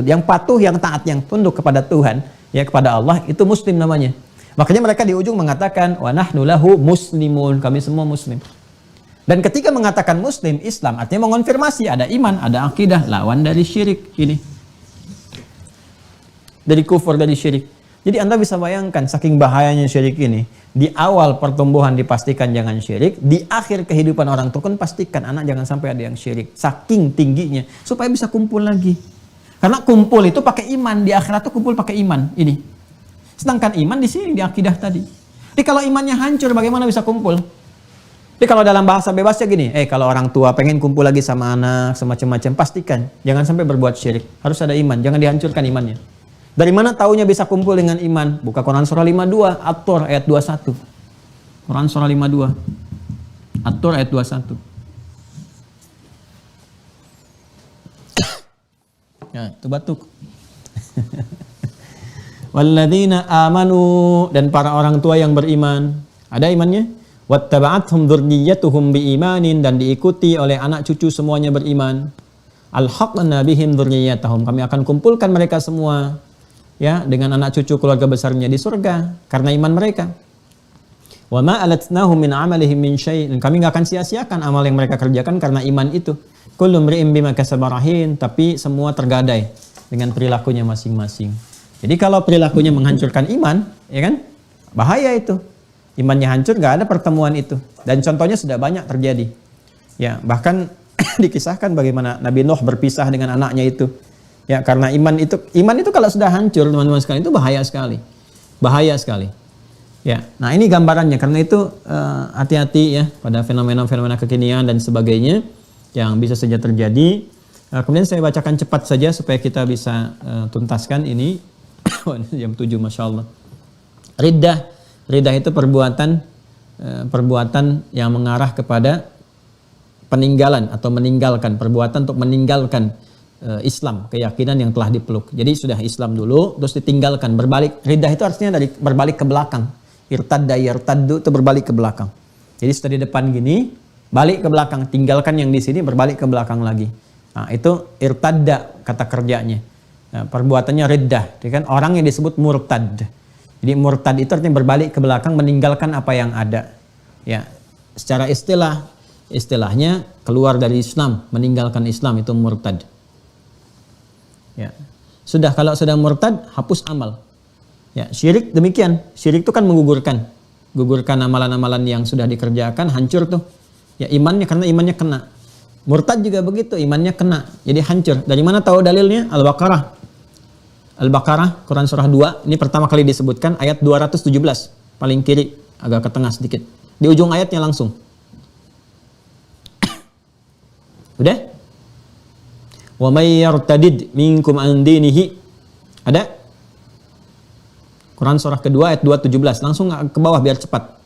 Yang patuh, yang taat, yang tunduk kepada Tuhan, ya kepada Allah, itu Muslim namanya. Makanya mereka di ujung mengatakan wa nahnu lahu muslimun, kami semua Muslim. Dan ketika mengatakan Muslim, Islam artinya mengonfirmasi ada iman, ada akidah, lawan dari syirik ini. Dari kufur, dari syirik. Jadi Anda bisa bayangkan saking bahayanya syirik ini. Di awal pertumbuhan dipastikan jangan syirik. Di akhir kehidupan orang tua pun pastikan anak jangan sampai ada yang syirik. Saking tingginya. Supaya bisa kumpul lagi. Karena kumpul itu pakai iman. Di akhirat itu kumpul pakai iman. Ini. Sedangkan iman di sini di akidah tadi. Jadi kalau imannya hancur bagaimana bisa kumpul? Jadi kalau dalam bahasa bebasnya gini. Kalau orang tua pengen kumpul lagi sama anak. Semacam-macam. Pastikan. Jangan sampai berbuat syirik. Harus ada iman. Jangan dihancurkan imannya. Dari mana taunya bisa kumpul dengan iman? Buka Quran surah 52, At-Tur ayat 21. Quran surah 52, At-Tur ayat 21. Ya, itu batuk. Walladzina amanu, dan para orang tua yang beriman. Ada imannya? Wattaba'athum dzurriyyatuhum biimanin, dan diikuti oleh anak cucu semuanya beriman. Alhaqna bihim dzurriyyatahum, kami akan kumpulkan mereka semua ya dengan anak cucu keluarga besarnya di surga karena iman mereka. Wa ma alatnahum min amalihim min syai', kami enggak akan sia-siakan amal yang mereka kerjakan karena iman itu. Kullu mri'in bima kasaba rahin, tapi semua tergadai dengan perilakunya masing-masing. Jadi kalau perilakunya menghancurkan iman, ya kan? Bahaya itu. Imannya hancur, enggak ada pertemuan itu. Dan contohnya sudah banyak terjadi. Ya, bahkan dikisahkan bagaimana Nabi Nuh berpisah dengan anaknya itu. Ya, karena iman itu kalau sudah hancur teman-teman sekalian itu bahaya sekali. Bahaya sekali. Ya. Nah, ini gambarannya. Karena itu hati-hati ya pada fenomena-fenomena kekinian dan sebagainya yang bisa saja terjadi. Kemudian saya bacakan cepat saja supaya kita bisa tuntaskan ini. Jam 7 Masya Allah. Riddah itu perbuatan yang mengarah kepada peninggalan atau meninggalkan, perbuatan untuk meninggalkan Islam, keyakinan yang telah dipeluk. Jadi sudah Islam dulu, terus ditinggalkan, berbalik. Riddah itu artinya dari berbalik ke belakang. Irtadda, yartaddu itu berbalik ke belakang. Jadi setelah di depan gini, balik ke belakang, tinggalkan yang di sini, berbalik ke belakang lagi. Nah, itu irtadda kata kerjanya. Nah, perbuatannya riddah. Jadi kan orang yang disebut murtad. Jadi murtad itu artinya berbalik ke belakang, meninggalkan apa yang ada. Ya, secara istilah istilahnya keluar dari Islam, meninggalkan Islam, itu murtad. Ya. Sudah, kalau sudah murtad, hapus amal. Ya, syirik demikian. Syirik itu kan menggugurkan amalan-amalan yang sudah dikerjakan, hancur tuh. Ya, imannya, karena imannya kena. Murtad juga begitu, imannya kena, jadi hancur. Dari mana tahu dalilnya? Al-Baqarah, Quran surah 2, ini pertama kali disebutkan ayat 217, paling kiri, agak ke tengah sedikit. Di ujung ayatnya langsung. Udah? Wa may yartadid minkum an dinihi. Ada? Quran surah kedua ayat 217, langsung ke bawah biar cepat.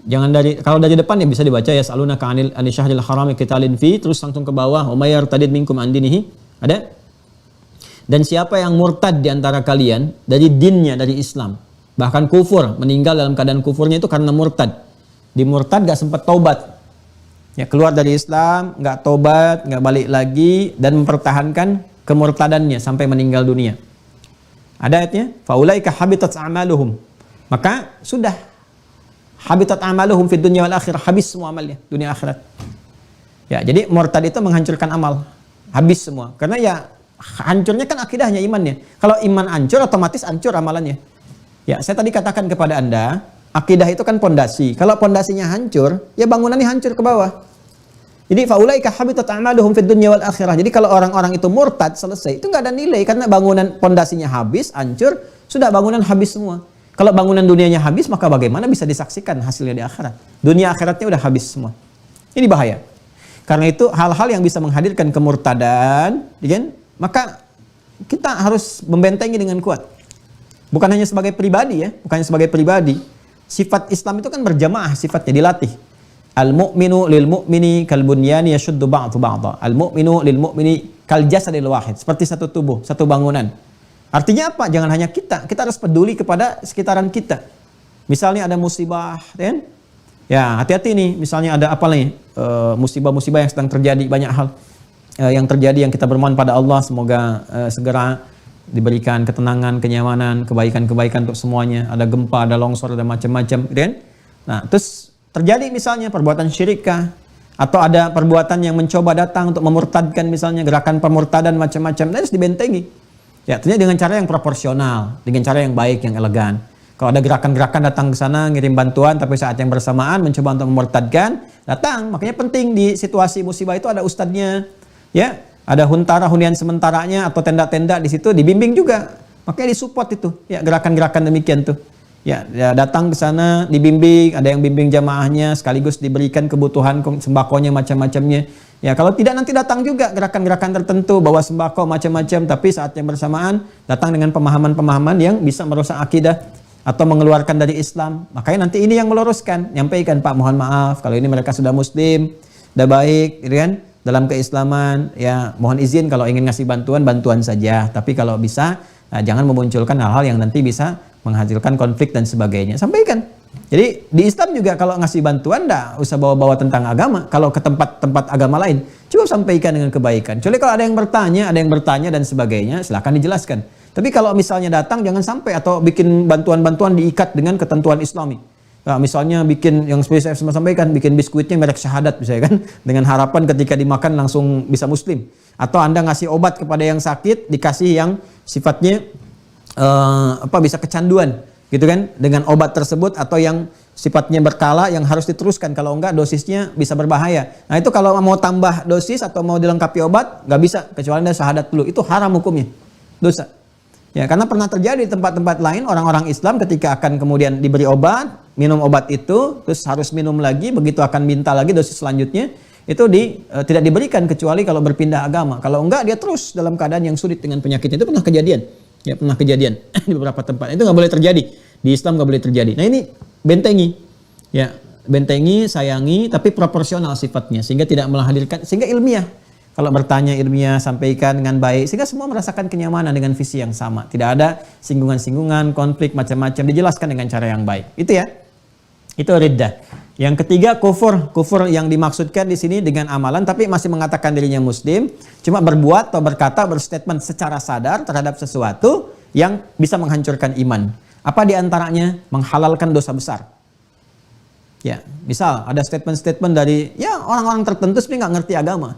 Jangan kalau dari depan ya bisa dibaca ya, salunaka anil syahril harami qitalin fi, terus langsung ke bawah, wa may yartadid minkum an dinihi. Ada? Dan siapa yang murtad di antara kalian dari dinnya, dari Islam, bahkan kufur, meninggal dalam keadaan kufurnya itu karena murtad. Di murtad gak sempat taubat. Ya, keluar dari Islam, gak taubat, gak balik lagi, dan mempertahankan kemurtadannya sampai meninggal dunia. Ada ayatnya, faulaika habitat a'maluhum. Maka sudah habitat a'maluhum fid dunya wal akhirah, habis semua amalnya dunia akhirat. Ya, jadi murtad itu menghancurkan amal, habis semua. Karena ya hancurnya kan akidahnya, imannya. Kalau iman hancur, otomatis hancur amalannya. Ya, saya tadi katakan kepada Anda, akidah itu kan pondasi. Kalau pondasinya hancur, ya bangunannya hancur ke bawah. Jadi faulaika habitat a'maluhum fid dunya wal akhirah. Jadi kalau orang-orang itu murtad, selesai, itu nggak ada nilai karena bangunan pondasinya habis, hancur, sudah bangunan habis semua. Kalau bangunan dunianya habis, maka bagaimana bisa disaksikan hasilnya di akhirat? Dunia akhiratnya udah habis semua. Ini bahaya. Karena itu hal-hal yang bisa menghadirkan kemurtadan, kan? Maka kita harus membentengi dengan kuat. Bukan hanya sebagai pribadi ya, bukan hanya sebagai pribadi. Sifat Islam itu kan berjamaah, sifatnya dilatih. Al-mu'minu lil mu'mini kal bunyani yashuddu ba'du ba'dha. Al-mu'minu lil mu'mini kal jasadil wahid. Seperti satu tubuh, satu bangunan. Artinya apa? Jangan hanya kita harus peduli kepada sekitaran kita. Misalnya ada musibah, kan? Ya, hati-hati nih, misalnya ada apa nih? Musibah-musibah yang sedang terjadi, banyak hal yang terjadi, yang kita bermohon pada Allah semoga segera diberikan ketenangan, kenyamanan, kebaikan-kebaikan untuk semuanya. Ada gempa, ada longsor, ada macam-macam, kan? Nah, terus terjadi misalnya perbuatan syirikah, atau ada perbuatan yang mencoba datang untuk memurtadkan, misalnya gerakan pemurtadan macam-macam, harus dibentengi. Ya, tentunya dengan cara yang proporsional, dengan cara yang baik, yang elegan. Kalau ada gerakan-gerakan datang ke sana ngirim bantuan, tapi saat yang bersamaan mencoba untuk memurtadkan, datang. Makanya penting di situasi musibah itu ada ustadznya, ya, ada hunian sementaranya atau tenda-tenda di situ dibimbing juga. Makanya disupport itu, ya, gerakan-gerakan demikian tuh. Ya, datang ke sana dibimbing, ada yang bimbing jamaahnya, sekaligus diberikan kebutuhan sembakonya macam-macamnya. Ya, kalau tidak nanti datang juga gerakan-gerakan tertentu bawa sembako macam-macam, tapi saat yang bersamaan datang dengan pemahaman-pemahaman yang bisa merusak akidah atau mengeluarkan dari Islam. Makanya nanti ini yang meluruskan, nyampaikan, Pak, mohon maaf kalau ini mereka sudah muslim, sudah baik, gitu kan, dalam keislaman, ya mohon izin kalau ingin ngasih bantuan saja, tapi kalau bisa jangan memunculkan hal-hal yang nanti bisa menghasilkan konflik dan sebagainya. Sampaikan. Jadi di Islam juga kalau ngasih bantuan enggak usah bawa-bawa tentang agama. Kalau ke tempat-tempat agama lain, cukup sampaikan dengan kebaikan. Kecuali kalau ada yang bertanya dan sebagainya, silakan dijelaskan. Tapi kalau misalnya datang jangan sampai atau bikin bantuan-bantuan diikat dengan ketentuan Islami. Nah, misalnya bikin yang seperti saya sampaikan, bikin biskuitnya merek syahadat misalnya kan, dengan harapan ketika dimakan langsung bisa muslim. Atau Anda ngasih obat kepada yang sakit, dikasih yang sifatnya bisa kecanduan, gitu kan, dengan obat tersebut, atau yang sifatnya berkala yang harus diteruskan, kalau enggak dosisnya bisa berbahaya. Nah, itu kalau mau tambah dosis atau mau dilengkapi obat, nggak bisa, kecuali Anda syahadat dulu. Itu haram hukumnya, dosa. Ya, karena pernah terjadi di tempat-tempat lain, orang-orang Islam ketika akan kemudian diberi obat, minum obat itu, terus harus minum lagi, begitu akan minta lagi dosis selanjutnya, itu tidak diberikan kecuali kalau berpindah agama. Kalau enggak, dia terus dalam keadaan yang sulit dengan penyakitnya. Itu pernah kejadian. Ya, pernah kejadian di beberapa tempat. Itu nggak boleh terjadi. Di Islam nggak boleh terjadi. Nah, ini bentengi. Ya, bentengi, sayangi, tapi proporsional sifatnya. Sehingga tidak menghadirkan, sehingga ilmiah. Kalau bertanya ilmiah, sampaikan dengan baik. Sehingga semua merasakan kenyamanan dengan visi yang sama. Tidak ada singgungan-singgungan, konflik, macam-macam. Dijelaskan dengan cara yang baik. Itu ya. Itu riddah. Yang ketiga, kufur. Kufur yang dimaksudkan di sini dengan amalan, tapi masih mengatakan dirinya muslim. Cuma berbuat atau berkata, berstatement secara sadar terhadap sesuatu yang bisa menghancurkan iman. Apa diantaranya? Menghalalkan dosa besar. Ya, misal ada statement-statement dari ya orang-orang tertentu sebenarnya nggak ngerti agama.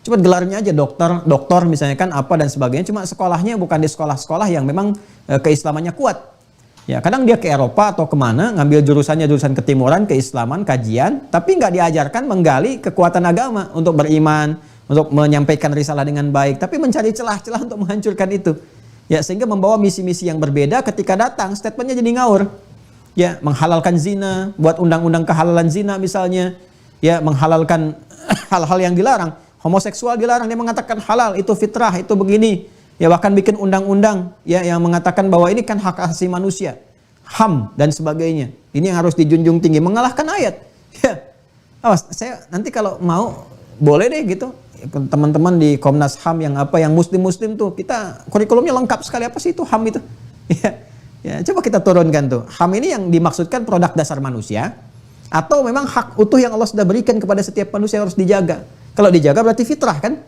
Cuma gelarnya aja dokter, doktor misalnya kan apa dan sebagainya. Cuma sekolahnya bukan di sekolah-sekolah yang memang keislamannya kuat. Ya, kadang dia ke Eropa atau kemana ngambil jurusannya jurusan ketimuran, keislaman, kajian, tapi nggak diajarkan menggali kekuatan agama untuk beriman, untuk menyampaikan risalah dengan baik, tapi mencari celah-celah untuk menghancurkan itu. Ya, sehingga membawa misi-misi yang berbeda ketika datang statementnya jadi ngawur. Ya, menghalalkan zina, buat undang-undang kehalalan zina misalnya, ya menghalalkan hal-hal yang dilarang, homoseksual dilarang, dia mengatakan halal, itu fitrah, itu begini, ya bahkan bikin undang-undang ya yang mengatakan bahwa ini kan hak asasi manusia, HAM dan sebagainya, ini yang harus dijunjung tinggi, mengalahkan ayat. Ya, awas, saya nanti kalau mau boleh deh gitu, teman-teman di Komnas HAM yang apa, yang muslim-muslim tuh, kita kurikulumnya lengkap sekali, apa sih itu HAM itu? Ya. Ya, coba kita turunkan tuh. HAM ini yang dimaksudkan produk dasar manusia atau memang hak utuh yang Allah sudah berikan kepada setiap manusia harus dijaga. Kalau dijaga berarti fitrah kan?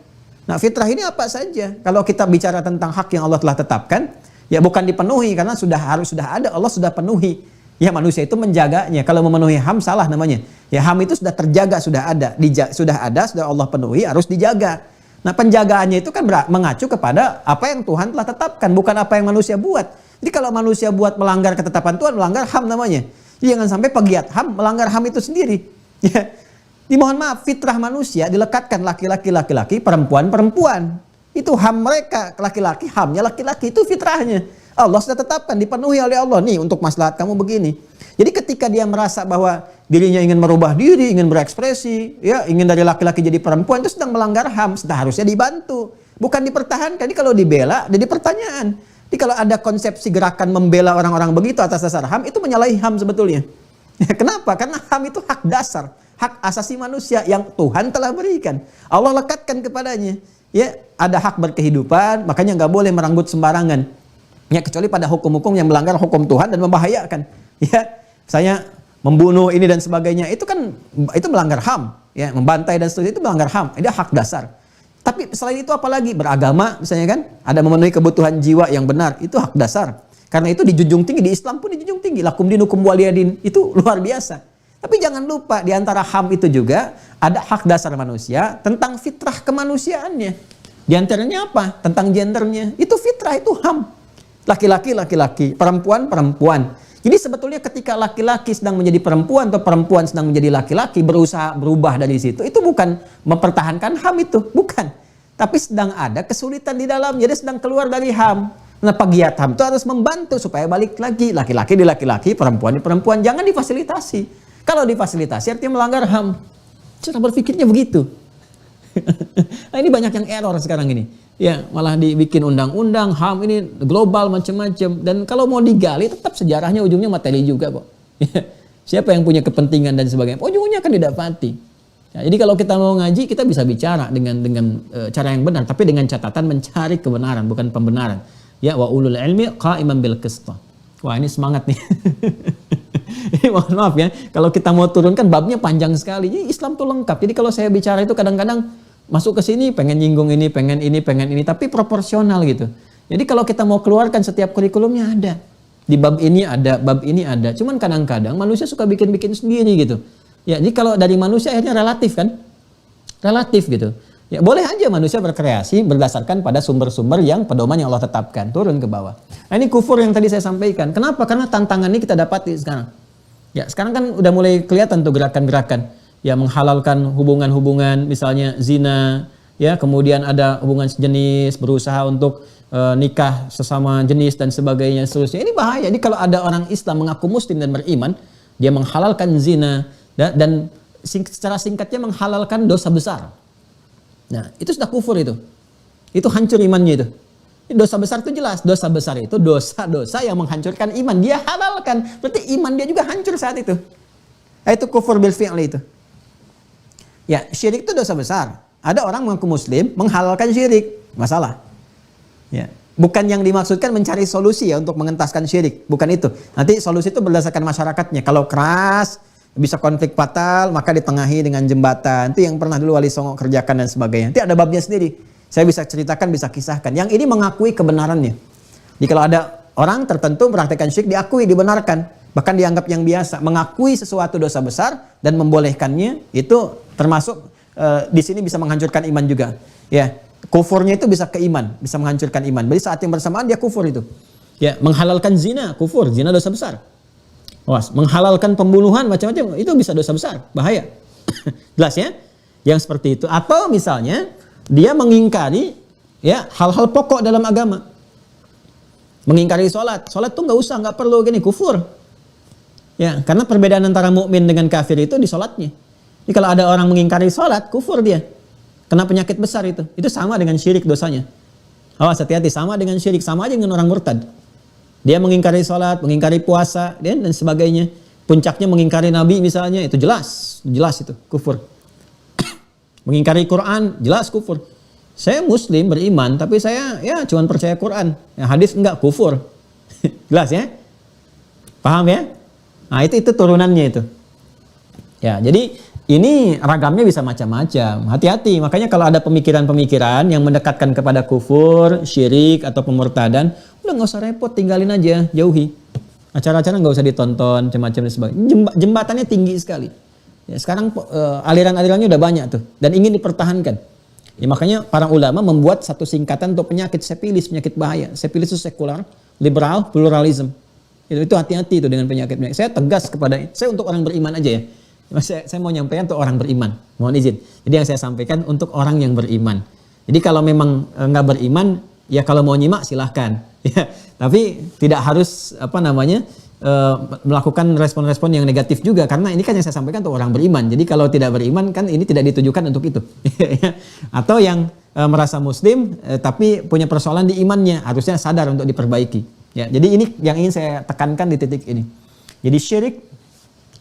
Nah, fitrah ini apa saja? Kalau kita bicara tentang hak yang Allah telah tetapkan, ya bukan dipenuhi karena sudah ada, Allah sudah penuhi. Ya manusia itu menjaganya. Kalau memenuhi HAM salah namanya. Ya HAM itu sudah terjaga, sudah ada, sudah Allah penuhi, harus dijaga. Nah, penjagaannya itu kan mengacu kepada apa yang Tuhan telah tetapkan, bukan apa yang manusia buat. Jadi kalau manusia buat melanggar ketetapan Tuhan, melanggar HAM namanya. Jadi jangan sampai pegiat HAM melanggar HAM itu sendiri. Ya. Dimohon maaf, fitrah manusia dilekatkan laki-laki, perempuan. Itu HAM mereka, laki-laki, HAM-nya laki-laki, itu fitrahnya. Allah sudah tetapkan, dipenuhi oleh Allah. Nih, untuk maslahat kamu begini. Jadi ketika dia merasa bahwa dirinya ingin merubah diri, ingin berekspresi, ya ingin dari laki-laki jadi perempuan, itu sedang melanggar HAM. Seharusnya dibantu, bukan dipertahankan. Jadi kalau dibela, jadi pertanyaan. Jadi kalau ada konsepsi gerakan membela orang-orang begitu atas dasar HAM, itu menyalahi HAM sebetulnya. Kenapa? Karena HAM itu hak dasar, hak asasi manusia yang Tuhan telah berikan. Allah lekatkan kepadanya. Ya, ada hak berkehidupan, makanya nggak boleh merenggut sembarangan. Ya, kecuali pada hukum-hukum yang melanggar hukum Tuhan dan membahayakan. Ya, saya membunuh ini dan sebagainya, itu kan itu melanggar HAM. Ya, membantai dan seterusnya itu melanggar HAM. Itu hak dasar. Tapi selain itu apalagi beragama misalnya kan, ada memenuhi kebutuhan jiwa yang benar, itu hak dasar. Karena itu dijunjung tinggi, di Islam pun dijunjung tinggi. Lakum dinukum waliyadin, itu luar biasa. Tapi jangan lupa di antara HAM itu juga ada hak dasar manusia tentang fitrah kemanusiaannya. Di antaranya apa? Tentang gendernya. Itu fitrah, itu HAM. Laki-laki, perempuan. Jadi sebetulnya ketika laki-laki sedang menjadi perempuan atau perempuan sedang menjadi laki-laki, berusaha berubah dari situ, itu bukan mempertahankan HAM itu, bukan. Tapi sedang ada kesulitan di dalam, jadi sedang keluar dari HAM. Nah, pegiat HAM itu harus membantu supaya balik lagi, laki-laki di laki-laki, perempuan di perempuan, jangan difasilitasi. Kalau difasilitasi artinya melanggar HAM. Cara berpikirnya begitu. Nah, ini banyak yang error sekarang ini. Ya, malah dibikin undang-undang, HAM ini global macam-macam. Dan kalau mau digali, tetap sejarahnya ujungnya materi juga kok. Siapa yang punya kepentingan dan sebagainya, ujungnya akan didapati. Ya, jadi kalau kita mau ngaji, kita bisa bicara dengan cara yang benar, tapi dengan catatan mencari kebenaran, bukan pembenaran. Ya, wa ulul ilmi qa'iman bil qist. Wah, ini semangat nih. Mohon maaf ya, kalau kita mau turunkan babnya panjang sekali. Jadi Islam tuh lengkap. Jadi kalau saya bicara itu kadang-kadang masuk ke sini pengen nyinggung ini, pengen ini, tapi proporsional gitu. Jadi kalau kita mau keluarkan setiap kurikulumnya ada. Di bab ini ada, bab ini ada. Cuman kadang-kadang manusia suka bikin-bikin sendiri gitu. Ya, jadi kalau dari manusia akhirnya relatif kan? Relatif gitu. Ya, boleh aja manusia berkreasi berdasarkan pada sumber-sumber yang pedoman yang Allah tetapkan, turun ke bawah. Nah, ini kufur yang tadi saya sampaikan. Kenapa? Karena tantangan ini kita dapati sekarang. Ya, sekarang kan udah mulai kelihatan tuh gerakan-gerakan. Ya, menghalalkan hubungan-hubungan, misalnya zina, ya, kemudian ada hubungan sejenis, berusaha untuk nikah sesama jenis dan sebagainya, seterusnya. Ini bahaya. Jadi kalau ada orang Islam mengaku muslim dan beriman, dia menghalalkan zina dan secara singkatnya menghalalkan dosa besar. Nah, itu sudah kufur itu. Itu hancur imannya itu. Dosa besar itu jelas. Dosa besar itu dosa-dosa yang menghancurkan iman. Dia halalkan. Berarti iman dia juga hancur saat itu. Itu kufur bil fi'li itu. Ya, syirik itu dosa besar. Ada orang mengaku muslim, menghalalkan syirik. Masalah. Ya. Bukan yang dimaksudkan mencari solusi ya untuk mengentaskan syirik. Bukan itu. Nanti solusi itu berdasarkan masyarakatnya. Kalau keras, bisa konflik fatal, maka ditengahi dengan jembatan. Itu yang pernah dulu Wali Songo kerjakan dan sebagainya. Nanti ada babnya sendiri. Saya bisa ceritakan, bisa kisahkan. Yang ini mengakui kebenarannya. Jadi kalau ada orang tertentu mempraktikkan syirik, diakui, dibenarkan. Bahkan dianggap yang biasa. Mengakui sesuatu dosa besar dan membolehkannya itu termasuk di sini bisa menghancurkan iman juga. Ya, kufurnya itu bisa ke iman, bisa menghancurkan iman. Jadi saat yang bersamaan dia kufur itu. Ya, menghalalkan zina, kufur, zina dosa besar. Awas, menghalalkan pembunuhan macam-macam itu bisa dosa besar, bahaya. Jelas ya? Yang seperti itu. Atau misalnya dia mengingkari ya hal-hal pokok dalam agama. Mengingkari sholat tuh nggak perlu gini, kufur. Ya, karena perbedaan antara mukmin dengan kafir itu di sholatnya. Jadi kalau ada orang mengingkari sholat, kufur dia. Kena penyakit besar itu. Itu sama dengan syirik dosanya. Awas, hati-hati, sama dengan syirik, sama aja dengan orang murtad. Dia mengingkari sholat, mengingkari puasa, dan sebagainya. Puncaknya mengingkari Nabi misalnya, itu jelas itu, kufur. Mengingkari Quran, jelas kufur. Saya muslim, beriman, tapi saya ya cuma percaya Quran. Ya, hadis enggak, kufur. Jelas ya? Paham ya? Nah itu turunannya itu. Ya, jadi ini ragamnya bisa macam-macam. Hati-hati, makanya kalau ada pemikiran-pemikiran yang mendekatkan kepada kufur, syirik, atau pemurtadan, udah nggak usah repot, tinggalin aja, jauhi. Acara-acara nggak usah ditonton, macam-macam dan sebagainya. Jembatannya tinggi sekali. Ya, sekarang aliran-alirannya udah banyak tuh, dan ingin dipertahankan. Ya, makanya para ulama membuat satu singkatan untuk penyakit sepilis, penyakit bahaya. Sepilis itu sekular, liberal, pluralism. Itu hati-hati itu dengan penyakit-penyakit. Saya tegas saya untuk orang beriman aja ya. Saya mau nyampaikan untuk orang beriman, mohon izin. Jadi yang saya sampaikan untuk orang yang beriman. Jadi kalau memang nggak beriman, ya kalau mau nyimak silahkan. Ya, tapi tidak harus melakukan respon-respon yang negatif juga, karena ini kan yang saya sampaikan untuk orang beriman. Jadi kalau tidak beriman kan ini tidak ditujukan untuk itu. Atau yang merasa muslim tapi punya persoalan di imannya, harusnya sadar untuk diperbaiki. Ya, jadi ini yang ingin saya tekankan di titik ini. Jadi syirik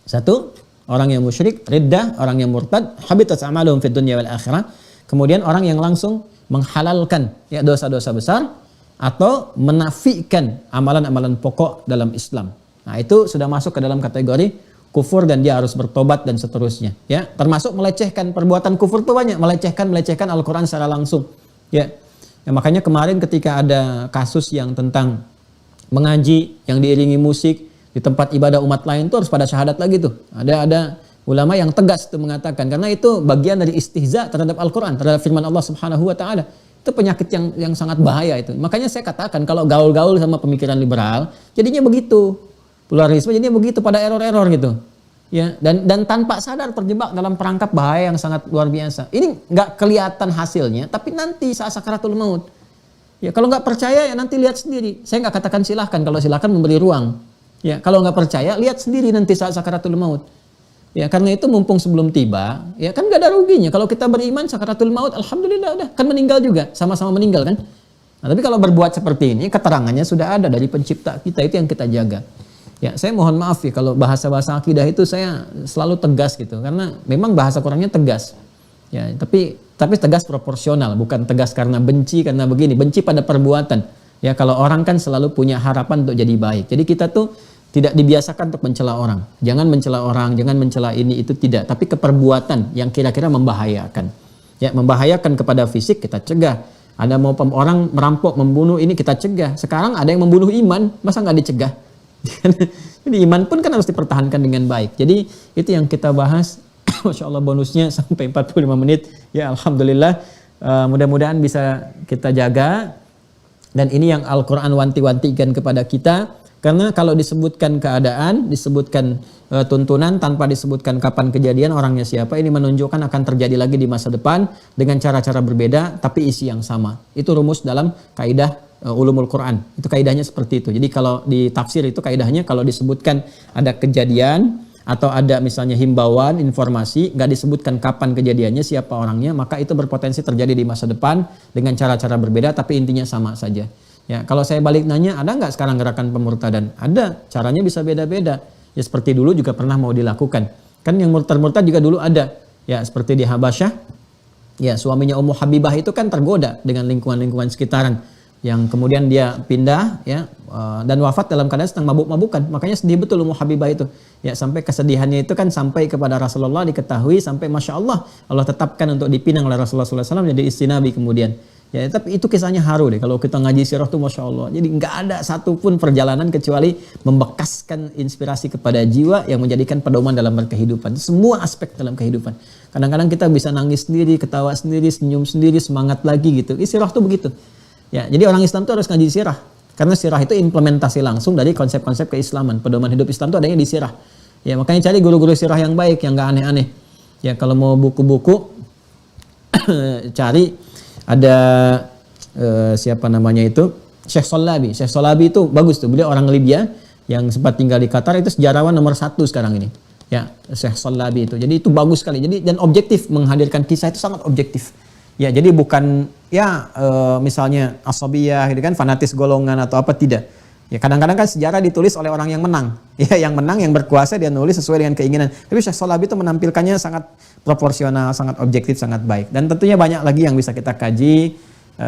satu, orang yang musyrik, riddah, orang yang murtad, habitat a'maluhum fid dunya wal akhirah. Kemudian orang yang langsung menghalalkan ya dosa-dosa besar atau menafikan amalan-amalan pokok dalam Islam. Nah, itu sudah masuk ke dalam kategori kufur dan dia harus bertobat dan seterusnya. Ya, termasuk melecehkan, perbuatan kufur itu banyak, melecehkan Al-Qur'an secara langsung. Ya. Ya, makanya kemarin ketika ada kasus yang tentang mengaji yang diiringi musik di tempat ibadah umat lain tuh harus pada syahadat lagi tuh. Ada ulama yang tegas tuh mengatakan, karena itu bagian dari istihza terhadap Al-Qur'an, terhadap firman Allah Subhanahu wa taala. Itu penyakit yang sangat bahaya itu. Makanya saya katakan kalau gaul-gaul sama pemikiran liberal, jadinya begitu. Pluralisme jadinya begitu, pada error-error gitu. Ya, dan tanpa sadar terjebak dalam perangkap bahaya yang sangat luar biasa. Ini nggak kelihatan hasilnya, tapi nanti saat sakaratul maut. Ya, kalau nggak percaya ya nanti lihat sendiri. Saya nggak katakan silahkan, kalau silahkan memberi ruang. Ya, kalau nggak percaya, lihat sendiri nanti saat sakaratul maut. Ya, karena itu mumpung sebelum tiba, ya kan nggak ada ruginya. Kalau kita beriman sakaratul maut, alhamdulillah udah, kan meninggal juga, sama-sama meninggal kan. Nah, tapi kalau berbuat seperti ini, keterangannya sudah ada dari pencipta kita, itu yang kita jaga. Ya, saya mohon maaf ya kalau bahasa-bahasa akidah itu saya selalu tegas gitu, karena memang bahasa Qur'annya tegas. Ya, tapi tegas proporsional, bukan tegas karena benci, karena begini, benci pada perbuatan. Ya, kalau orang kan selalu punya harapan untuk jadi baik. Jadi kita tuh tidak dibiasakan untuk mencela orang. Jangan mencela orang, jangan mencela ini itu, tidak. Tapi keperbuatan yang kira-kira membahayakan. Ya, membahayakan kepada fisik kita cegah. Ada mau orang merampok, membunuh, ini kita cegah. Sekarang ada yang membunuh iman, masa nggak dicegah? Jadi iman pun kan harus dipertahankan dengan baik. Jadi itu yang kita bahas. Masya Allah bonusnya sampai 45 menit. Ya alhamdulillah. Mudah-mudahan bisa kita jaga. Dan ini yang Al-Quran wanti-wantikan kepada kita. Karena kalau disebutkan keadaan, disebutkan tuntunan tanpa disebutkan kapan kejadian, orangnya siapa, ini menunjukkan akan terjadi lagi di masa depan dengan cara-cara berbeda tapi isi yang sama. Itu rumus dalam kaidah ulumul Quran. Itu kaidahnya seperti itu. Jadi kalau di tafsir itu kaidahnya kalau disebutkan ada kejadian atau ada misalnya himbauan, informasi, nggak disebutkan kapan kejadiannya, siapa orangnya, maka itu berpotensi terjadi di masa depan dengan cara-cara berbeda tapi intinya sama saja. Ya, kalau saya balik nanya, ada nggak sekarang gerakan pemurtadan? Ada, caranya bisa beda-beda. Ya seperti dulu juga pernah mau dilakukan. Kan yang murtad-murtad juga dulu ada. Ya seperti di Habasyah, ya suaminya Ummu Habibah itu kan tergoda dengan lingkungan-lingkungan sekitaran. Yang kemudian dia pindah ya dan wafat dalam keadaan sedang mabuk-mabukan. Makanya sedih betul Ummu Habibah itu. Ya sampai kesedihannya itu kan sampai kepada Rasulullah diketahui, sampai Masya Allah Allah tetapkan untuk dipinang oleh Rasulullah SAW jadi istri Nabi kemudian. Ya, tapi itu kisahnya haru deh. Kalau kita ngaji sirah tuh Masya Allah. Jadi nggak ada satupun perjalanan kecuali membekaskan inspirasi kepada jiwa yang menjadikan pedoman dalam berkehidupan. Semua aspek dalam kehidupan. Kadang-kadang kita bisa nangis sendiri, ketawa sendiri, senyum sendiri, semangat lagi gitu. Sirah tuh begitu. Ya, jadi orang Islam tuh harus ngaji sirah. Karena sirah itu implementasi langsung dari konsep-konsep keislaman. Pedoman hidup Islam tuh adanya di sirah. Ya, makanya cari guru-guru sirah yang baik, yang nggak aneh-aneh. Ya, kalau mau buku-buku cari ada siapa namanya itu Syekh Shalabi. Syekh Shalabi itu bagus tuh, beliau orang Libya yang sempat tinggal di Qatar, itu sejarawan nomor 1 sekarang ini. Ya, Syekh Shalabi itu. Jadi itu bagus sekali. Jadi dan objektif, menghadirkan kisah itu sangat objektif. Ya, jadi bukan ya misalnya asabiyah gitu kan, fanatis golongan atau apa, tidak. Ya, kadang-kadang kan sejarah ditulis oleh orang yang menang. Ya, yang menang, yang berkuasa, dia nulis sesuai dengan keinginan. Tapi Syekh Shalabi itu menampilkannya sangat proporsional, sangat objektif, sangat baik. Dan tentunya banyak lagi yang bisa kita kaji.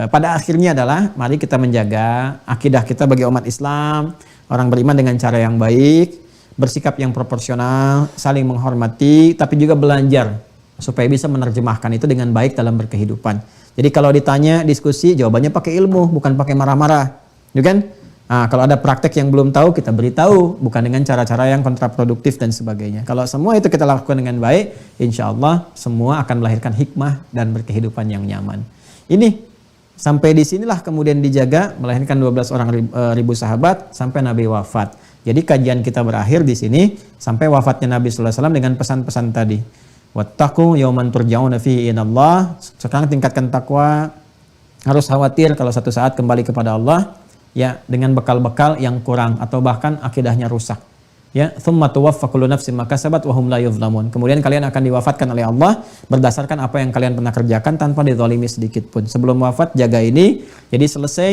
Pada akhirnya adalah mari kita menjaga akidah kita bagi umat Islam, orang beriman dengan cara yang baik, bersikap yang proporsional, saling menghormati, tapi juga belajar supaya bisa menerjemahkan itu dengan baik dalam berkehidupan. Jadi kalau ditanya diskusi, jawabannya pakai ilmu, bukan pakai marah-marah. Ya kan? Nah, kalau ada praktek yang belum tahu, kita beritahu, bukan dengan cara-cara yang kontraproduktif dan sebagainya. Kalau semua itu kita lakukan dengan baik, insya Allah semua akan melahirkan hikmah dan berkehidupan yang nyaman. Ini sampai di sinilah kemudian dijaga, melahirkan 12 orang ribu sahabat sampai Nabi wafat. Jadi kajian kita berakhir di sini sampai wafatnya Nabi sallallahu alaihi wasallam dengan pesan-pesan tadi. Wattaqu yauman turja'una fihi ilallah. Sekarang tingkatkan takwa, harus khawatir kalau satu saat kembali kepada Allah. Ya, dengan bekal-bekal yang kurang atau bahkan akidahnya rusak. Ya, tsumma tuwaffa kullu nafsin ma kasabat wa hum la yuzlamun. Kemudian kalian akan diwafatkan oleh Allah berdasarkan apa yang kalian pernah kerjakan tanpa dizalimi sedikit pun. Sebelum wafat jaga ini. Jadi selesai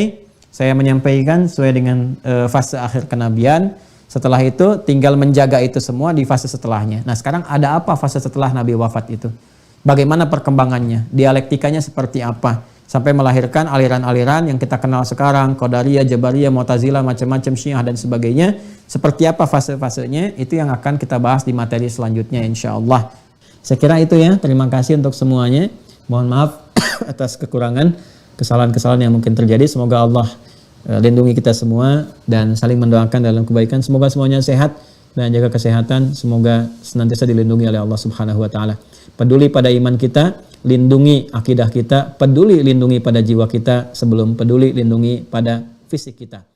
saya menyampaikan sesuai dengan fase akhir kenabian. Setelah itu tinggal menjaga itu semua di fase setelahnya. Nah, sekarang ada apa fase setelah Nabi wafat itu? Bagaimana perkembangannya? Dialektikanya seperti apa? Sampai melahirkan aliran-aliran yang kita kenal sekarang, Qadariyah, Jabariyah, Mu'tazilah, macam-macam Syiah dan sebagainya. Seperti apa fase-fasenya, itu yang akan kita bahas di materi selanjutnya insya-Allah. Saya kira itu ya, terima kasih untuk semuanya. Mohon maaf atas kekurangan, kesalahan-kesalahan yang mungkin terjadi. Semoga Allah lindungi kita semua dan saling mendoakan dalam kebaikan. Semoga semuanya sehat dan jaga kesehatan. Semoga senantiasa dilindungi oleh Allah Subhanahu wa taala. Peduli pada iman kita, lindungi akidah kita, peduli lindungi pada jiwa kita sebelum peduli lindungi pada fisik kita.